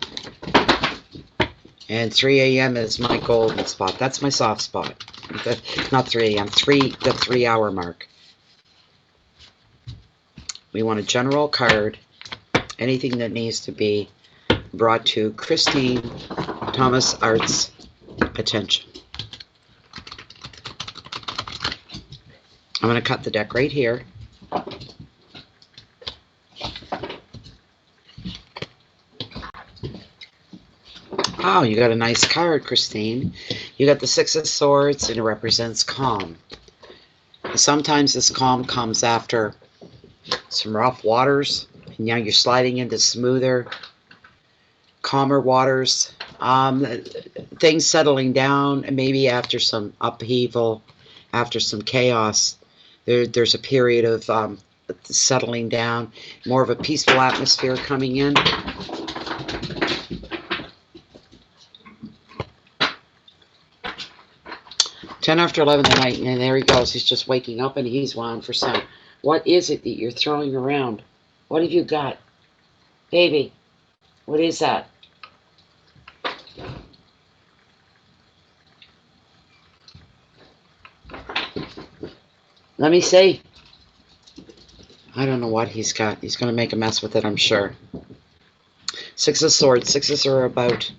And 3 a.m. is my golden spot. That's my soft spot. Not 3 a.m. The 3 hour mark. We want a general card. Anything that needs to be brought to Christine Thomas Art's attention. I'm going to cut the deck right here. Oh, you got a nice card, Christine. You got the Six of Swords, and it represents calm. Sometimes this calm comes after some rough waters, and now you're sliding into smoother, calmer waters. Things settling down, and maybe after some upheaval, after some chaos, there's a period of settling down, more of a peaceful atmosphere coming in. Ten after 11 at night, and there he goes. He's just waking up, and he's wound for sound. What is it that you're throwing around? What have you got? Baby, what is that? Let me see. I don't know what he's got. He's going to make a mess with it, I'm sure. Six of Swords. Sixes are about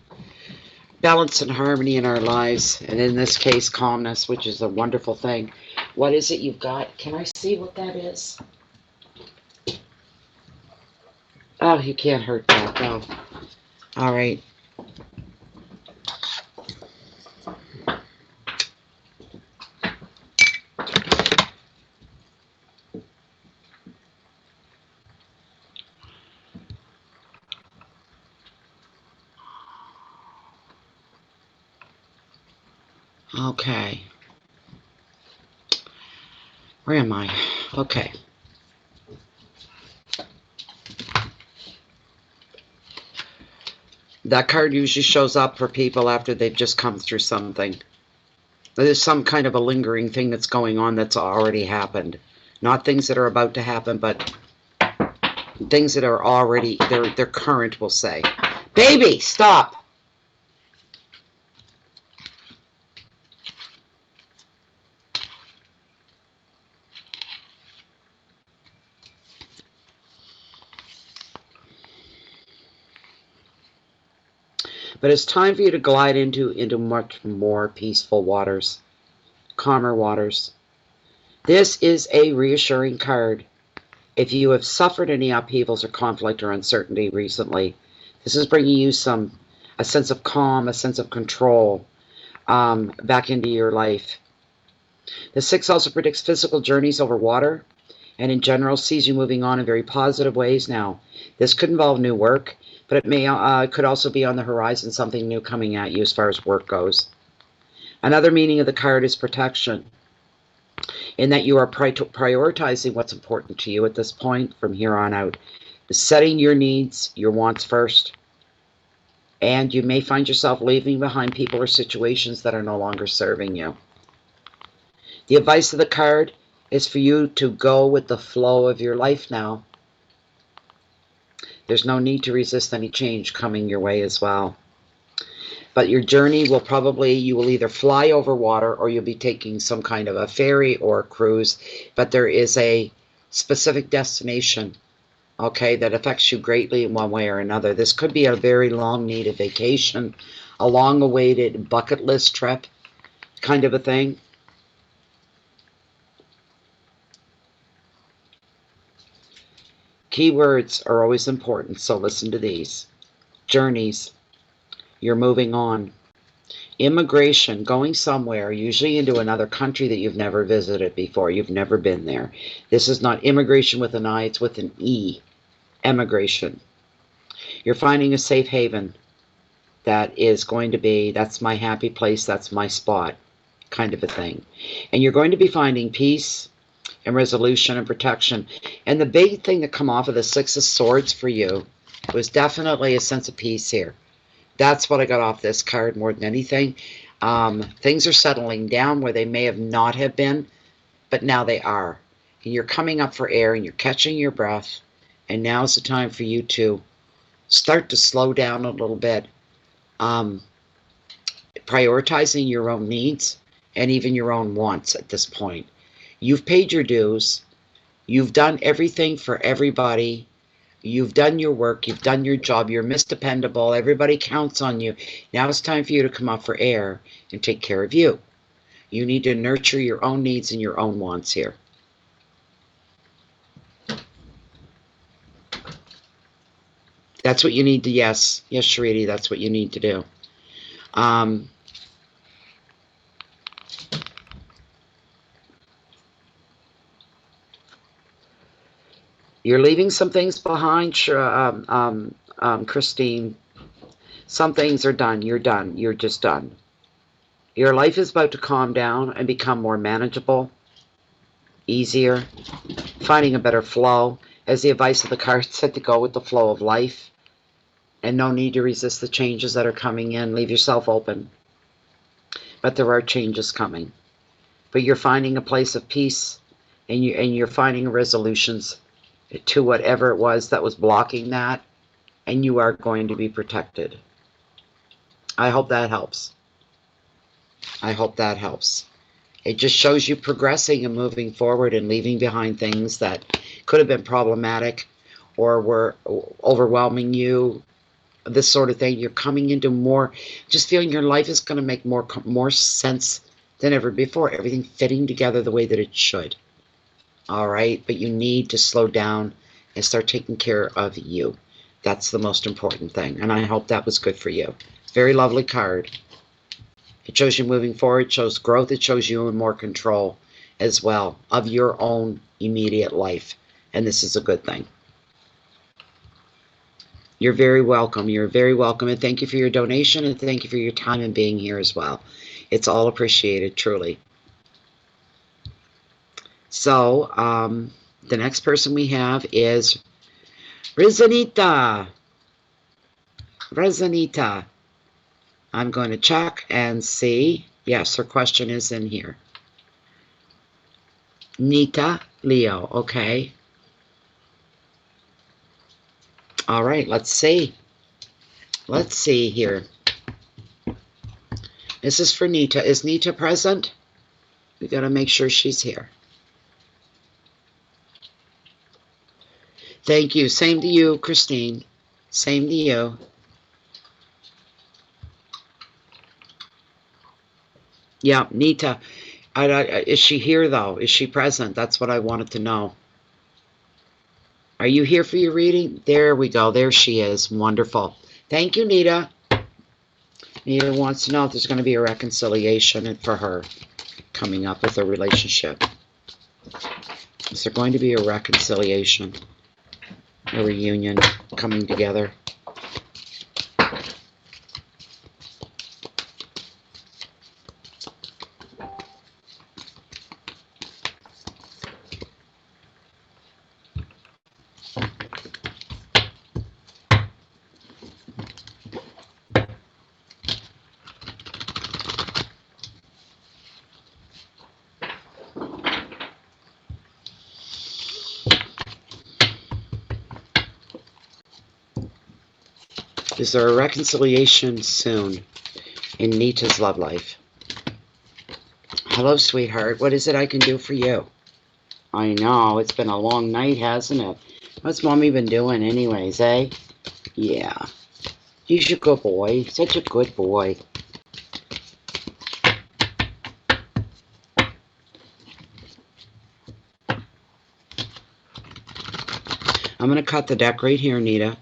balance and harmony in our lives. And in this case, calmness, which is a wonderful thing. What is it you've got? Can I see what that is? Oh, you can't hurt that. No. All right. Okay. Where am I? Okay. That card usually shows up for people after they've just come through something. There's some kind of a lingering thing that's going on that's already happened. Not things that are about to happen, but things that are already, they're current, we'll say. Baby, stop! But it's time for you to glide into much more peaceful waters, calmer waters. This is a reassuring card. If you have suffered any upheavals or conflict or uncertainty recently, this is bringing you a sense of calm, a sense of control back into your life. The 6 also predicts physical journeys over water, and in general sees you moving on in very positive ways now. This could involve new work, but it may could also be on the horizon, something new coming at you as far as work goes. Another meaning of the card is protection, in that you are prioritizing what's important to you at this point from here on out, setting your needs, your wants first, and you may find yourself leaving behind people or situations that are no longer serving you. The advice of the card is for you to go with the flow of your life now. There's no need to resist any change coming your way as well. But your journey will probably, you will either fly over water or you'll be taking some kind of a ferry or a cruise, but there is a specific destination, okay, that affects you greatly in one way or another. This could be a very long needed vacation, a long awaited bucket list trip kind of a thing. Keywords are always important, so listen to these. Journeys. You're moving on. Immigration, going somewhere, usually into another country that you've never visited before. You've never been there. This is not immigration with an I, it's with an E. Emigration. You're finding a safe haven that is going to be, that's my happy place, that's my spot, kind of a thing. And you're going to be finding peace and resolution and protection. And the big thing that come off of the 6 of Swords for you was definitely a sense of peace here. That's what I got off this card more than anything. Things are settling down where they may have not have been, but now they are. And you're coming up for air and you're catching your breath. And now's the time for you to start to slow down a little bit. Prioritizing your own needs and even your own wants at this point. You've paid your dues. You've done everything for everybody. You've done your work. You've done your job. You're Miss Dependable. Everybody counts on you. Now it's time for you to come up for air and take care of you. You need to nurture your own needs and your own wants here. That's what you need to, yes, Shariti, that's what you need to do. You're leaving some things behind, Christine. Some things are done. You're done. You're just done. Your life is about to calm down and become more manageable, easier, finding a better flow. As the advice of the card said, to go with the flow of life and no need to resist the changes that are coming in. Leave yourself open. But there are changes coming. But you're finding a place of peace and you're finding resolutions to whatever it was that was blocking that, and you are going to be protected. I hope that helps. I hope that helps. It just shows you progressing and moving forward and leaving behind things that could have been problematic or were overwhelming you, this sort of thing. You're coming into more, just feeling your life is going to make more sense than ever before. Everything fitting together the way that it should. All right, but you need to slow down and start taking care of you. That's the most important thing, and I hope that was good for you. Very lovely card. It shows you moving forward, it shows growth, it shows you in more control as well of your own immediate life, and this is a good thing. You're very welcome. You're very welcome, and thank you for your donation, and thank you for your time and being here as well. It's all appreciated, truly. So, the next person we have is Rizanita. Rizanita. I'm going to check and see. Yes, her question is in here. Nita Leo, okay. All right, let's see. Let's see here. This is for Nita. Is Nita present? We got to make sure she's here. Thank you. Same to you, Christine. Same to you. Yeah, Nita. Is she here, though? Is she present? That's what I wanted to know. Are you here for your reading? There we go. There she is. Wonderful. Thank you, Nita. Nita wants to know if there's going to be a reconciliation for her. coming up with a relationship? Is there going to be a reconciliation, a reunion coming together? Is there a reconciliation soon in Nita's love life? Hello, sweetheart. What is it I can do for you? I know. It's been a long night, hasn't it? What's Mommy been doing anyways, eh? Yeah. He's a good boy. Such a good boy. I'm going to cut the deck right here, Nita.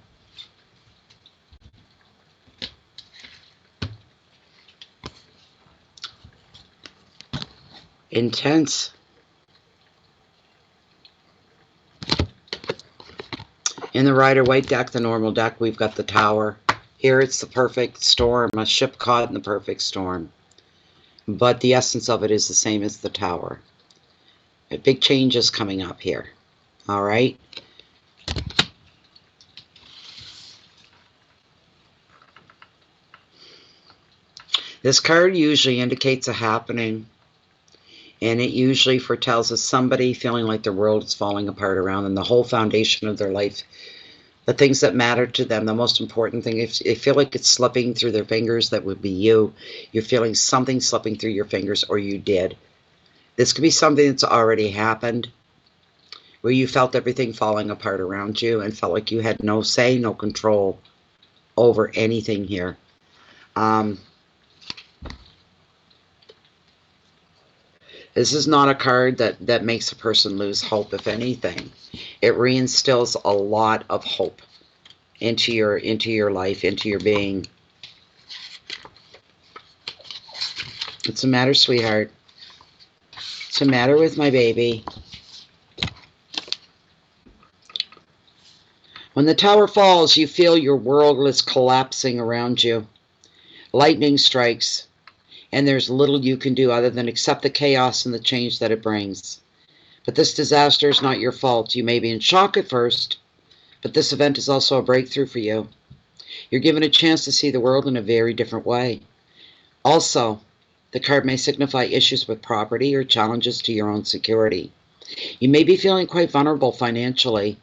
Intense. In the Rider-Waite deck, the normal deck, we've got the Tower. Here it's the perfect storm, a ship caught in the perfect storm. But the essence of it is the same as the Tower. A big change is coming up here. All right? This card usually indicates a happening. And it usually foretells us somebody feeling like the world is falling apart around them, the whole foundation of their life, the things that matter to them, the most important thing. If they feel like it's slipping through their fingers, that would be you. You're feeling something slipping through your fingers, or you did. This could be something that's already happened, where you felt everything falling apart around you and felt like you had no say, no control over anything here. This is not a card that makes a person lose hope. If anything, it reinstills a lot of hope into your life, into your being. What's the matter, sweetheart? What's the matter with my baby? When the Tower falls, you feel your world is collapsing around you. Lightning strikes. And there's little you can do other than accept the chaos and the change that it brings. But this disaster is not your fault. You may be in shock at first, but this event is also a breakthrough for you. You're given a chance to see the world in a very different way. Also, the card may signify issues with property or challenges to your own security. You may be feeling quite vulnerable financially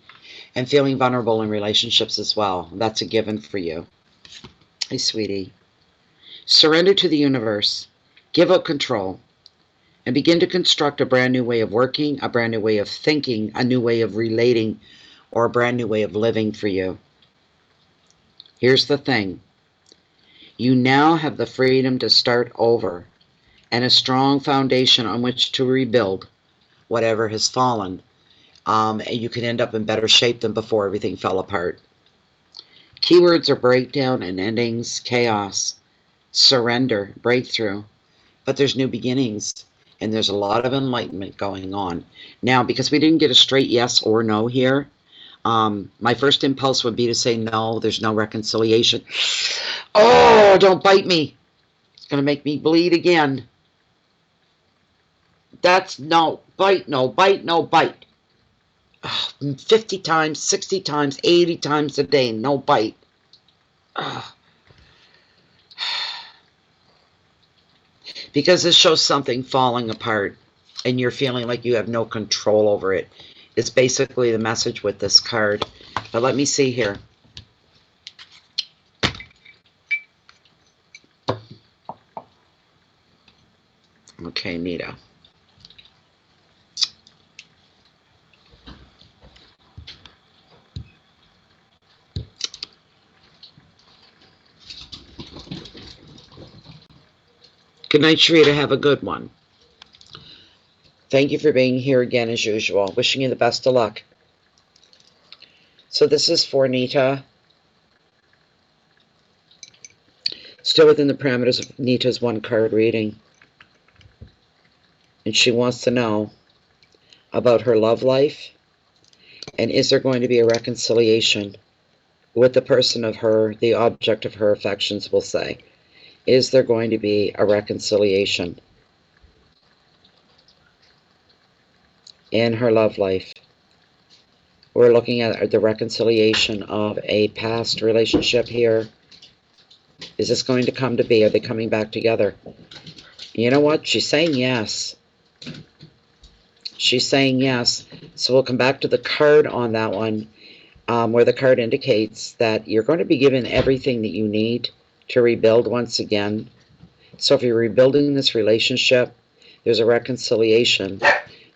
and feeling vulnerable in relationships as well. That's a given for you. Hey, sweetie. Surrender to the universe, give up control, and begin to construct a brand new way of working, a brand new way of thinking, a new way of relating, or a brand new way of living for you. Here's the thing. You now have the freedom to start over and a strong foundation on which to rebuild whatever has fallen. You can end up in better shape than before everything fell apart. Keywords are breakdown and endings, chaos, surrender, breakthrough, but there's new beginnings, and there's a lot of enlightenment going on. Now, because we didn't get a straight yes or no here, my first impulse would be to say no, there's no reconciliation. Oh, don't bite me. It's going to make me bleed again. That's no, bite, no, bite, no, bite. 50 times, 60 times, 80 times a day, no bite. Because this shows something falling apart and you're feeling like you have no control over it. It's basically the message with this card. But let me see here. Okay, Nita. Good night, Sharita. Have a good one. Thank you for being here again as usual. Wishing you the best of luck. So this is for Nita. Still within the parameters of Nita's one card reading. And she wants to know about her love life, and is there going to be a reconciliation with the person of her, the object of her affections, will say. Is there going to be a reconciliation in her love life? We're looking at the reconciliation of a past relationship here. Is this going to come to be? Are they coming back together? You know what? She's saying yes. She's saying yes. So we'll come back to the card on that one, where the card indicates that you're going to be given everything that you need to rebuild once again. So if you're rebuilding this relationship, there's a reconciliation.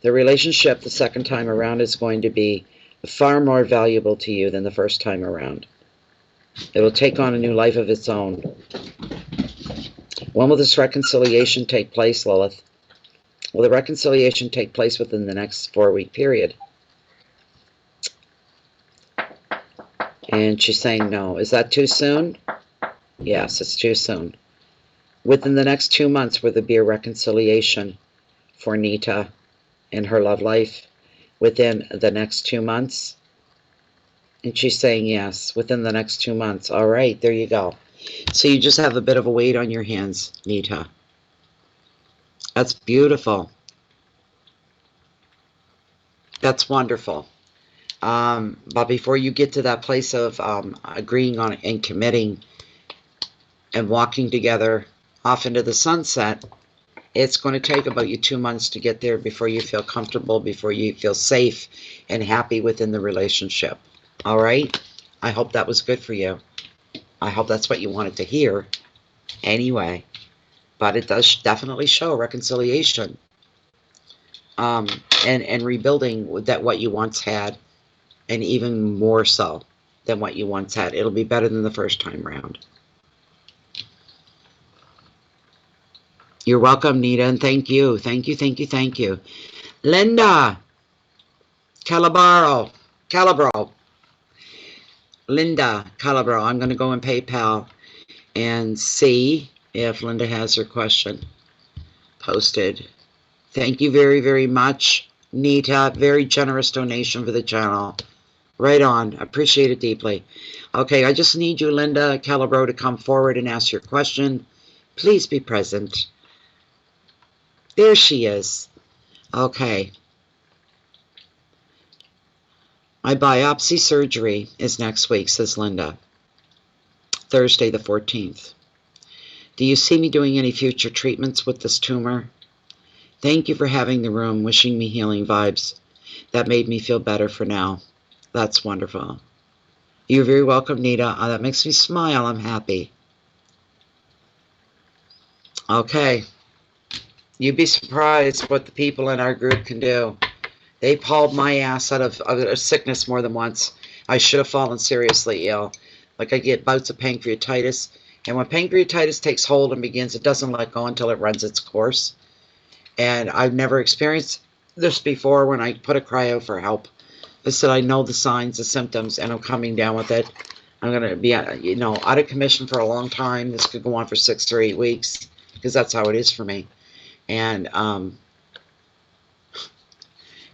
The relationship the second time around is going to be far more valuable to you than the first time around. It will take on a new life of its own. When will this reconciliation take place, Lilith? Will the reconciliation take place within the next 4-week period? And she's saying no. Is that too soon? Yes, it's too soon. Within the next 2 months, will there be a reconciliation for Nita in her love life? Within the next 2 months? And she's saying yes, within the next 2 months. All right, there you go. So you just have a bit of a weight on your hands, Nita. That's beautiful. That's wonderful. But before you get to that place of agreeing on it and committing and walking together off into the sunset, it's going to take about you 2 months to get there before you feel comfortable, before you feel safe and happy within the relationship. All right? I hope that was good for you. I hope that's what you wanted to hear. Anyway, but it does definitely show reconciliation and rebuilding that what you once had, and even more so than what you once had. It'll be better than the first time round. You're welcome, Nita, and thank you. Thank you, thank you, thank you. Linda Calabro. Linda Calabro. I'm going to go in PayPal and see if Linda has her question posted. Thank you very, very much, Nita. Very generous donation for the channel. Right on. Appreciate it deeply. Okay, I just need you, Linda Calabro, to come forward and ask your question. Please be present. There she is. Okay. My biopsy surgery is next week, says Linda. Thursday the 14th. Do you see me doing any future treatments with this tumor? Thank you for having the room, wishing me healing vibes. That made me feel better for now. That's wonderful. You're very welcome, Nita. That makes me smile. I'm happy. Okay. You'd be surprised what the people in our group can do. They hauled my ass out of a sickness more than once. I should have fallen seriously ill. Like I get bouts of pancreatitis. And when pancreatitis takes hold and begins, it doesn't let go until it runs its course. And I've never experienced this before when I put a cry out for help. I said, I know the signs, the symptoms, and I'm coming down with it. I'm going to be, out of commission for a long time. This could go on for 6 or 8 weeks because that's how it is for me. And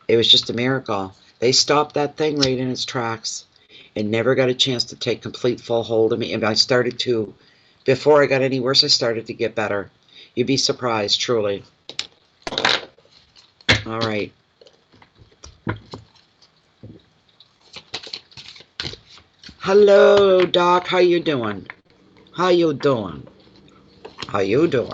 it was just a miracle. They stopped that thing right in its tracks and never got a chance to take complete full hold of me. And I started to, before I got any worse, I started to get better. You'd be surprised, truly. All right. Hello, Doc. How you doing? How you doing? How you doing?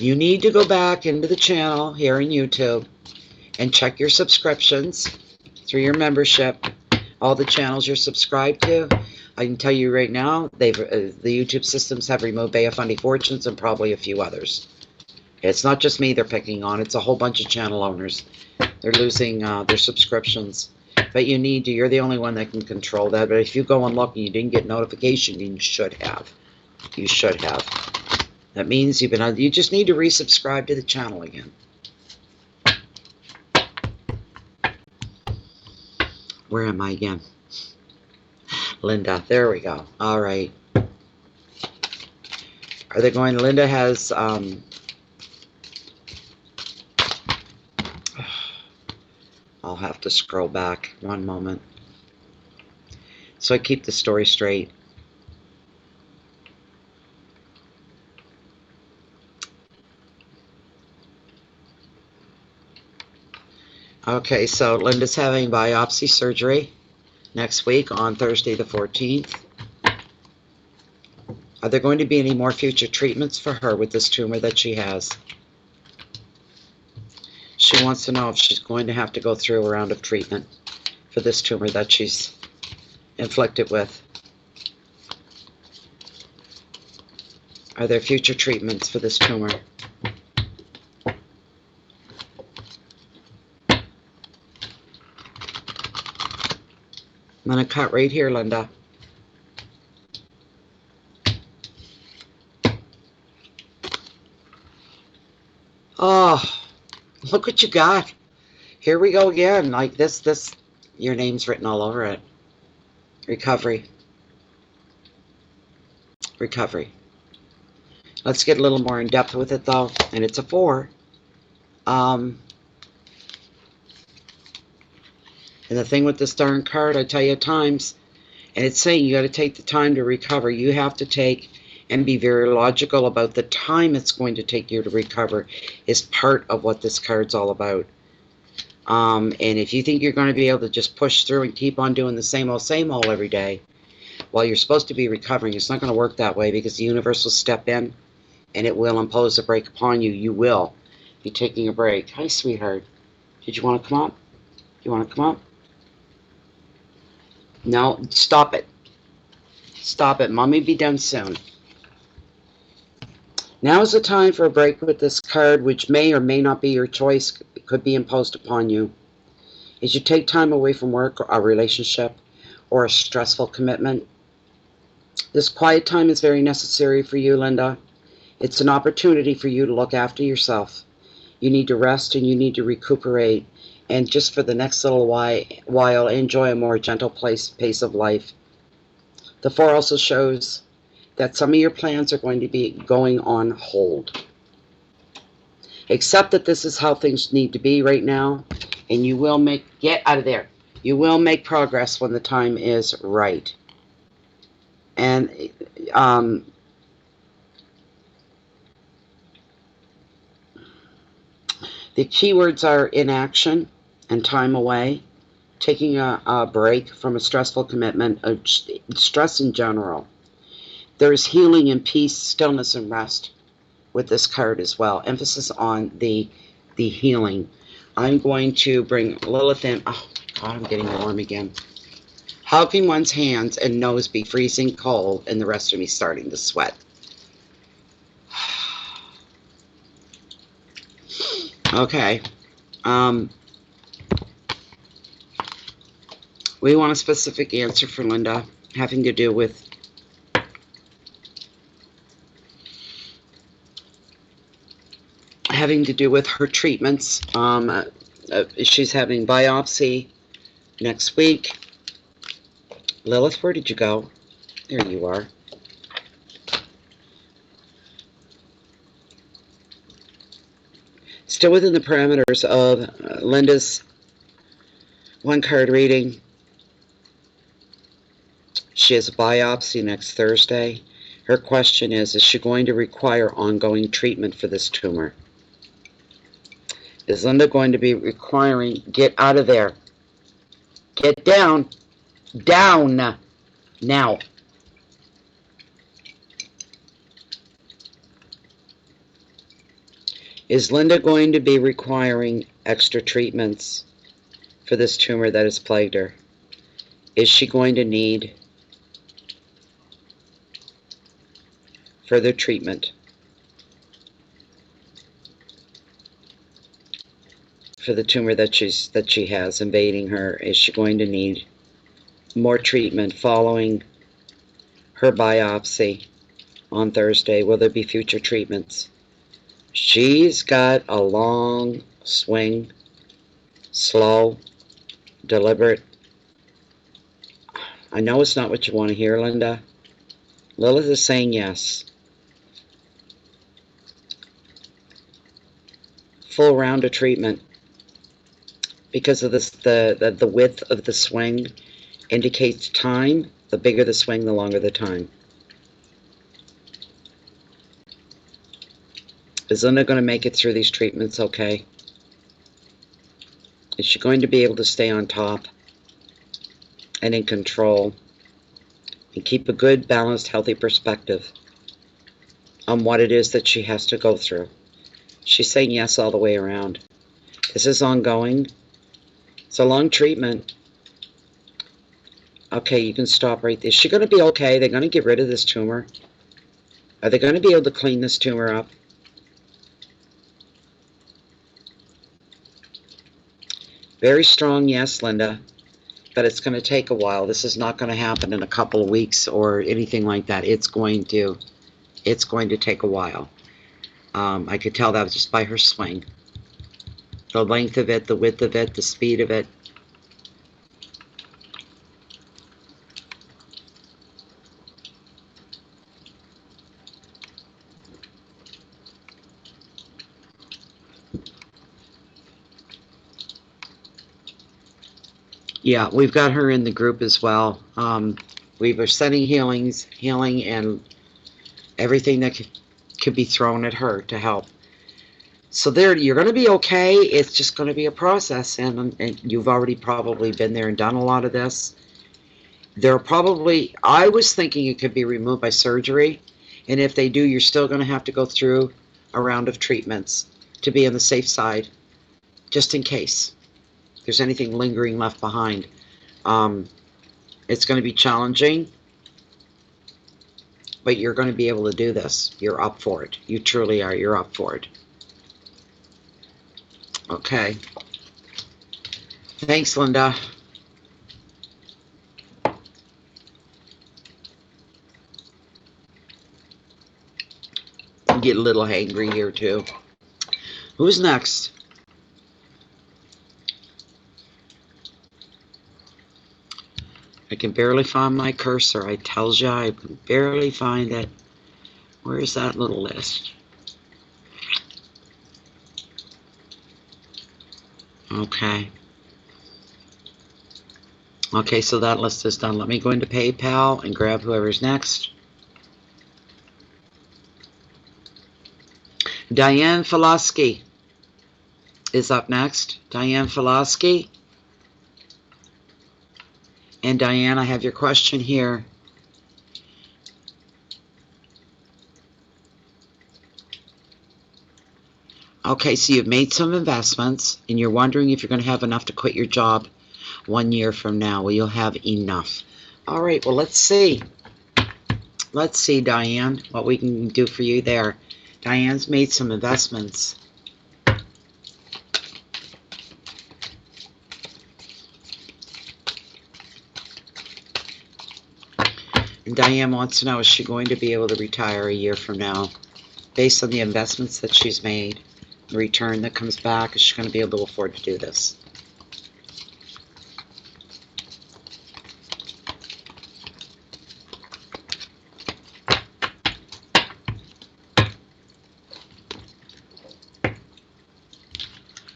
You need to go back into the channel here in YouTube and check your subscriptions through your membership. All the channels you're subscribed to. I can tell you right now, the YouTube systems have removed Bay of Fundy Fortunes and probably a few others. It's not just me they're picking on. It's a whole bunch of channel owners. They're losing their subscriptions. But you need to. You're the only one that can control that. But if you go and look and you didn't get notification, you should have. You should have. That means you just need to resubscribe to the channel again. Where am I again? Linda. There we go. All right. Are they going? Linda has. I'll have to scroll back one moment so I keep the story straight. Okay, so Linda's having biopsy surgery next week on Thursday the 14th. Are there going to be any more future treatments for her with this tumor that she has? She wants to know if she's going to have to go through a round of treatment for this tumor that she's inflicted with. Are there future treatments for this tumor? I'm going to cut right here, Linda. Oh, look what you got. Here we go again. Like this, your name's written all over it. Recovery. Recovery. Let's get a little more in depth with it, though. And it's a 4. And the thing with this darn card, I tell you at times, and it's saying you got to take the time to recover. You have to take and be very logical about the time it's going to take you to recover is part of what this card's all about. And if you think you're going to be able to just push through and keep on doing the same old every day, while you're supposed to be recovering, it's not going to work that way, because the universe will step in and it will impose a break upon you. You will be taking a break. Hi, sweetheart. Did you want to come up? You want to come up? No, stop it. Stop it. Mommy be done soon. Now is the time for a break with this card, which may or may not be your choice. It could be imposed upon you. As you take time away from work or a relationship or a stressful commitment, this quiet time is very necessary for you, Linda. It's an opportunity for you to look after yourself. You need to rest and you need to recuperate. And just for the next little while, enjoy a more gentle pace of life. The 4 also shows that some of your plans are going to be going on hold. Accept that this is how things need to be right now, and you will get out of there. You will make progress when the time is right. And the keywords are inaction and time away, taking a break from a stressful commitment, stress in general. There's healing and peace, stillness and rest with this card as well. Emphasis on the healing. I'm going to bring Lilith in. Oh, God, I'm getting warm again. How can one's hands and nose be freezing cold and the rest of me starting to sweat? Okay. We want a specific answer for Linda, having to do with her treatments. She's having biopsy next week. Lilith, where did you go? There you are. Still within the parameters of Linda's 1-card reading. She has a biopsy next Thursday. Her question is she going to require ongoing treatment for this tumor? Is Linda going to be requiring, get out of there, get down, now. Is Linda going to be requiring extra treatments for this tumor that has plagued her? Is she going to need further treatment for the tumor that she has invading her? Is she going to need more treatment following her biopsy on Thursday? Will there be future treatments? She's got a long swing, slow, deliberate. I know it's not what you want to hear, Linda. Lilith is saying yes. Full round of treatment. Because of this, the width of the swing indicates time. The bigger the swing, the longer the time. Is Linda going to make it through these treatments okay? Is she going to be able to stay on top and in control and keep a good, balanced, healthy perspective on what it is that she has to go through? She's saying yes all the way around. This is ongoing. It's a long treatment. Okay, you can stop right there. Is she going to be okay? They're going to get rid of this tumor. Are they going to be able to clean this tumor up? Very strong yes, Linda, but it's going to take a while. This is not going to happen in a couple of weeks or anything like that. It's going to take a while. I could tell that just by her swing. The length of it, the width of it, the speed of it. Yeah, we've got her in the group as well. We were sending healing and everything that could be thrown at her to help. So there, you're going to be okay. It's just going to be a process, and you've already probably been there and done a lot of this. I was thinking it could be removed by surgery, and if they do, you're still going to have to go through a round of treatments to be on the safe side, just in case there's anything lingering left behind. It's going to be challenging, but you're going to be able to do this. You're up for it. You truly are. You're up for it. Okay. Thanks, Linda. Get a little hangry here, too. Who's next? I can barely find my cursor. I tells you, I can barely find it. Where is that little list? Okay. Okay, so that list is done. Let me go into PayPal and grab whoever's next. Diane Filosky is up next. Diane Filosky. And Diane, I have your question here. Okay, so you've made some investments, and you're wondering if you're going to have enough to quit your job 1 year from now. Well, you'll have enough. All right, well, let's see. Let's see, Diane, what we can do for you there. Diane's made some investments. And Diane wants to know, is she going to be able to retire a year from now? Based on the investments that she's made, the return that comes back, is she going to be able to afford to do this?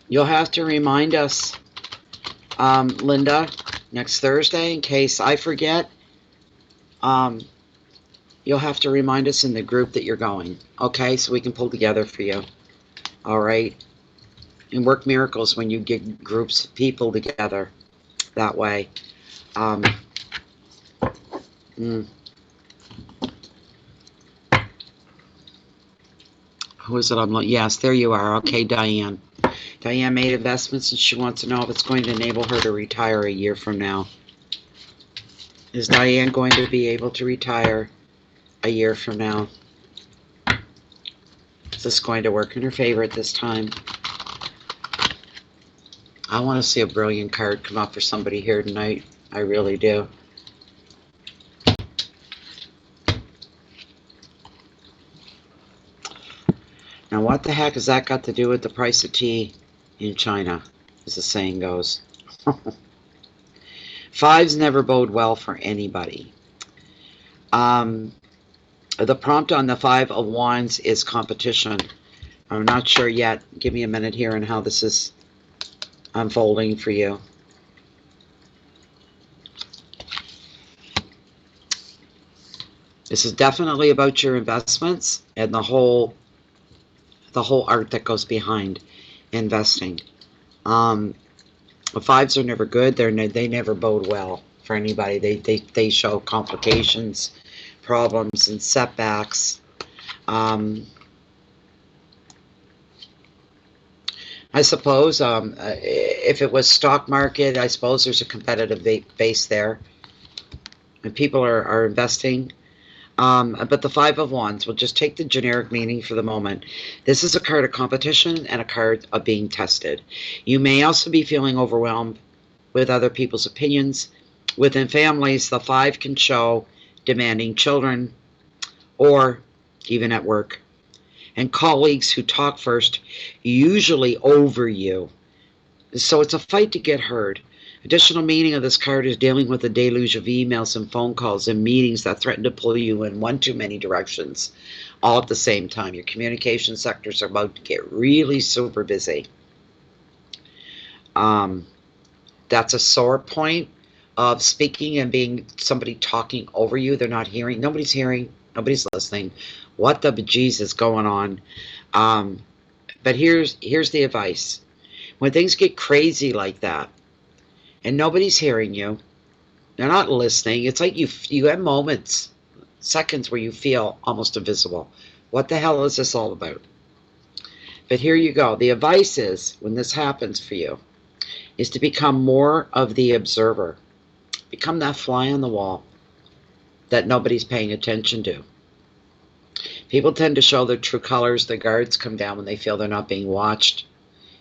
You'll have to remind us, Linda, next Thursday, in case I forget. You'll have to remind us in the group that you're going, okay? So we can pull together for you, all right? And work miracles when you get groups of people together that way. Who is it? Yes, there you are. Okay, Diane. Diane made investments, and she wants to know if it's going to enable her to retire a year from now. Is Diane going to be able to retire a year from now? Is this going to work in her favor at this time? I want to see a brilliant card come up for somebody here tonight. I really do. Now, what the heck has that got to do with the price of tea in China, as the saying goes? Fives never bode well for anybody. The prompt on the Five of Wands is competition. I'm not sure yet. Give me a minute here on how this is unfolding for you. This is definitely about your investments and the whole art that goes behind investing. Fives are never good. They never bode well for anybody. They show complications, problems, and setbacks. I suppose if it was stock market, I suppose there's a competitive base there, and people are investing. But the Five of Wands, we'll just take the generic meaning for the moment. This is a card of competition and a card of being tested. You may also be feeling overwhelmed with other people's opinions. Within families, the Five can show demanding children or even at work. And colleagues who talk first, usually over you. So it's a fight to get heard. Additional meaning of this card is dealing with a deluge of emails and phone calls and meetings that threaten to pull you in one too many directions all at the same time. Your communication sectors are about to get really super busy. That's a sore point of speaking and being somebody talking over you. They're not hearing. Nobody's hearing. Nobody's listening. What the bejeez is going on? But here's the advice. When things get crazy like that, and nobody's hearing you, they're not listening, it's like you have moments, seconds where you feel almost invisible. What the hell is this all about? But here you go. The advice is, when this happens for you, is to become more of the observer. Become that fly on the wall that nobody's paying attention to. People tend to show their true colors. The guards come down when they feel they're not being watched.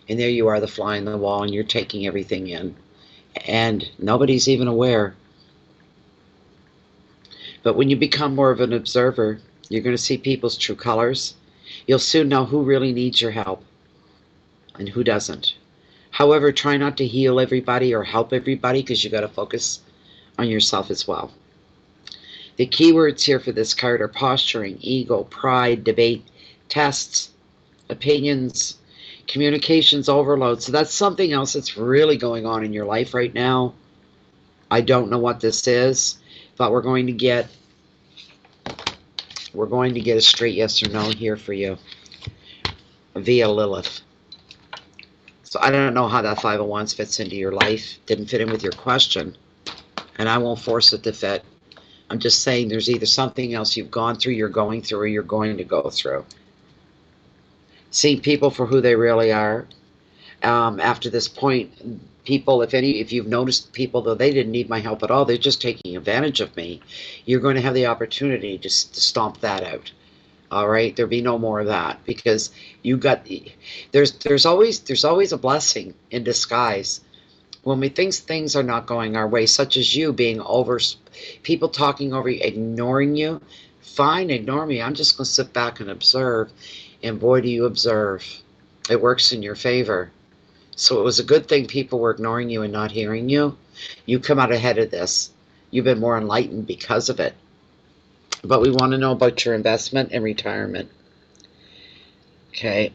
And there you are, the fly on the wall, and you're taking everything in. And nobody's even aware. But when you become more of an observer, you're going to see people's true colors. You'll soon know who really needs your help and who doesn't. However, try not to heal everybody or help everybody, because you got to focus on yourself as well. The keywords here for this card are posturing, ego, pride, debate, tests, opinions, communications overload. So that's something else that's really going on in your life right now. I don't know what this is, but we're going to get a straight yes or no here for you via Lilith. So I don't know how that Five of Wands fits into your life. Didn't fit in with your question, and I won't force it to fit. I'm just saying there's either something else you've gone through, you're going through, or you're going to go through. Seeing people for who they really are. After this point, people, if you've noticed people, though they didn't need my help at all, they're just taking advantage of me, you're going to have the opportunity to stomp that out. All right, there'll be no more of that, because there's always a blessing in disguise when we think things are not going our way, such as you being people talking over you, ignoring you. Fine, ignore me. I'm just going to sit back and observe. And boy, do you observe. It works in your favor. So it was a good thing people were ignoring you and not hearing you. You come out ahead of this. You've been more enlightened because of it. But we want to know about your investment and retirement. Okay.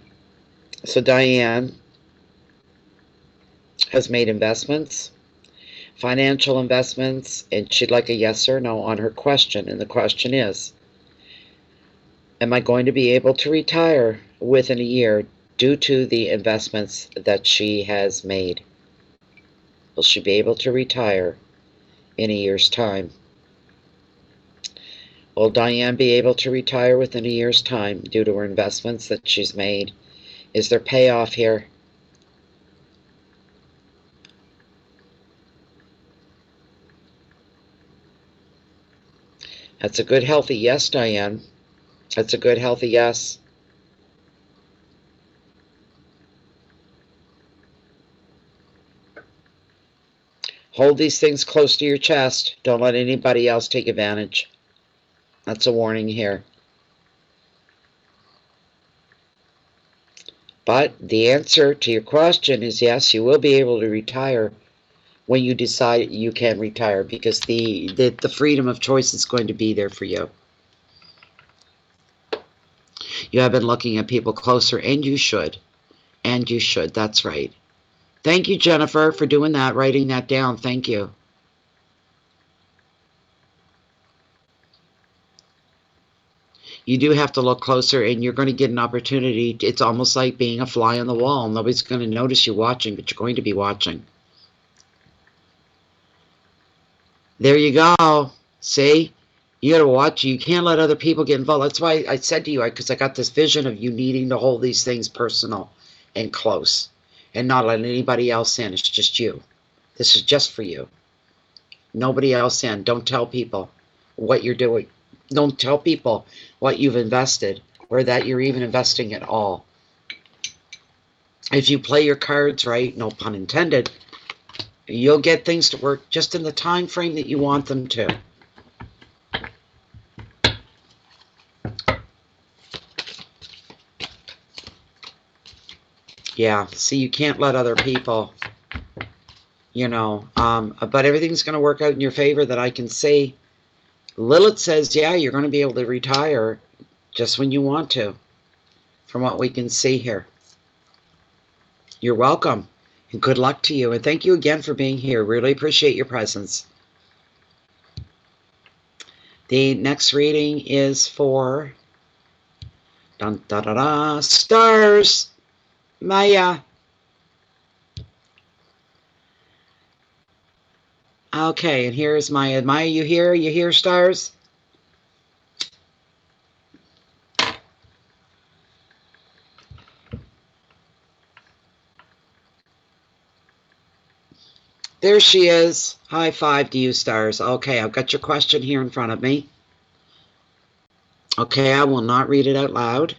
So Diane has made investments, financial investments, and she'd like a yes or no on her question. And the question is, am I going to be able to retire within a year due to the investments that she has made? Will she be able to retire in a year's time? Will Diane be able to retire within a year's time due to her investments that she's made? Is there payoff here? That's a good, healthy yes, Diane. That's a good, healthy yes. Hold these things close to your chest. Don't let anybody else take advantage. That's a warning here. But the answer to your question is yes, you will be able to retire when you decide you can retire, because the freedom of choice is going to be there for you. You have been looking at people closer, and you should. And you should. That's right. Thank you, Jennifer, for doing that, writing that down. Thank you. You do have to look closer, and you're going to get an opportunity. It's almost like being a fly on the wall. Nobody's going to notice you watching, but you're going to be watching. There you go. See? You got to watch. You can't let other people get involved. That's why I said to you, because I got this vision of you needing to hold these things personal and close and not let anybody else in. It's just you. This is just for you. Nobody else in. Don't tell people what you're doing. Don't tell people what you've invested or that you're even investing at all. If you play your cards right, no pun intended, you'll get things to work just in the time frame that you want them to. Yeah, see, you can't let other people, you know, but everything's going to work out in your favor that I can see. Lilith says, yeah, you're going to be able to retire just when you want to, from what we can see here. You're welcome, and good luck to you, and thank you again for being here. Really appreciate your presence. The next reading is for dun, da, da, da, stars. Maya. Okay, and here's Maya. Maya, you here? You hear, stars? There she is. High five to you, stars. Okay, I've got your question here in front of me. Okay, I will not read it out loud.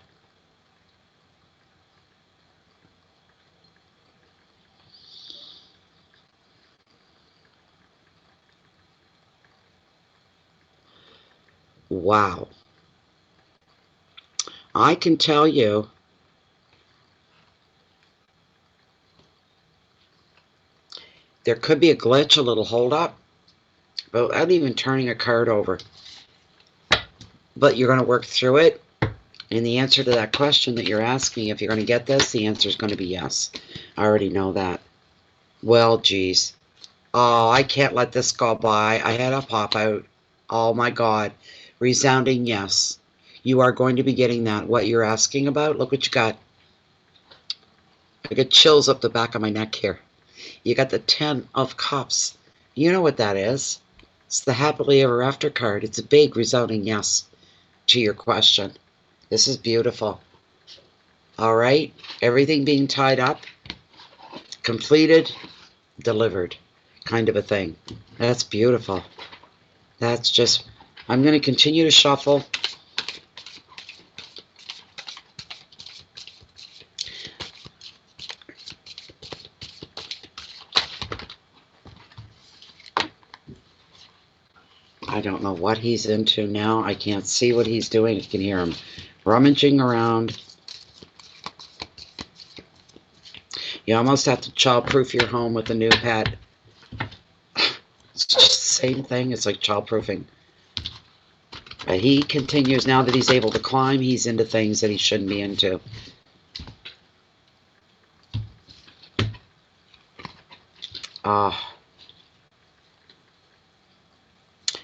Wow. I can tell you there could be a glitch, a little hold up, but without even turning a card over. But you're going to work through it. And the answer to that question that you're asking, if you're going to get this, the answer is going to be yes. I already know that. Well, geez. Oh, I can't let this go by. I had a pop out. Oh, my God. Resounding yes. You are going to be getting that. What you're asking about, look what you got. I get chills up the back of my neck here. You got the 10 of Cups. You know what that is. It's the happily ever after card. It's a big resounding yes to your question. This is beautiful. All right. Everything being tied up, completed, delivered, kind of a thing. That's beautiful. That's just, I'm going to continue to shuffle. I don't know what he's into now. I can't see what he's doing. I can hear him rummaging around. You almost have to childproof your home with a new pet. It's just the same thing. It's like childproofing. But he continues, now that he's able to climb, he's into things that he shouldn't be into.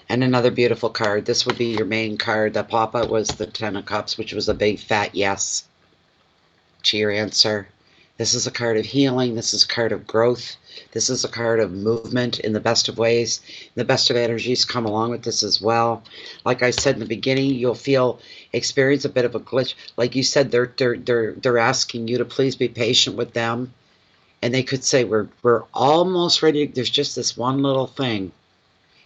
And another beautiful card. This would be your main card. The pop-out was the 10 of Cups, which was a big fat yes to your answer. This is a card of healing. This is a card of growth. This is a card of movement in the best of ways. The best of energies come along with this as well. Like I said in the beginning, you'll experience a bit of a glitch. Like you said, they're asking you to please be patient with them. And they could say, we're almost ready. There's just this one little thing.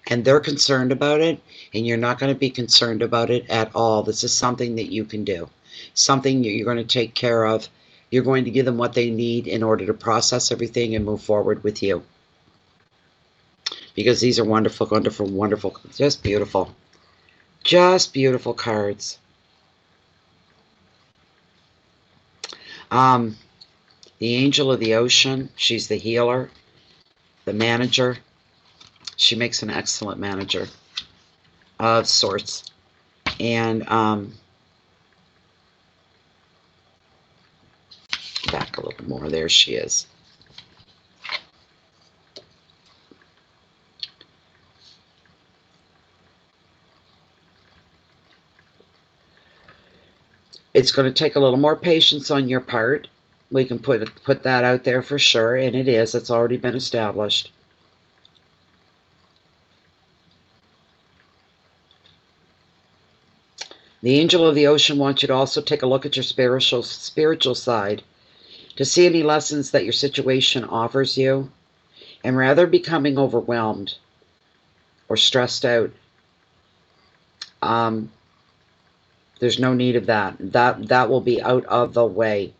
And they're concerned about it, and you're not going to be concerned about it at all. This is something that you can do, something that you're going to take care of. You're going to give them what they need in order to process everything and move forward with you. Because these are wonderful, wonderful, wonderful, just beautiful cards. The Angel of the Ocean, she's the healer. the manager. She makes an excellent manager of sorts. And back a little more. There she is. It's going to take a little more patience on your part. We can put that out there for sure, and it is. It's already been established. The angel of the ocean wants you to also take a look at your spiritual side to see any lessons that your situation offers you. And rather becoming overwhelmed or stressed out, there's no need of that. That will be out of the way.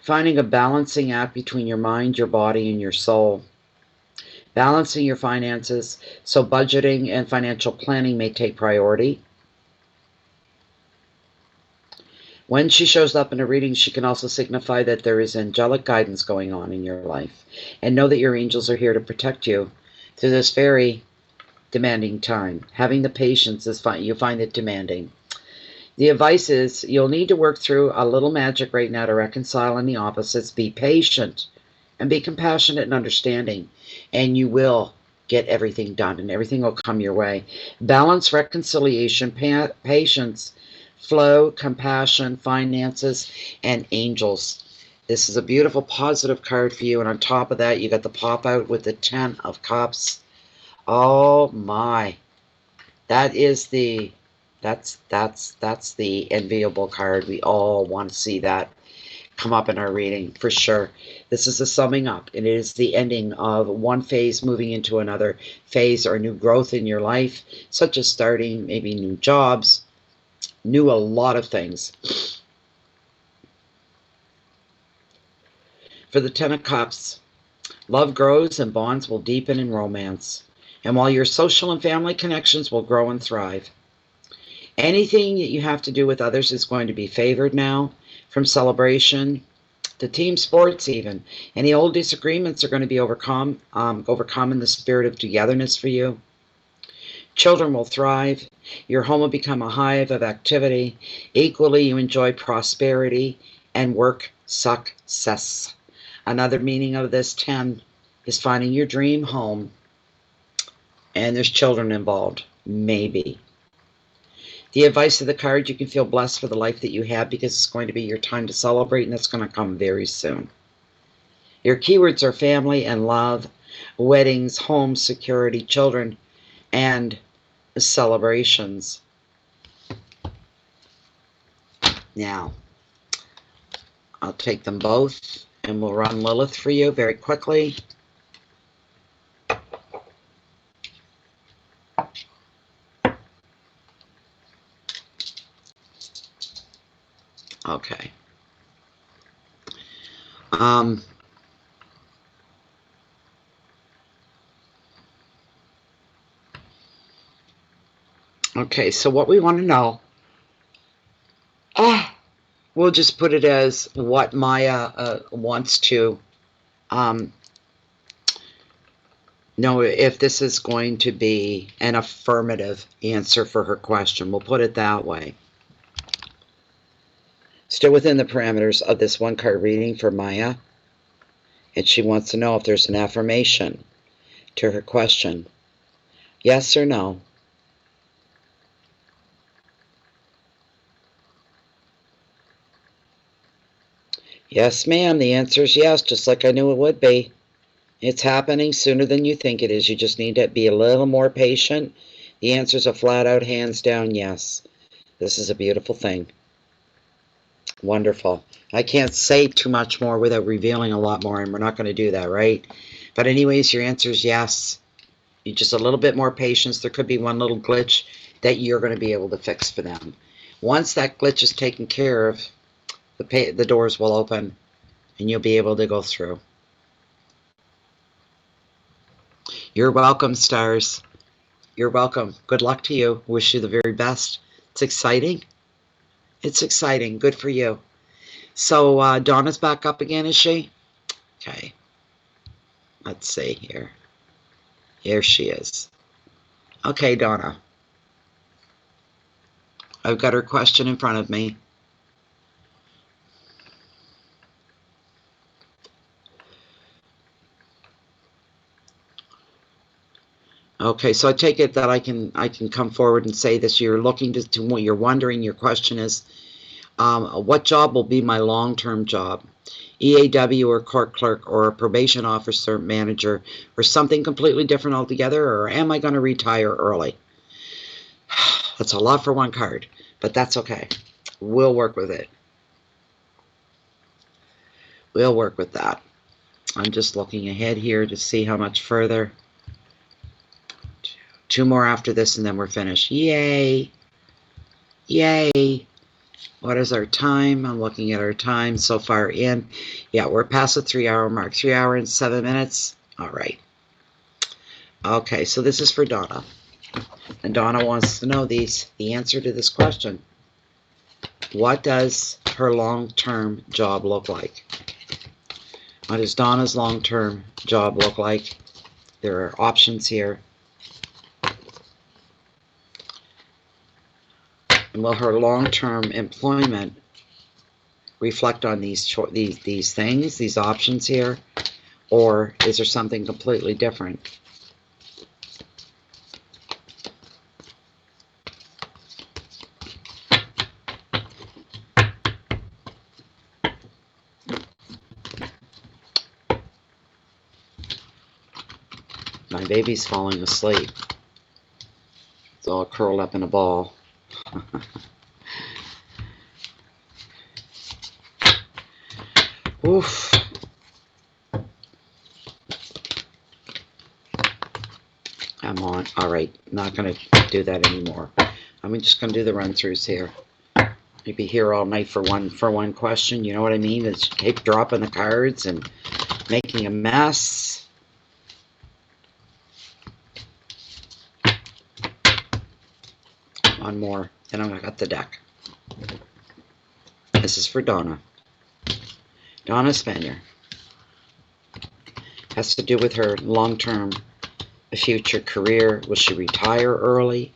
Finding a balancing act between your mind, your body, and your soul. Balancing your finances, so budgeting and financial planning may take priority. When she shows up in a reading, she can also signify that there is angelic guidance going on in your life. And know that your angels are here to protect you through this very demanding time. Having the patience is fine. You find it demanding. The advice is you'll need to work through a little magic right now to reconcile any opposites. Be patient and be compassionate and understanding. And you will get everything done and everything will come your way. Balance, reconciliation, patience, flow, compassion, finances, and angels. This is a beautiful positive card for you. And on top of that, you got the pop out with the 10 of Cups. Oh my. That is the that's the enviable card. We all want to see that come up in our reading for sure. This is a summing up, and it is the ending of one phase moving into another phase or new growth in your life, such as starting maybe new jobs, a lot of things. For the 10 of Cups, love grows and bonds will deepen in romance. And while your social and family connections will grow and thrive, anything that you have to do with others is going to be favored now, from celebration to team sports even. Any old disagreements are going to be overcome in the spirit of togetherness for you. Children will thrive. Your home will become a hive of activity. Equally, you enjoy prosperity and work success. Another meaning of this 10 is finding your dream home. And there's children involved, maybe. The advice of the card, you can feel blessed for the life that you have because it's going to be your time to celebrate, and that's going to come very soon. Your keywords are family and love, weddings, home, security, children, and celebrations. Now, I'll take them both, and we'll run Lilith for you very quickly. Okay. Okay, so what we want to know, we'll just put it as what Maya wants to know if this is going to be an affirmative answer for her question. We'll put it that way. Still within the parameters of this one card reading for Maya. And she wants to know if there's an affirmation to her question. Yes or no? Yes, ma'am. The answer is yes, just like I knew it would be. It's happening sooner than you think it is. You just need to be a little more patient. The answer is a flat out, hands down, yes. This is a beautiful thing. Wonderful. I can't say too much more without revealing a lot more, and we're not going to do that, right? But anyways, your answer is yes. You just a little bit more patience. There could be one little glitch that you're going to be able to fix for them. Once that glitch is taken care of, the doors will open, and you'll be able to go through. You're welcome, stars. You're welcome. Good luck to you. Wish you the very best. It's exciting. It's exciting. Good for you. So Donna's back up again, is she? Okay. Let's see here. Here she is. Okay, Donna. I've got her question in front of me. Okay, so I take it that I can come forward and say this. You're looking to what you're wondering. Your question is, what job will be my long-term job? EAW or court clerk or a probation officer manager or something completely different altogether, or am I going to retire early? That's a lot for one card, but that's okay. We'll work with it. We'll work with that. I'm just looking ahead here to see how much further. 2 more after this and then we're finished. Yay! Yay! What is our time? I'm looking at our time so far in. Yeah, we're past the 3-hour mark. 3 hours and 7 minutes. All right. Okay, so this is for Donna. And Donna wants to know the answer to this question. What does her long-term job look like? What does Donna's long-term job look like? There are options here. And will her long-term employment reflect on these things, these options here? Or is there something completely different? My baby's falling asleep. It's all curled up in a ball. Oof. Come on. All right. Not going to do that anymore. I'm just going to do the run-throughs here. You'd be here all night for one question. You know what I mean? It's keep dropping the cards and making a mess. One more. Then I'm going to cut the deck. This is for Donna. Donna Spanier. Has to do with her long-term future career. Will she retire early?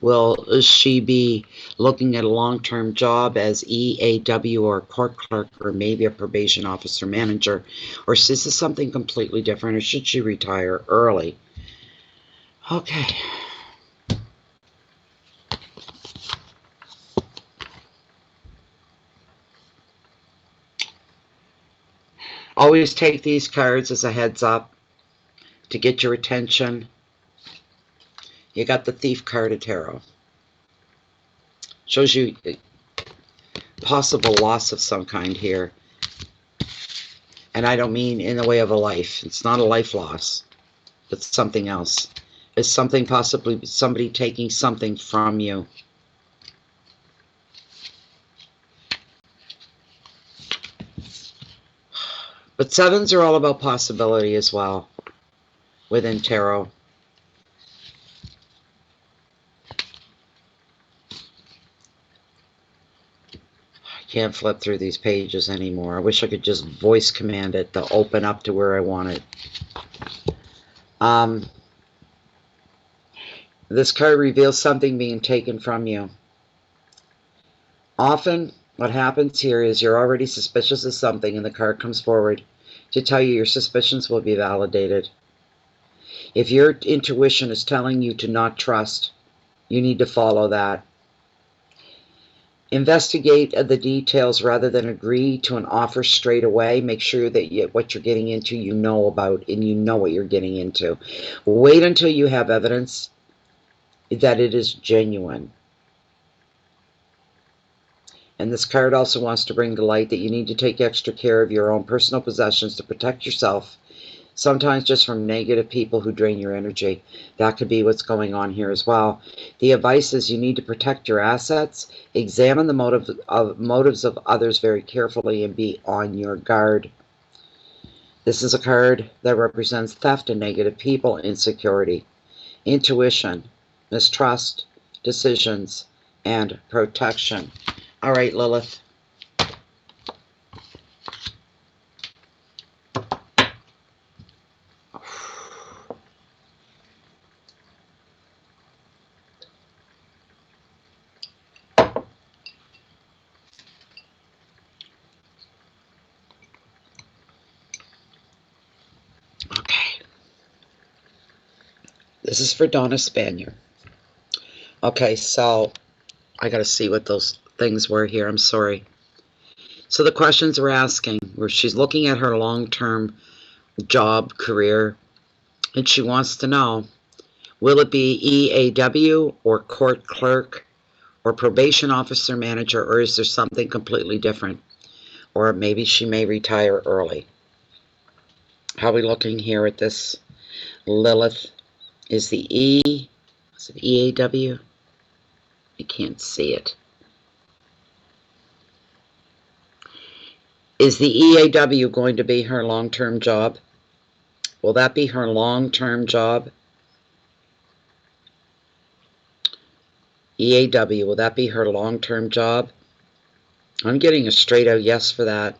Will she be looking at a long-term job as EAW or court clerk or maybe a probation officer manager? Or is this something completely different, or should she retire early? Okay. Always take these cards as a heads up to get your attention. You got the Thief card of Tarot. Shows you possible loss of some kind here. And I don't mean in the way of a life. It's not a life loss. It's something else. It's something possibly somebody taking something from you. But sevens are all about possibility as well within tarot. I can't flip through these pages anymore. I wish I could just voice command it to open up to where I want it. This card reveals something being taken from you. Often what happens here is you're already suspicious of something and the card comes forward to tell you your suspicions will be validated. If your intuition is telling you to not trust, you need to follow that. Investigate the details rather than agree to an offer straight away. Make sure that what you're getting into you know about and you know what you're getting into. Wait until you have evidence that it is genuine. And this card also wants to bring to light that you need to take extra care of your own personal possessions to protect yourself, sometimes just from negative people who drain your energy. That could be what's going on here as well. The advice is you need to protect your assets, examine the motives of others very carefully, and be on your guard. This is a card that represents theft and negative people, insecurity, intuition, mistrust, decisions, and protection. All right, Lilith. This is for Donna Spanier. Okay, so I got to see what those things were here. I'm sorry. So the questions we're asking, where she's looking at her long-term job, career, and she wants to know, will it be EAW or court clerk or probation officer manager, or is there something completely different? Or maybe she may retire early. How are we looking here at this? Lilith is the is it EAW? I can't see it. Is the EAW going to be her long-term job? Will that be her long-term job? EAW, will that be her long-term job? I'm getting a straight-out yes for that.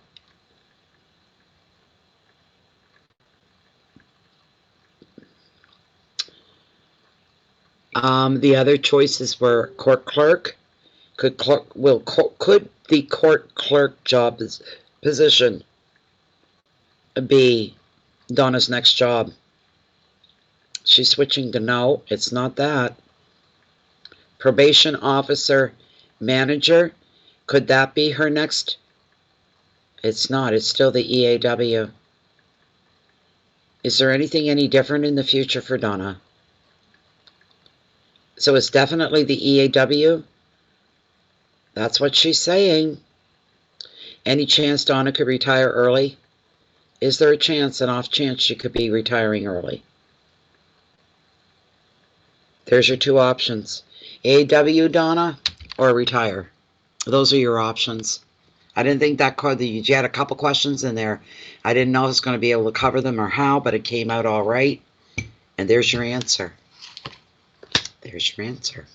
The other choices were court clerk. Could the court clerk job position be Donna's next job? She's switching to no, it's not that. Probation officer manager, could that be her next? It's not, it's still the EAW. Is there anything any different in the future for Donna? So it's definitely the EAW. That's what she's saying. Any chance Donna could retire early? Is there a chance, an off chance she could be retiring early? There's your two options. EAW, Donna, or retire. Those are your options. I didn't think that you had a couple questions in there. I didn't know I was going to be able to cover them or how, but it came out all right. And there's your answer. There's your answer.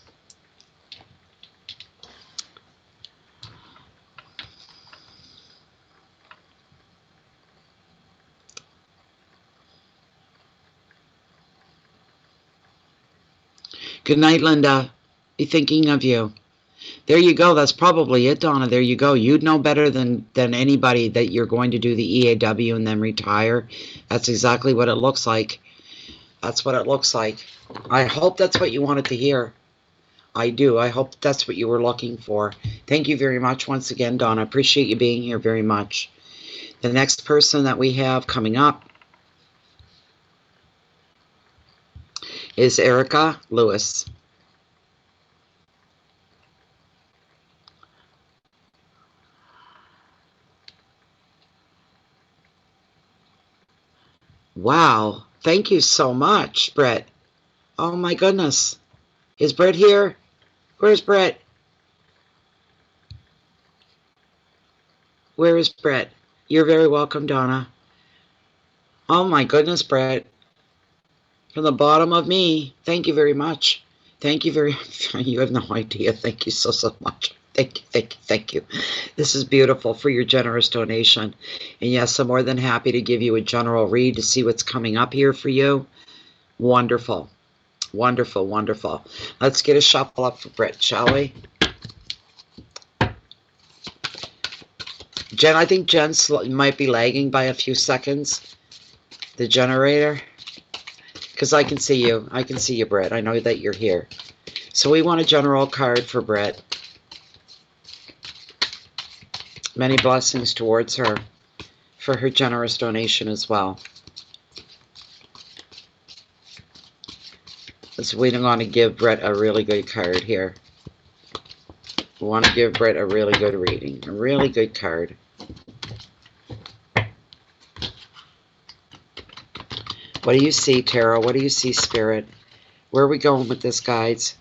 Good night, Linda. Be thinking of you. There you go. That's probably it, Donna. There you go. You'd know better than anybody that you're going to do the EAW and then retire. That's exactly what it looks like. That's what it looks like. I hope that's what you wanted to hear. I do. I hope that's what you were looking for. Thank you very much once again, Donna. I appreciate you being here very much. The next person that we have coming up is Erica Lewis. Wow. Thank you so much, Brett. Oh my goodness. Is Brett here? Where's Brett? Where is Brett? You're very welcome, Donna. Oh my goodness, Brett. From the bottom of me, thank you very much. Thank you very you have no idea. Thank you so much. Thank you, thank you, thank you. This is beautiful for your generous donation. And yes, I'm more than happy to give you a general read to see what's coming up here for you. Wonderful. Wonderful, wonderful. Let's get a shuffle up for Brett, shall we? Jen, I think Jen might be lagging by a few seconds. The generator. Because I can see you. I can see you, Brett. I know that you're here. So we want a general card for Brett. Many blessings towards her for her generous donation as well. So we want to give Brett a really good card here. We want to give Brett a really good reading. A really good card. What do you see, Tarot? What do you see, Spirit? Where are we going with this, guides?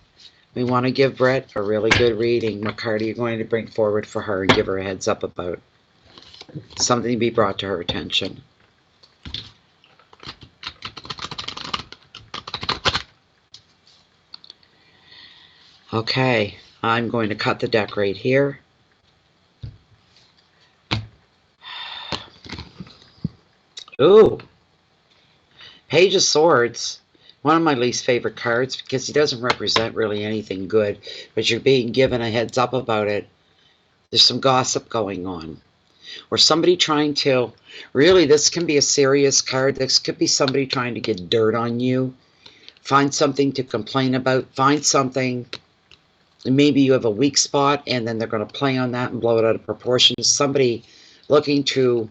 We want to give Brett a really good reading. What card are you going to bring forward for her and give her a heads up about? Something to be brought to her attention. Okay, I'm going to cut the deck right here. Ooh. Page of Swords. One of my least favorite cards because he doesn't represent really anything good, but you're being given a heads up about it. There's some gossip going on. Or somebody trying to, really this can be a serious card. This could be somebody trying to get dirt on you Find something to complain about. Find something. Maybe you have a weak spot, and then they're going to play on that and blow it out of proportion. Somebody looking to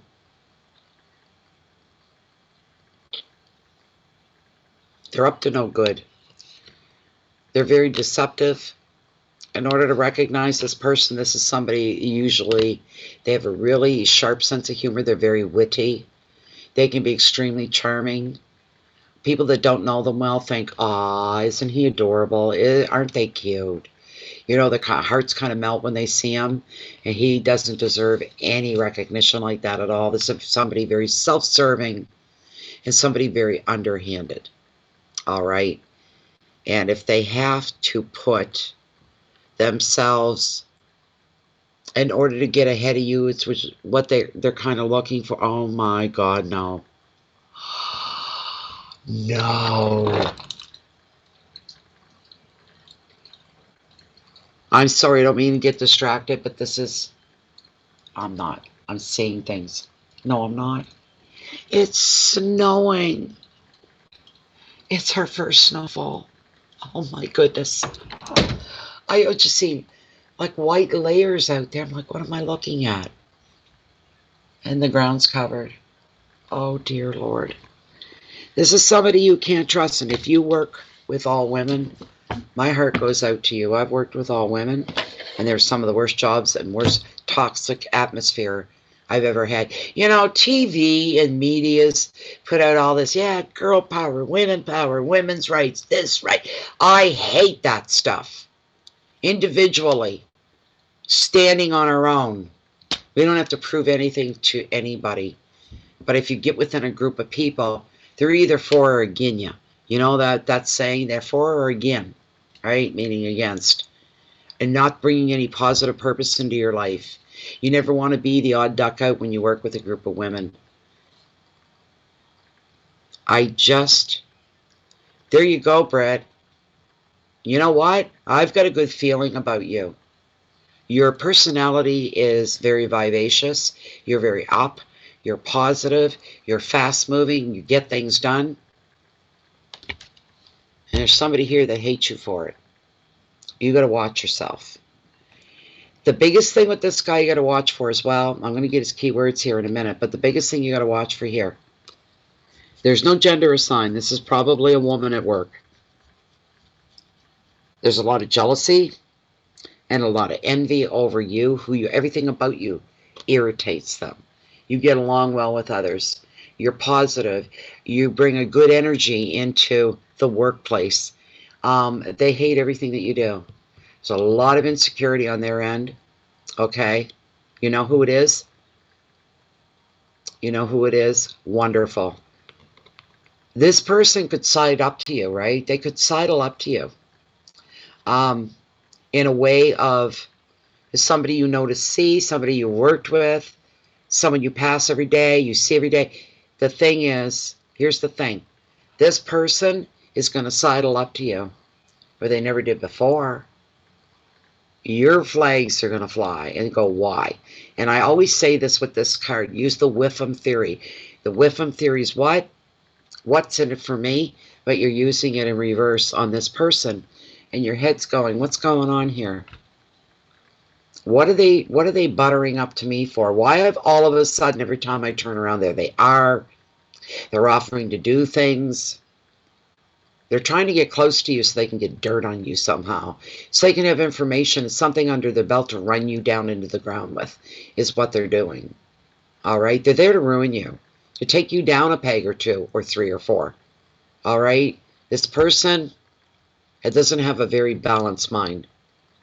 they're up to no good. They're very deceptive. In order to recognize this person, this is somebody, usually they have a really sharp sense of humor. They're very witty. They can be extremely charming. People that don't know them well think, "Ah, isn't he adorable? Aren't they cute?" You know, the hearts kind of melt when they see him, and he doesn't deserve any recognition like that at all. This is somebody very self-serving and somebody very underhanded. All right? And if they have to put themselves in order to get ahead of you, it's what they're kind of looking for. Oh my God, no. No. I'm sorry, I don't mean to get distracted, but this is, I'm not. I'm seeing things. No, I'm not. It's snowing. It's her first snowfall. Oh my goodness. I just see like white layers out there. I'm like, what am I looking at? And the ground's covered. Oh dear Lord. This is somebody you can't trust. And if you work with all women, my heart goes out to you. I've worked with all women, and they're some of the worst jobs and worst toxic atmosphere I've ever had. You know, TV and media's put out all this, yeah, girl power, women's rights, this right. I hate that stuff. Individually, standing on our own. We don't have to prove anything to anybody. But if you get within a group of people, they're either for or against you. You know that saying, they're for or against, right? Meaning against. And not bringing any positive purpose into your life. You never want to be the odd duck out when you work with a group of women. There you go, Brett. You know what? I've got a good feeling about you. Your personality is very vivacious. You're very up. You're positive. You're fast moving. You get things done. And there's somebody here that hates you for it. You got to watch yourself. The biggest thing with this guy you got to watch for as well, I'm going to get his keywords here in a minute, but the biggest thing you got to watch for here, there's no gender assigned. This is probably a woman at work. There's a lot of jealousy and a lot of envy over you, everything about you irritates them. You get along well with others. You're positive. You bring a good energy into the workplace. They hate everything that you do. There's a lot of insecurity on their end. Okay? You know who it is? You know who it is? Wonderful. This person could side up to you, right? They could sidle up to you. In a way of somebody you know to see, somebody you worked with, someone you pass every day, you see every day. The thing is, here's the thing. This person is going to sidle up to you where they never did before. Your flags are going to fly and go, why? And I always say this with this card. Use the Whiffam theory. The Whiffam theory is what? What's in it for me? But you're using it in reverse on this person. And your head's going, what's going on here? What are they buttering up to me for? Why have all of a sudden every time I turn around they're offering to do things. They're trying to get close to you so they can get dirt on you somehow. So they can have information, something under their belt to run you down into the ground with, is what they're doing. All right? They're there to ruin you, to take you down a peg or two or three or four. All right? This person, it doesn't have a very balanced mind.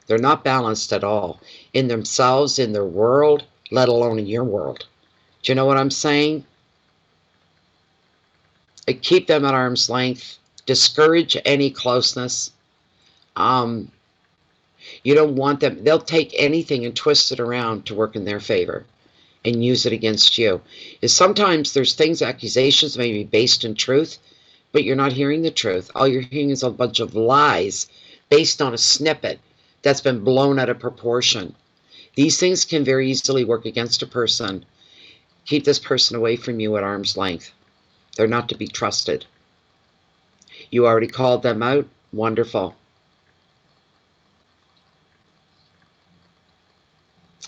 They're not balanced at all in themselves, in their world, let alone in your world. Do you know what I'm saying? Keep them at arm's length. Discourage any closeness. You don't want them. They'll take anything and twist it around to work in their favor and use it against you. Sometimes there's things, accusations may be based in truth, but you're not hearing the truth. All you're hearing is a bunch of lies based on a snippet that's been blown out of proportion. These things can very easily work against a person. Keep this person away from you at arm's length. They're not to be trusted. You already called them out? Wonderful.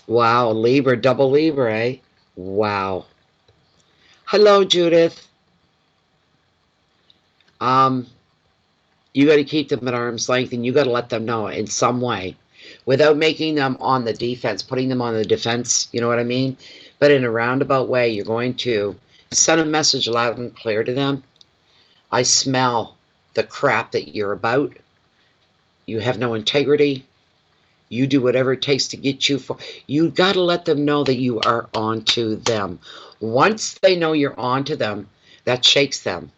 Wow, Libra, double Libra, eh? Wow. Hello, Judith. You got to keep them at arm's length, and you got to let them know in some way, without making them on the defense, putting them on the defense, you know what I mean? But in a roundabout way, you're going to send a message loud and clear to them. I smell the crap that you're about. You have no integrity. You do whatever it takes to get you for. You got to let them know that you are onto them. Once they know you're onto them, that shakes them.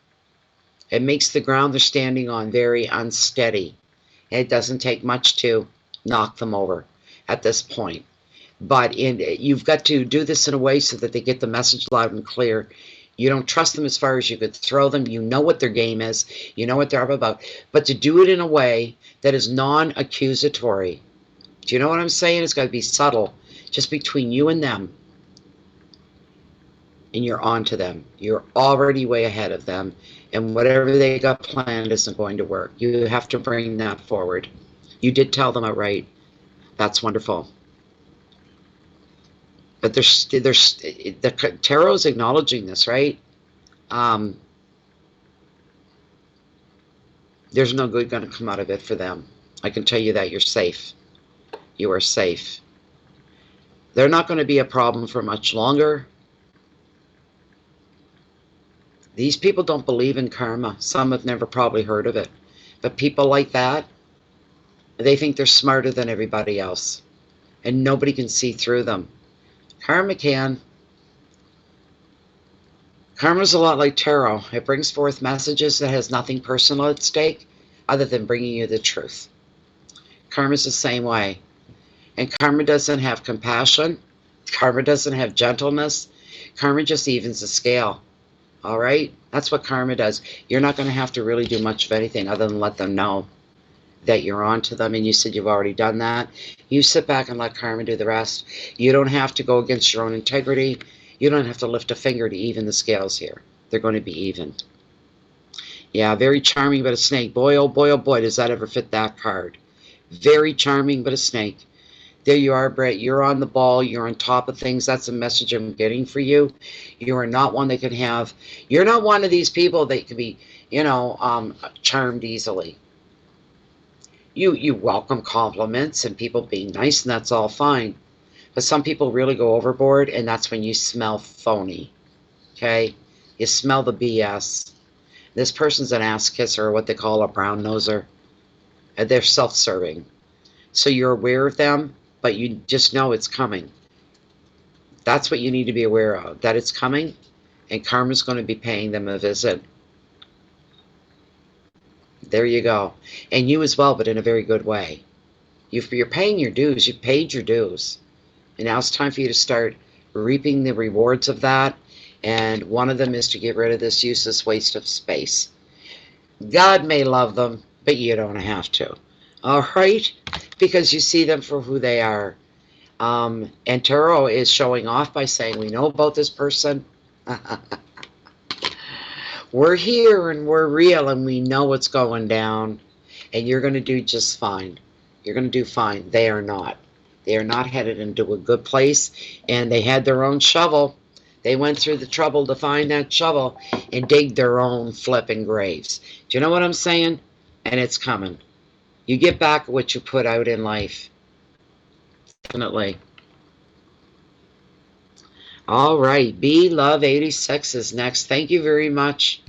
It makes the ground they're standing on very unsteady. It doesn't take much to knock them over at this point. But you've got to do this in a way so that they get the message loud and clear. You don't trust them as far as you could throw them. You know what their game is. You know what they're about. But to do it in a way that is non-accusatory. Do you know what I'm saying? It's got to be subtle, just between you and them. And you're on to them. You're already way ahead of them. And whatever they got planned isn't going to work. You have to bring that forward. You did tell them outright. That's wonderful. But the tarot's acknowledging this, right? There's no good going to come out of it for them. I can tell you that. You're safe. You are safe. They're not going to be a problem for much longer. These people don't believe in karma. Some have never probably heard of it. But people like that, they think they're smarter than everybody else. And nobody can see through them. Karma can. Karma's a lot like tarot. It brings forth messages that has nothing personal at stake other than bringing you the truth. Karma's the same way. And karma doesn't have compassion. Karma doesn't have gentleness. Karma just evens the scale. All right? That's what karma does. You're not going to have to really do much of anything other than let them know that you're on to them. And you said you've already done that. You sit back and let karma do the rest. You don't have to go against your own integrity. You don't have to lift a finger to even the scales here. They're going to be even. Yeah, very charming but a snake. Boy, oh boy, does that ever fit that card. Very charming but a snake. There you are, Brett. You're on the ball. You're on top of things. That's a message I'm getting for you. You are not one that can have... You're not one of these people that can be, charmed easily. You welcome compliments and people being nice, and that's all fine. But some people really go overboard, and that's when you smell phony. Okay? You smell the BS. This person's an ass kisser, or what they call a brown noser. And they're self-serving. So you're aware of them, but you just know it's coming. That's what you need to be aware of, that it's coming, and karma's going to be paying them a visit. There you go. And you as well, but in a very good way. You're paying your dues. You've paid your dues. And now it's time for you to start reaping the rewards of that. And one of them is to get rid of this useless waste of space. God may love them, but you don't have to. All right? Because you see them for who they are. And tarot is showing off by saying, we know about this person. We're here and we're real and we know what's going down. And you're going to do just fine. You're going to do fine. They are not. They are not headed into a good place. And they had their own shovel. They went through the trouble to find that shovel and dig their own flipping graves. Do you know what I'm saying? And it's coming. You get back what you put out in life. Definitely. All right. Be Love 86 is next. Thank you very much.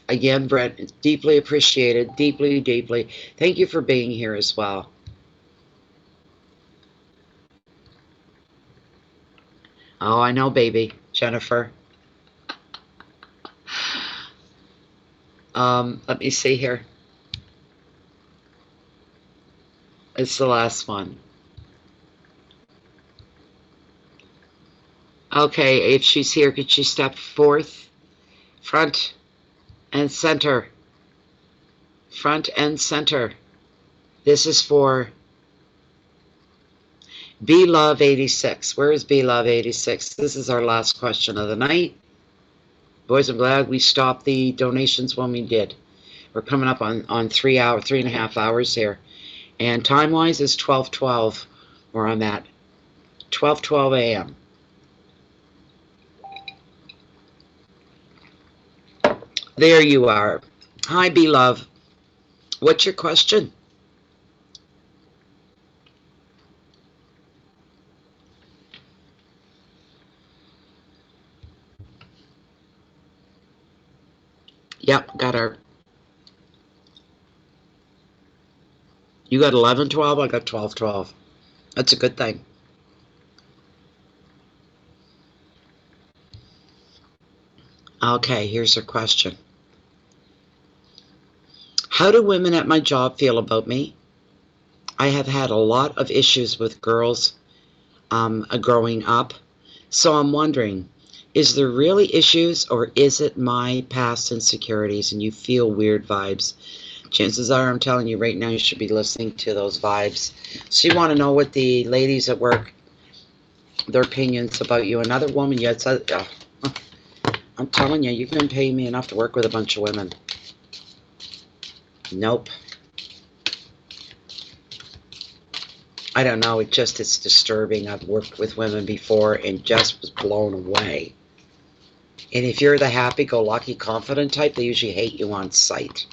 Again, Brett, deeply appreciated. Deeply, deeply. Thank you for being here as well. Oh, I know, baby. Jennifer. Let me see here. It's the last one. Okay, if she's here, could she step forth? Front and center. Front and center. This is for Be Love 86. Where is Be Love 86? This is our last question of the night. Boys, I'm glad we stopped the donations when we did. We're coming up on 3.5 hours here. And time-wise is 12:12 where I'm at. 12:12 a.m. There you are. Hi, beloved. What's your question? Yep, got our... You got 11:12, I got 12:12. That's a good thing. Okay, here's her question. How do women at my job feel about me? I have had a lot of issues with girls growing up, so I'm wondering, is there really issues or is it my past insecurities and you feel weird vibes? Chances are, I'm telling you right now, you should be listening to those vibes. So you want to know what the ladies at work, their opinions about you. Another woman yet said, I'm telling you, you can pay me enough to work with a bunch of women. Nope. I don't know, it's disturbing. I've worked with women before and just was blown away. And if you're the happy-go-lucky, confident type, they usually hate you on sight.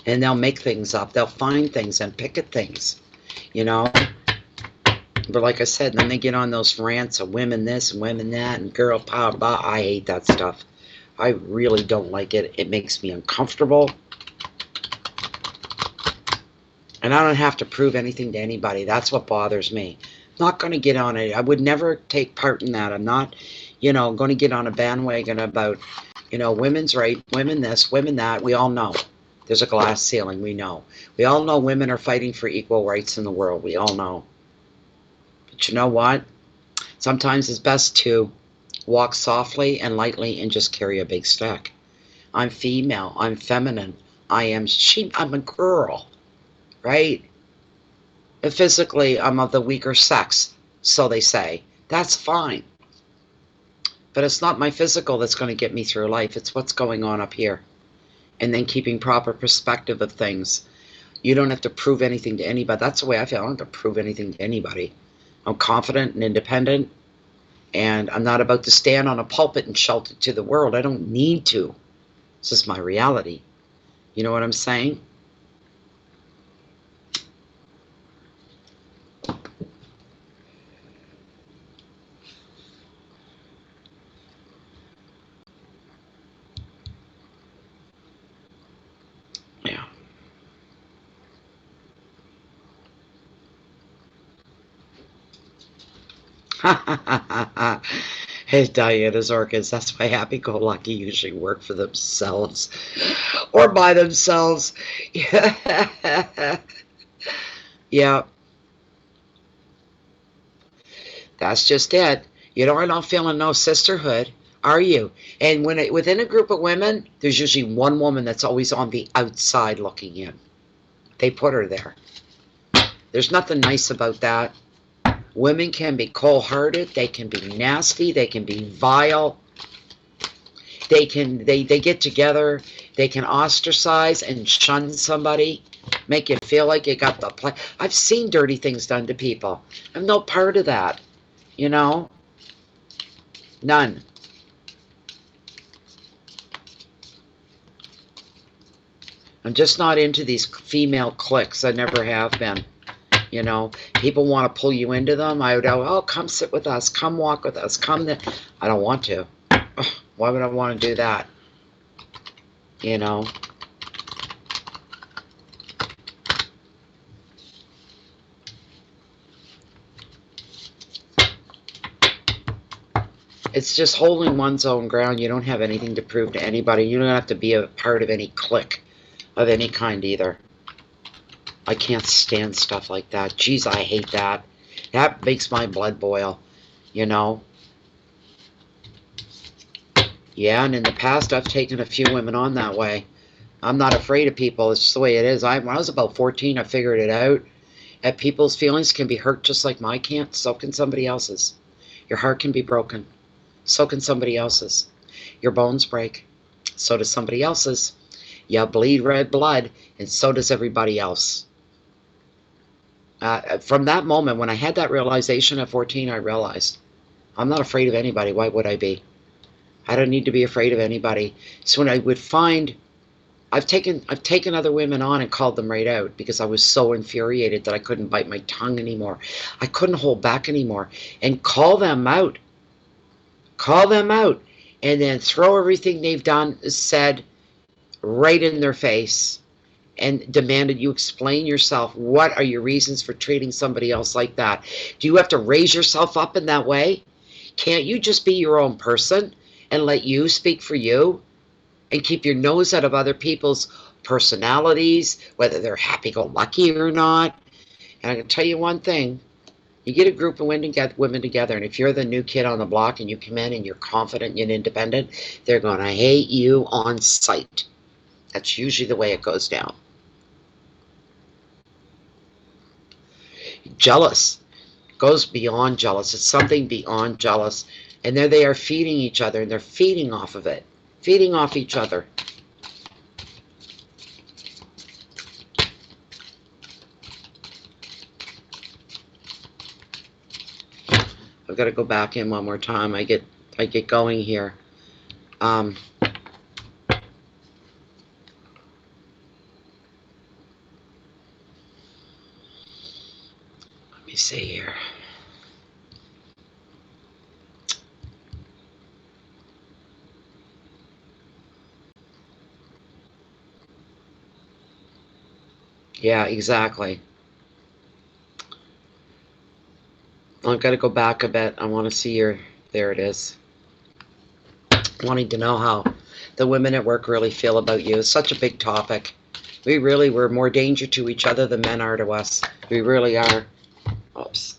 And they'll make things up. They'll find things and pick at things, you know. But like I said, then they get on those rants of women this and women that and girl power, blah. I hate that stuff. I really don't like it. It makes me uncomfortable. And I don't have to prove anything to anybody. That's what bothers me. I'm not going to get on it. I would never take part in that. I'm not, going to get on a bandwagon about, women's right, women this, women that. We all know. There's a glass ceiling, we know. We all know women are fighting for equal rights in the world. We all know. But you know what? Sometimes it's best to walk softly and lightly and just carry a big stick. I'm female. I'm feminine. I'm a girl, right? And physically, I'm of the weaker sex, so they say. That's fine. But it's not my physical that's going to get me through life. It's what's going on up here. And then keeping proper perspective of things. You don't have to prove anything to anybody. That's the way I feel. I don't have to prove anything to anybody. I'm confident and independent. And I'm not about to stand on a pulpit and shout it to the world. I don't need to. This is my reality. You know what I'm saying? Hey, Diana's orchids. That's why happy-go-lucky usually work for themselves or by themselves. Yeah, that's just it. You are not feeling no sisterhood, are you? And within a group of women, there's usually one woman that's always on the outside looking in. They put her there. There's nothing nice about that. Women can be cold-hearted, they can be nasty, they can be vile. They get together, they can ostracize and shun somebody, make you feel like you got the play. I've seen dirty things done to people. I'm no part of that, None. I'm just not into these female cliques. I never have been. People want to pull you into them. I would go, oh, come sit with us, come walk with us, come there. I don't want to. Ugh, why would I want to do that? It's just holding one's own ground. You don't have anything to prove to anybody. You don't have to be a part of any clique of any kind either. I can't stand stuff like that. Geez, I hate that. That makes my blood boil, Yeah, and in the past, I've taken a few women on that way. I'm not afraid of people. It's just the way it is. When I was about 14, I figured it out. That people's feelings can be hurt just like mine can't. So can somebody else's. Your heart can be broken. So can somebody else's. Your bones break. So does somebody else's. You bleed red blood, and so does everybody else. From that moment, when I had that realization at 14, I realized I'm not afraid of anybody. Why would I be? I don't need to be afraid of anybody. So when I would find, I've taken other women on and called them right out because I was so infuriated that I couldn't bite my tongue anymore. I couldn't hold back anymore, and call them out, and then throw everything they've done, said, right in their face, and demanded you explain yourself. What are your reasons for treating somebody else like that? Do you have to raise yourself up in that way? Can't you just be your own person and let you speak for you and keep your nose out of other people's personalities, whether they're happy-go-lucky or not? And I can tell you one thing. You get a group of women together, and if you're the new kid on the block and you come in and you're confident and independent, they're going to hate you on sight. That's usually the way it goes down. Jealous goes beyond jealous. It's something beyond jealous. And there they are feeding each other, and they're feeding off of it, feeding off each other. I've got to go back in one more time. I get going here. Let me see here. Yeah, exactly. I've got to go back a bit. I want to see your, there it is. Wanting to know how the women at work really feel about you. It's such a big topic. We're more danger to each other than men are to us. We really are. Oops.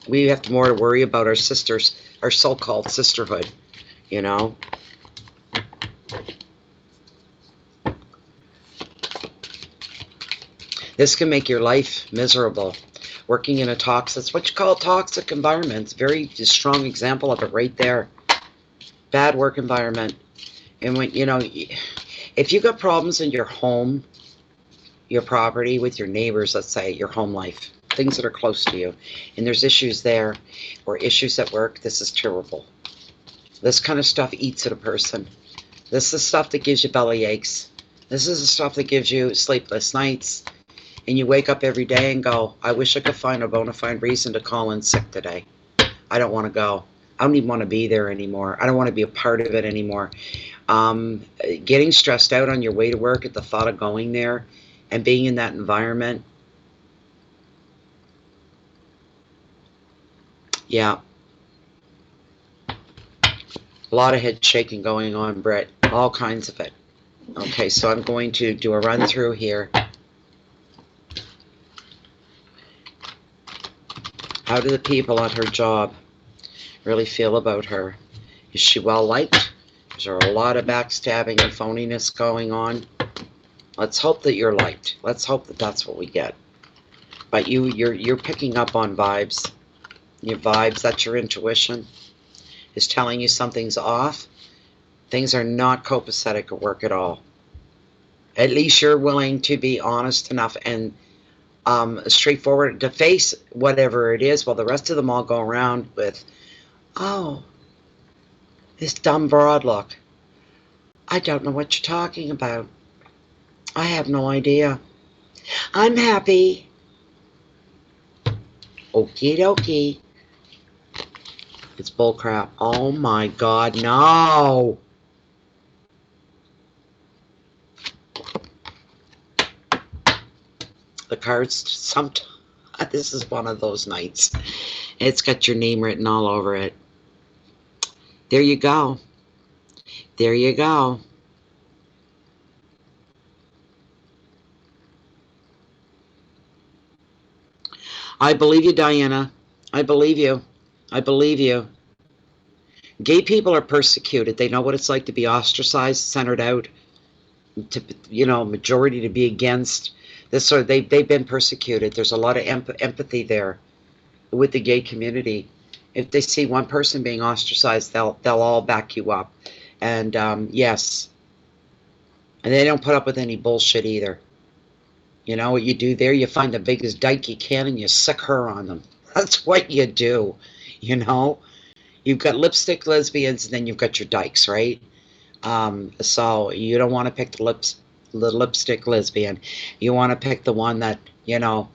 We have more to worry about our sisters, our so-called sisterhood, you know. This can make your life miserable. Working in a toxic, what you call toxic environment. It's a very strong example of it right there. Bad work environment. And when, you know, if you got problems in your home, your property, with your neighbors, let's say, your home life, things that are close to you, and there's issues there, or issues at work, this is terrible. This kind of stuff eats at a person. This is the stuff that gives you belly aches. This is the stuff that gives you sleepless nights. And you wake up every day and go, I wish I could find a bona fide reason to call in sick today. I don't want to go. I don't even want to be there anymore. I don't want to be a part of it anymore. Getting stressed out on your way to work at the thought of going there and being in that environment. Yeah. A lot of head shaking going on, Brett. All kinds of it. Okay, so I'm going to do a run through here. How do the people at her job really feel about her? Is she well liked? Is there a lot of backstabbing and phoniness going on? Let's hope that you're liked. Let's hope that that's what we get. But you're picking up on vibes. Your vibes, that's your intuition, is telling you something's off. Things are not copacetic at work at all. At least you're willing to be honest enough and straightforward to face whatever it is, while the rest of them all go around with, oh, this dumb broad look. I don't know what you're talking about. I have no idea. I'm happy. Okie dokie. It's bullcrap. Oh my God, no. The cards, this is one of those nights. It's got your name written all over it. There you go. There you go. I believe you, Diana. I believe you. I believe you. Gay people are persecuted. They know what it's like to be ostracized, centered out, to, you know, majority to be against. This sort of, they've been persecuted. There's a lot of empathy there with the gay community. If they see one person being ostracized, they'll all back you up. And yes, and they don't put up with any bullshit either. You know what you do there? You find the biggest dyke you can and you sick her on them. That's what you do. You know, you've got lipstick lesbians and then you've got your dykes, right? So you don't want to pick the lipstick lesbian. You want to pick the one that, you know,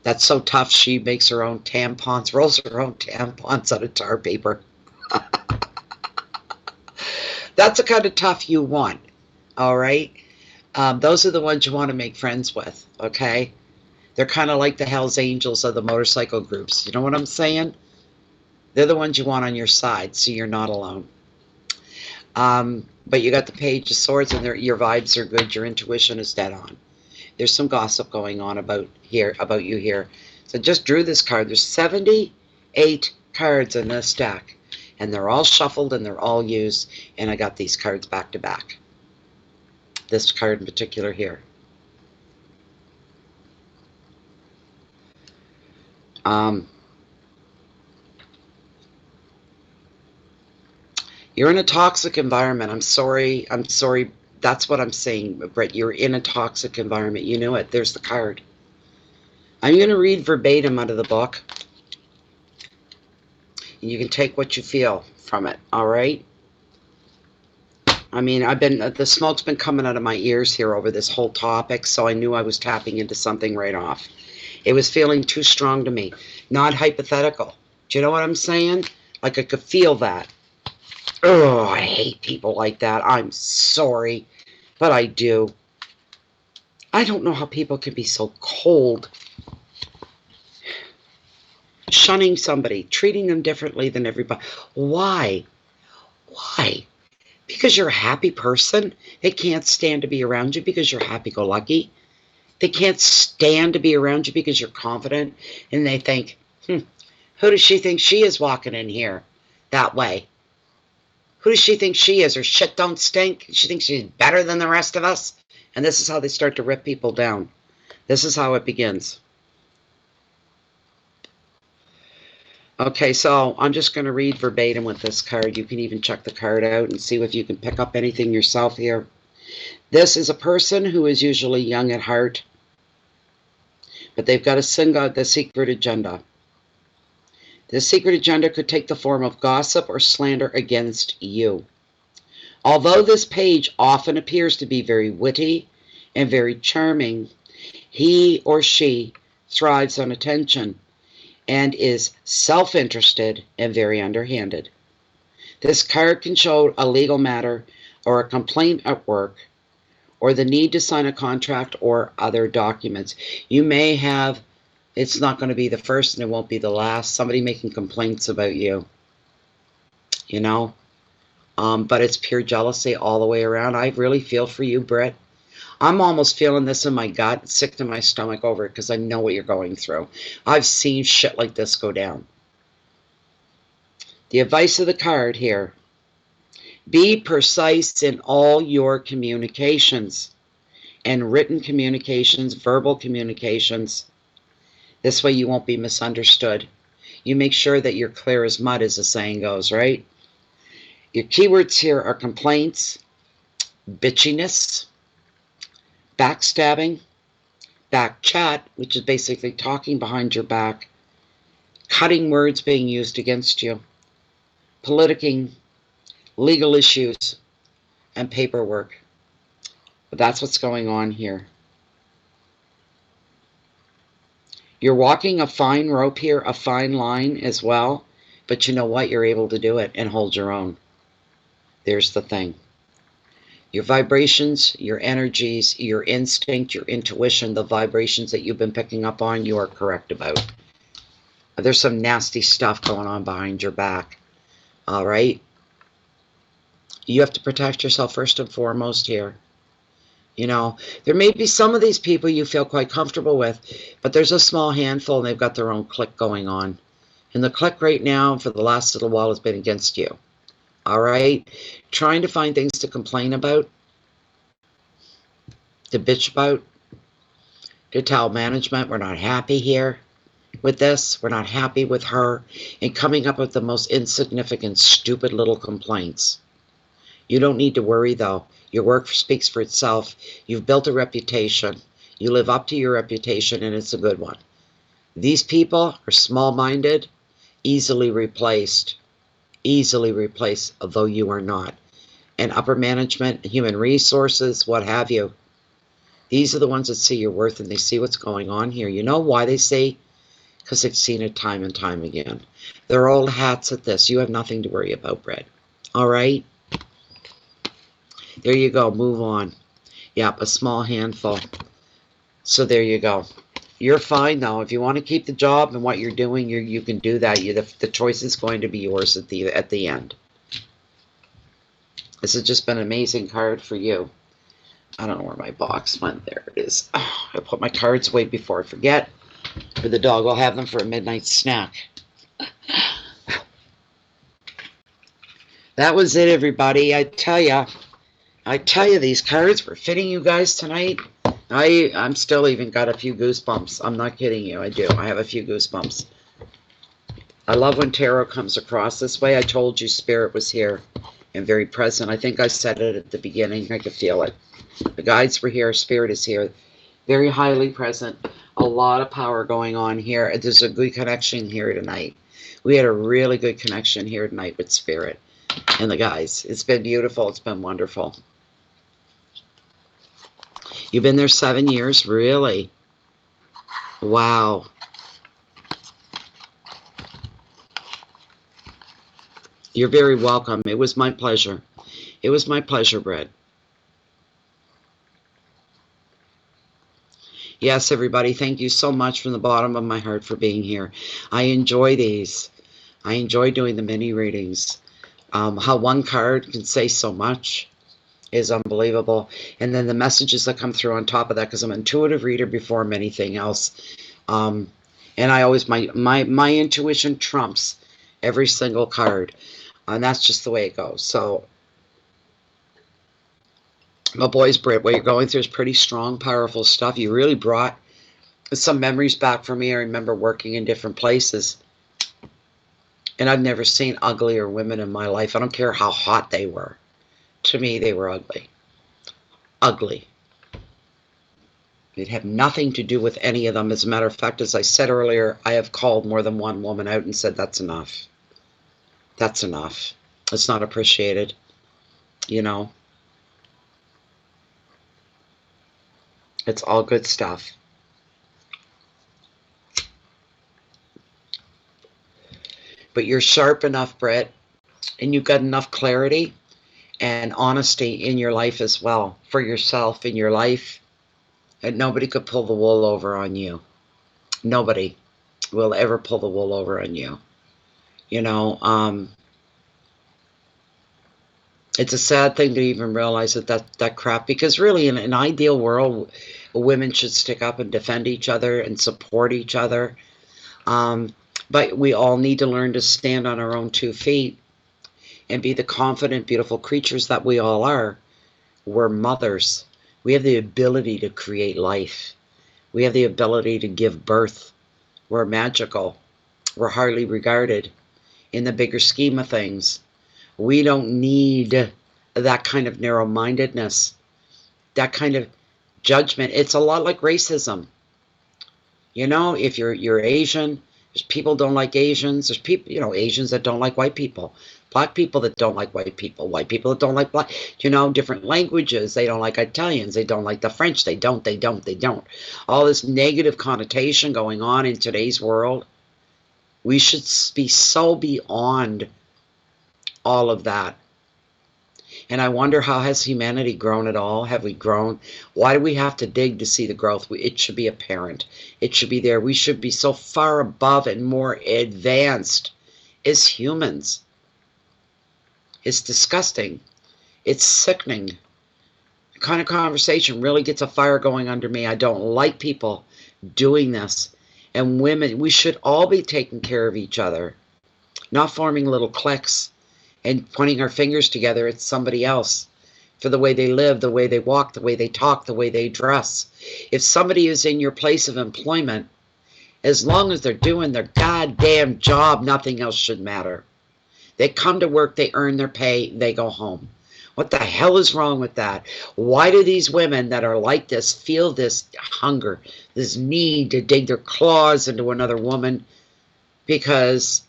that's so tough she makes her own tampons, rolls her own tampons out of tar paper. That's the kind of tough you want, all right? Those are the ones you want to make friends with, okay? They're kind of like the Hells Angels of the motorcycle groups. You know what I'm saying? They're the ones you want on your side, so you're not alone. But you got the Page of Swords, and your vibes are good. Your intuition is dead on. There's some gossip going on about you here. So just drew this card. There's 78 cards in this deck, and they're all shuffled and they're all used. And I got these cards back to back. This card in particular here. You're in a toxic environment. I'm sorry. That's what I'm saying, Britt. You're in a toxic environment. You know it. There's the card. I'm going to read verbatim out of the book. And you can take what you feel from it, all right? I mean, the smoke's been coming out of my ears here over this whole topic, so I knew I was tapping into something right off. It was feeling too strong to me. Not hypothetical. Do you know what I'm saying? Like I could feel that. Oh, I hate people like that. I'm sorry, but I do. I don't know how people can be so cold. Shunning somebody, treating them differently than everybody. Why? Why? Because you're a happy person. They can't stand to be around you because you're happy-go-lucky. They can't stand to be around you because you're confident. And they think, who does she think she is walking in here that way? Who does she think she is? Her shit don't stink? She thinks she's better than the rest of us? And this is how they start to rip people down. This is how it begins. Okay, so I'm just going to read verbatim with this card. You can even check the card out and see if you can pick up anything yourself here. This is a person who is usually young at heart, but they've got the secret agenda. The secret agenda could take the form of gossip or slander against you. Although this page often appears to be very witty and very charming, he or she thrives on attention and is self-interested and very underhanded. This card can show a legal matter or a complaint at work or the need to sign a contract or other documents. You may have, it's not going to be the first and it won't be the last, somebody making complaints about you, you know, but it's pure jealousy all the way around. I really feel for you, Britt. I'm almost feeling this in my gut, sick to my stomach over it because I know what you're going through. I've seen shit like this go down. The advice of the card here: be precise in all your communications and written communications, verbal communications. This way you won't be misunderstood. You make sure that you're clear as mud, as the saying goes, right? Your keywords here are complaints, bitchiness, backstabbing, back chat, which is basically talking behind your back, cutting words being used against you, politicking, legal issues, and paperwork. But that's what's going on here. You're walking a fine rope here, a fine line as well, but you know what? You're able to do it and hold your own. There's the thing. Your vibrations, your energies, your instinct, your intuition, the vibrations that you've been picking up on, you are correct about. There's some nasty stuff going on behind your back. All right? You have to protect yourself first and foremost here. You know, there may be some of these people you feel quite comfortable with, but there's a small handful and they've got their own clique going on. And the clique right now for the last little while has been against you. All right? Trying to find things to complain about, to bitch about, to tell management we're not happy here with this, we're not happy with her, and coming up with the most insignificant, stupid little complaints. You don't need to worry, though. Your work speaks for itself. You've built a reputation. You live up to your reputation, and it's a good one. These people are small-minded, easily replaced, although you are not. And upper management, human resources, what have you. These are the ones that see your worth, and they see what's going on here. You know why they see? Because they've seen it time and time again. They're old hats at this. You have nothing to worry about, Brett. All right? There you go. Move on. Yep, a small handful. So there you go. You're fine, though. If you want to keep the job and what you're doing, you can do that. The choice is going to be yours at the end. This has just been an amazing card for you. I don't know where my box went. There it is. Oh, I put my cards away before I forget. Or the dog will have them for a midnight snack. That was it, everybody. I tell you, these cards were fitting you guys tonight. I'm still even got a few goosebumps. I'm not kidding you. I do. I have a few goosebumps. I love when tarot comes across this way. I told you Spirit was here and very present. I think I said it at the beginning. I could feel it. The guides were here. Spirit is here. Very highly present. A lot of power going on here. There's a good connection here tonight. We had a really good connection here tonight with Spirit and the guys. It's been beautiful. It's been wonderful. You've been there 7 years? Really? Wow. You're very welcome. It was my pleasure. It was my pleasure, Brett. Yes, everybody, thank you so much from the bottom of my heart for being here. I enjoy these. I enjoy doing the mini readings. How one card can say so much is unbelievable. And then the messages that come through on top of that, because I'm an intuitive reader before anything else. And I always, my intuition trumps every single card. And that's just the way it goes. So, my boys, Britt, what you're going through is pretty strong, powerful stuff. You really brought some memories back for me. I remember working in different places. And I've never seen uglier women in my life. I don't care how hot they were. To me, they were ugly. Ugly. It had nothing to do with any of them. As a matter of fact, as I said earlier, I have called more than one woman out and said, that's enough. That's enough. It's not appreciated. You know. It's all good stuff. But you're sharp enough, Brett, and you've got enough clarity and honesty in your life as well, for yourself in your life, and nobody could pull the wool over on you. Nobody will ever pull the wool over on you. You know, it's a sad thing to even realize that crap, because really in an ideal world, women should stick up and defend each other and support each other. But we all need to learn to stand on our own 2 feet and be the confident, beautiful creatures that we all are. We're mothers. We have the ability to create life. We have the ability to give birth. We're magical. We're highly regarded in the bigger scheme of things. We don't need that kind of narrow-mindedness, that kind of judgment. It's a lot like racism. You know, if you're Asian, there's people don't like Asians. There's people, you know, Asians that don't like white people. Black people that don't like white people. White people that don't like black. You know, different languages. They don't like Italians. They don't like the French. They don't. All this negative connotation going on in today's world. We should be so beyond all of that. And I wonder, how has humanity grown at all? Have we grown? Why do we have to dig to see the growth? It should be apparent. It should be there. We should be so far above and more advanced as humans. It's disgusting. It's sickening. The kind of conversation really gets a fire going under me. I don't like people doing this. And women, we should all be taking care of each other, not forming little cliques and pointing our fingers together at somebody else for the way they live, the way they walk, the way they talk, the way they dress. If somebody is in your place of employment, as long as they're doing their goddamn job, nothing else should matter. They come to work, they earn their pay, they go home. What the hell is wrong with that? Why do these women that are like this feel this hunger, this need to dig their claws into another woman? Because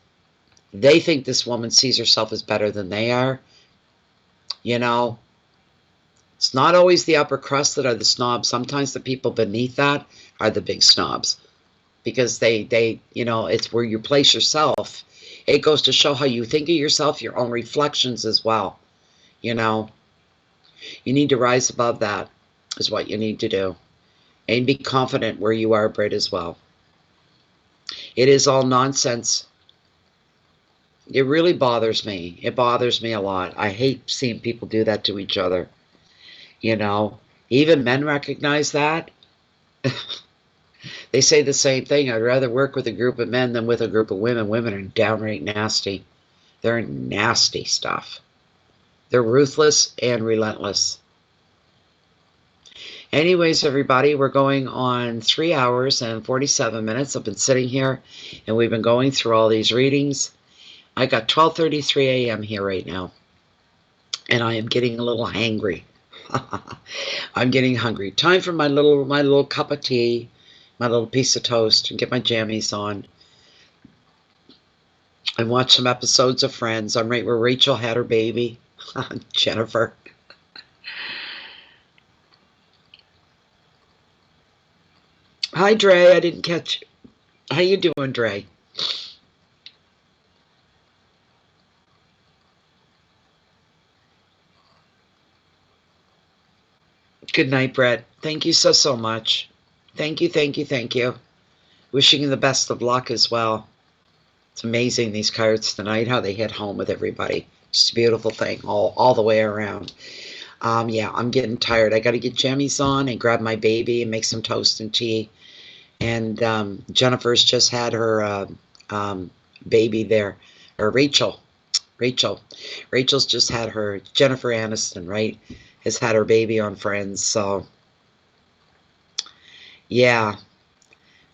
they think this woman sees herself as better than they are. You know, it's not always the upper crust that are the snobs. Sometimes the people beneath that are the big snobs, because they you know, it's where you place yourself. It goes to show how you think of yourself, your own reflections as well. You know, you need to rise above that is what you need to do, and be confident where you are, Brit, as well. It is all nonsense. It really bothers me. It bothers me a lot. I hate seeing people do that to each other. You know, even men recognize that. They say the same thing. I'd rather work with a group of men than with a group of women. Women are downright nasty. They're nasty stuff. They're ruthless and relentless. Anyways, everybody, we're going on 3 hours and 47 minutes. I've been sitting here and we've been going through all these readings. I got 12:33 a.m. here right now, and I am getting a little hangry. I'm getting hungry. Time for my little cup of tea, my little piece of toast, and get my jammies on and watch some episodes of Friends. I'm right where Rachel had her baby, Jennifer. Hi, Dre. I didn't catch you. How you doing, Dre? Good night, Brett. Thank you so much. Thank you, thank you, thank you. Wishing you the best of luck as well. It's amazing, these cards tonight, how they hit home with everybody. Just a beautiful thing all the way around. Yeah, I'm getting tired. I got to get jammies on and grab my baby and make some toast and tea. And Jennifer's just had her baby there, or Rachel's just had her, Jennifer Aniston, right, has had her baby on Friends. So yeah,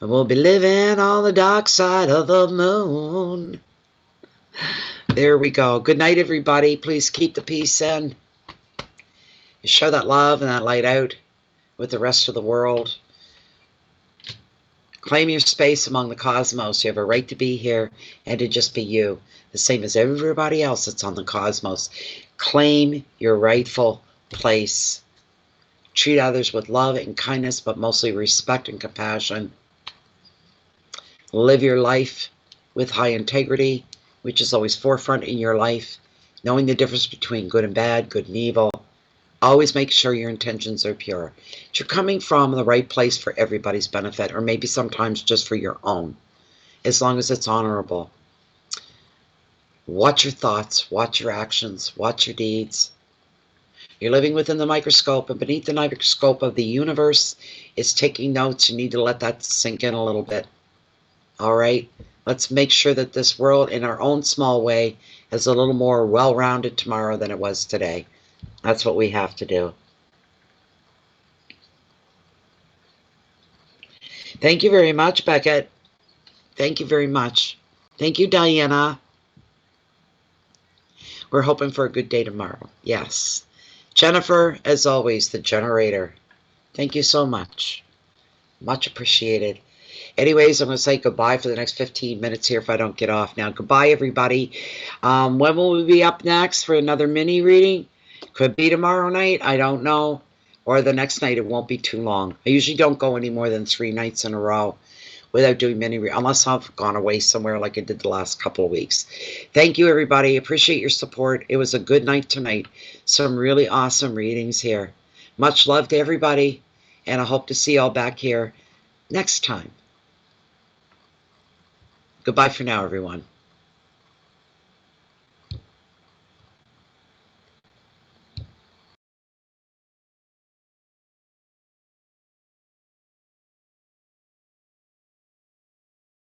and we'll be living on the dark side of the moon. There we go. Good night, everybody. Please keep the peace in. Share that love and that light out with the rest of the world. Claim your space among the cosmos. You have a right to be here and to just be you, the same as everybody else that's on the cosmos. Claim your rightful place. Treat others with love and kindness, but mostly respect and compassion. Live your life with high integrity, which is always forefront in your life. Knowing the difference between good and bad, good and evil. Always make sure your intentions are pure. You're coming from the right place for everybody's benefit, or maybe sometimes just for your own, as long as it's honorable. Watch your thoughts, watch your actions, watch your deeds. You're living within the microscope, and beneath the microscope of the universe is taking notes. You need to let that sink in a little bit. All right? Let's make sure that this world, in our own small way, is a little more well-rounded tomorrow than it was today. That's what we have to do. Thank you very much, Beckett. Thank you very much. Thank you, Diana. We're hoping for a good day tomorrow. Yes. Jennifer, as always, the generator. Thank you so much. Much appreciated. Anyways, I'm going to say goodbye for the next 15 minutes here if I don't get off now. Goodbye, everybody. When will we be up next for another mini reading? Could be tomorrow night. I don't know. Or the next night. It won't be too long. I usually don't go any more than 3 nights in a row without doing mini readings, unless I've gone away somewhere like I did the last couple of weeks. Thank you, everybody. Appreciate your support. It was a good night tonight. Some really awesome readings here. Much love to everybody. And I hope to see you all back here next time. Goodbye for now, everyone.